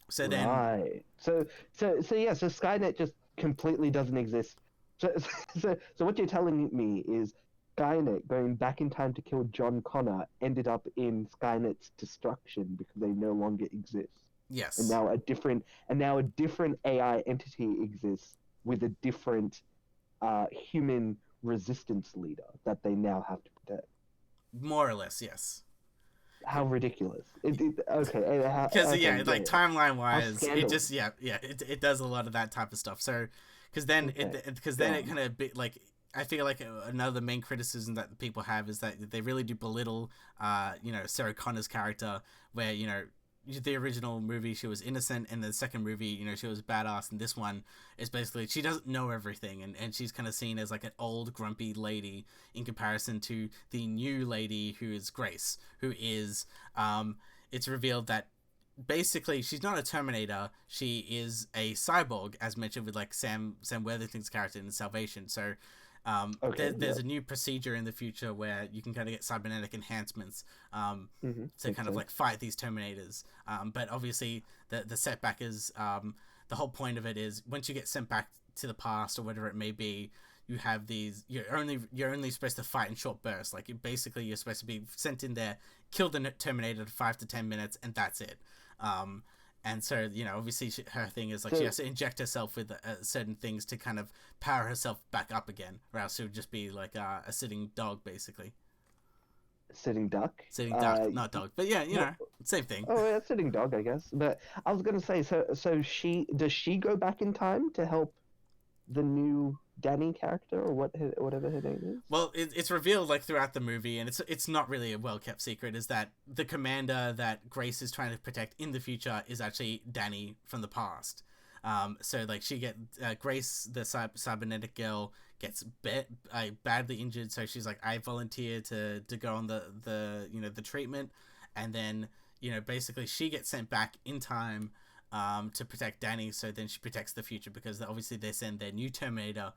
So then Right. So Skynet just completely doesn't exist. So what you're telling me is Skynet going back in time to kill John Connor ended up in Skynet's destruction because they no longer exist. yes, And now a different AI entity exists with a different human resistance leader that they now have to protect. more or less, yes. How ridiculous! Okay, Because okay, like timeline wise, How it just it does a lot of that type of stuff. So because then it kind of like, I feel like another main criticism that people have is that they really do belittle Sarah Connor's character, where the original movie she was innocent, and the second movie she was badass, and this one is basically she doesn't know everything, and she's kind of seen as like an old grumpy lady in comparison to the new lady who is Grace, who is it's revealed that basically she's not a Terminator, she is a cyborg, as mentioned with like Sam Worthington's character in Salvation. So there's a new procedure in the future where you can kind of get cybernetic enhancements to kind of like fight these Terminators. But obviously the setback is the whole point of it is once you get sent back to the past or whatever it may be, you have these. You're only supposed to fight in short bursts. Like you're supposed to be sent in there, kill the Terminator in 5 to 10 minutes, and that's it. And so, obviously her thing is like she has to inject herself with certain things to kind of power herself back up again, or else she would just be like a sitting dog, basically. Sitting duck? Sitting duck, not dog. But yeah, same thing. Oh, yeah, sitting dog, I guess. But I was going to say, so does she go back in time to help the new Danny character, or whatever her name is? Well, it's revealed like throughout the movie, and it's not really a well-kept secret, is that the commander that Grace is trying to protect in the future is actually Danny from the past. So like Grace, the cybernetic girl, gets badly injured, so she's like, I volunteer to go on the treatment, and then basically she gets sent back in time to protect Danny. So then she protects the future, because obviously they send their new Terminator,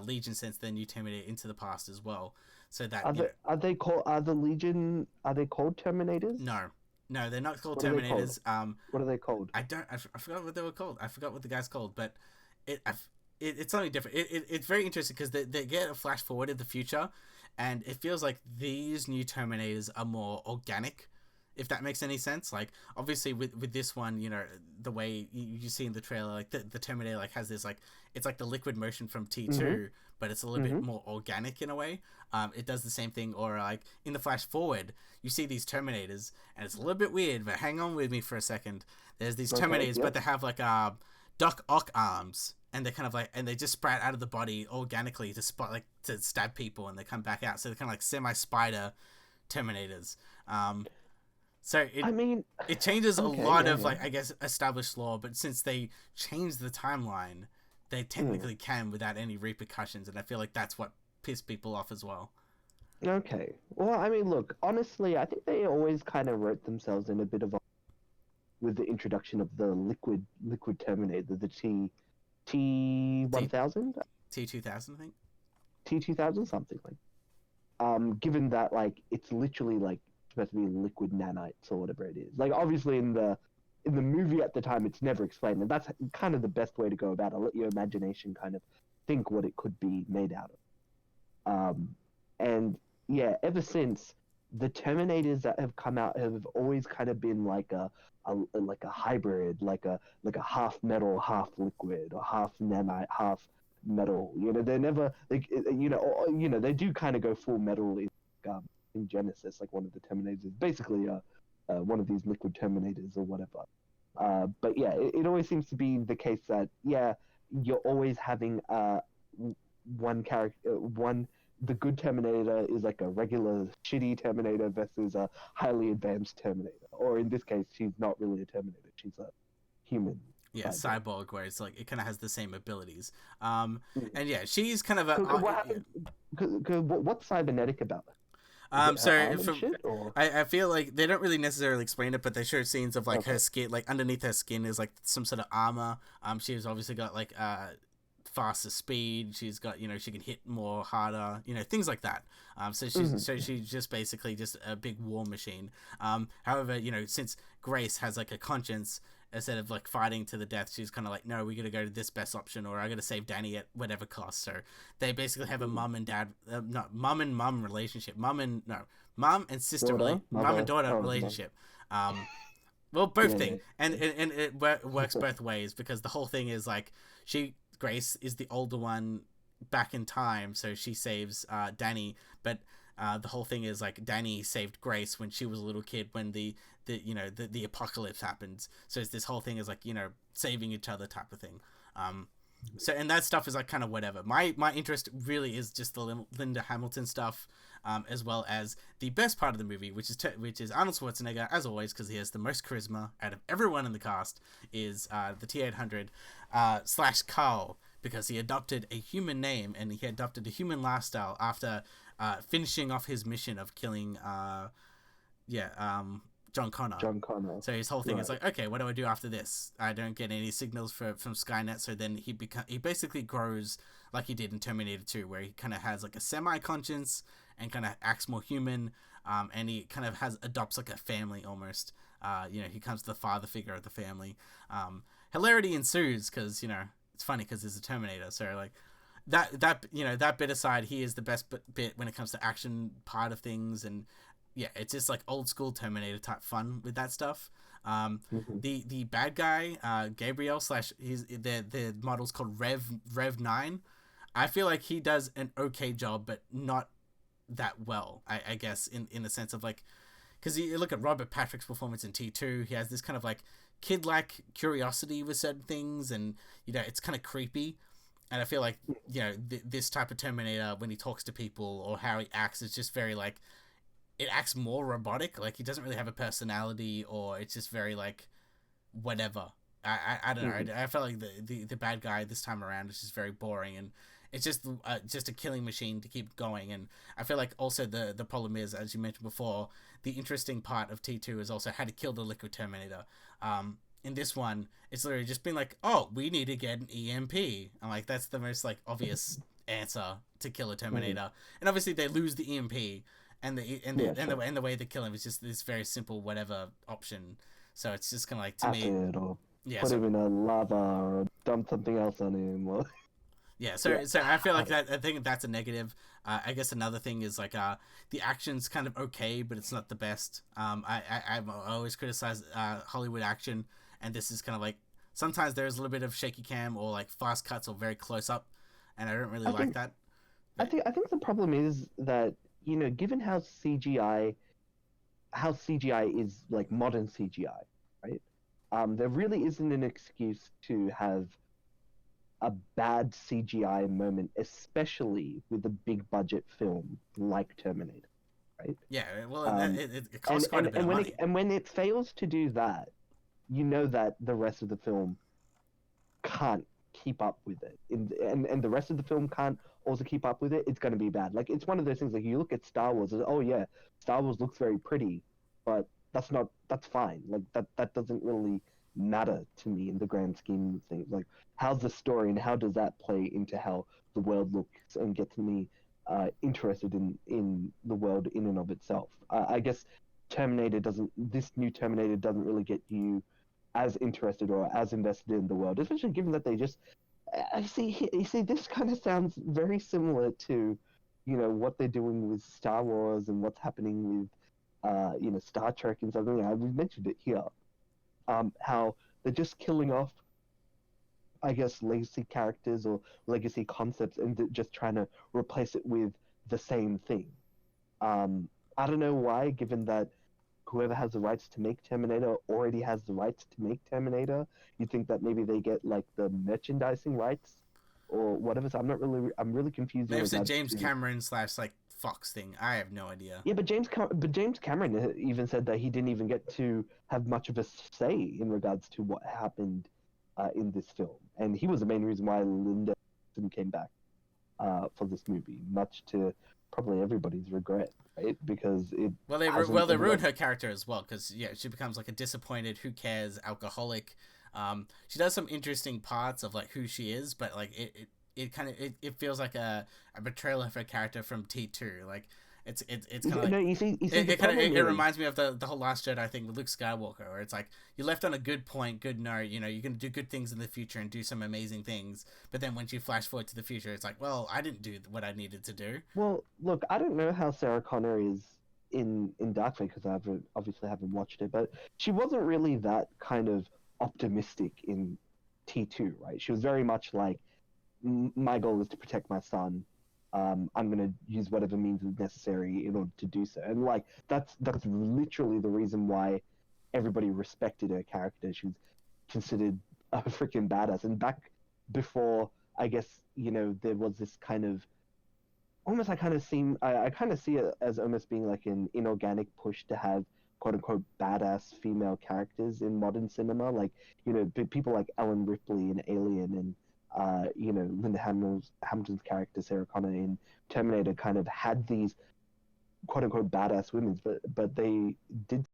Legion sends their new Terminator into the past as well. So that are they called Terminators? No, they're not called Terminators. What are they called? I forgot what they were called. I forgot what the guy's called, but it's something different. It's very interesting because they get a flash forward in the future, and it feels like these new Terminators are more organic, if that makes any sense. Like obviously with this one, the way you see in the trailer, like the Terminator like has this like, it's like the liquid motion from T2, but it's a little bit more organic in a way. It does the same thing. Or like in the flash forward, you see these Terminators, and it's a little bit weird, but hang on with me for a second. There's these Terminators, but they have like Doc Ock arms, and they're kind of like, and they just sprout out of the body organically to stab people, and they come back out. So they're kind of like semi-spider Terminators. So it changes a lot of like, I guess, established lore, but since they changed the timeline, they technically can without any repercussions, and I feel like that's what pissed people off as well. Okay. Well, I mean, look, honestly, I think they always kind of wrote themselves in a bit of a with the introduction of the liquid Terminator, the T1000, T2000, I think. T2000, something like. Given that like it's literally like supposed to be liquid nanites or whatever it is. Like obviously in the movie at the time, it's never explained, and that's kind of the best way to go about it. Let your imagination kind of think what it could be made out of. And yeah, ever since, the Terminators that have come out have always kind of been like a hybrid, like a half metal, half liquid, or half nanite, half metal. You know, they're never like they do kind of go full metal in Genesis, like one of the Terminators is basically one of these liquid Terminators or whatever. But yeah, it always seems to be the case that you're always having one character, the good Terminator is like a regular shitty Terminator versus a highly advanced Terminator. Or in this case, she's not really a Terminator, she's a human. Yeah, cyborg, where it's like it kind of has the same abilities. And yeah, she's kind of a. What's cybernetic about it? I feel like they don't really necessarily explain it, but they show scenes of like her skin, like underneath her skin is like some sort of armor. She's obviously got like faster speed. She's got, she can hit more harder, things like that. So she's just basically just a big war machine. However, since Grace has like a conscience, instead of like fighting to the death, she's kind of like, no, we gotta go to this best option, or I gotta save Danny at whatever cost. So they basically have a mum and dad, mum and mum relationship, mum and sister, mum and daughter relationship. Well, both things, and it works both ways, because the whole thing is like Grace is the older one back in time, so she saves Danny, but the whole thing is like Danny saved Grace when she was a little kid, when the apocalypse happens. So it's this whole thing is like, saving each other type of thing. So, and that stuff is like kind of whatever. My interest really is just the Linda Hamilton stuff, as well as the best part of the movie, which is Arnold Schwarzenegger, as always, because he has the most charisma out of everyone in the cast, is the T-800 / Carl, because he adopted a human name and he adopted a human lifestyle after finishing off his mission of killing John Connor. So his whole thing is like, okay, what do I do after this? I don't get any signals from Skynet. So then he basically grows like he did in Terminator 2, where he kind of has like a semi-conscience and kind of acts more human, and he kind of adopts like a family almost. He becomes the father figure of the family. Hilarity ensues because it's funny because he's a Terminator. So like that bit aside, he is the best bit when it comes to action part of things. And yeah, it's just like old school Terminator type fun with that stuff. The bad guy, Gabriel / the model's called Rev 9. I feel like he does an okay job, but not that well, I guess, in the sense of like, because you look at Robert Patrick's performance in T2, he has this kind of like kid-like curiosity with certain things, and it's kind of creepy. And I feel like this type of Terminator, when he talks to people or how he acts, is just very like, it acts more robotic. Like he doesn't really have a personality, or it's just very like whatever. I don't know. I felt like the bad guy this time around is just very boring, and it's just a killing machine to keep going. And I feel like also the problem is, as you mentioned before, the interesting part of T2 is also how to kill the liquid Terminator. In this one, it's literally just been like, oh, we need to get an EMP. I'm like, that's the most like obvious answer to kill a Terminator. And obviously they lose the EMP, and the way they kill him is just this very simple whatever option. So it's just kind of like, to acid, or put him in a lava, or dump something else on him. Or... Yeah, so I feel like that. I think that's a negative. I guess another thing is like the action's kind of okay, but it's not the best. I've always criticized Hollywood action, and this is kind of like, sometimes there's a little bit of shaky cam or like fast cuts or very close up, and I don't really like that. I think the problem is that given how CGI is like modern CGI, right? There really isn't an excuse to have a bad CGI moment, especially with a big budget film like Terminator, right? Yeah, well, it costs quite a bit of money. And when it fails to do that, that the rest of the film can't keep up with it, and the rest of the film can't also keep up with it, it's going to be bad. Like it's one of those things. Like you look at Star Wars, oh yeah, Star Wars looks very pretty, but that's fine. Like that doesn't really matter to me in the grand scheme of things. Like how's the story and how does that play into how the world looks and gets me interested in the world in and of itself. I guess this new Terminator doesn't really get you as interested or as invested in the world, especially given that they just. You see, this kind of sounds very similar to, what they're doing with Star Wars and what's happening with, Star Trek and something. We've mentioned it here. How they're just killing off, I guess, legacy characters or legacy concepts and just trying to replace it with the same thing. I don't know why, given that whoever has the rights to make Terminator already has the rights to make Terminator. You think that maybe they get like the merchandising rights or whatever. So I'm really confused. Maybe it's a James Cameron / like Fox thing. I have no idea. Yeah, but James Cameron even said that he didn't even get to have much of a say in regards to what happened in this film, and he was the main reason why Linda came back for this movie, much to probably everybody's regret, right? Because it they ruined her character as well, because she becomes like a disappointed, who cares, alcoholic. She does some interesting parts of like who she is, but like it feels like a betrayal of her character from T2. Like it's kind of like, no, you see, it reminds me of the whole Last Jedi thing with Luke Skywalker, where it's like you left on a good point, good note, you're gonna do good things in the future and do some amazing things, but then once you flash forward to the future, it's like, well, I didn't do what I needed to do. Well, look, I don't know how Sarah Connor is in Dark Fate because I obviously haven't watched it, but she wasn't really that kind of optimistic in T2, right? She was very much like, my goal is to protect my son. I'm gonna use whatever means is necessary in order to do so, and like that's literally the reason why everybody respected her character. She was considered a freaking badass, and back before, I guess, there was this kind of almost I kind of see it as almost being like an inorganic push to have quote unquote badass female characters in modern cinema, like people like Ellen Ripley in Alien and Linda Hamilton's character Sarah Connor in Terminator kind of had these quote unquote badass women, but they did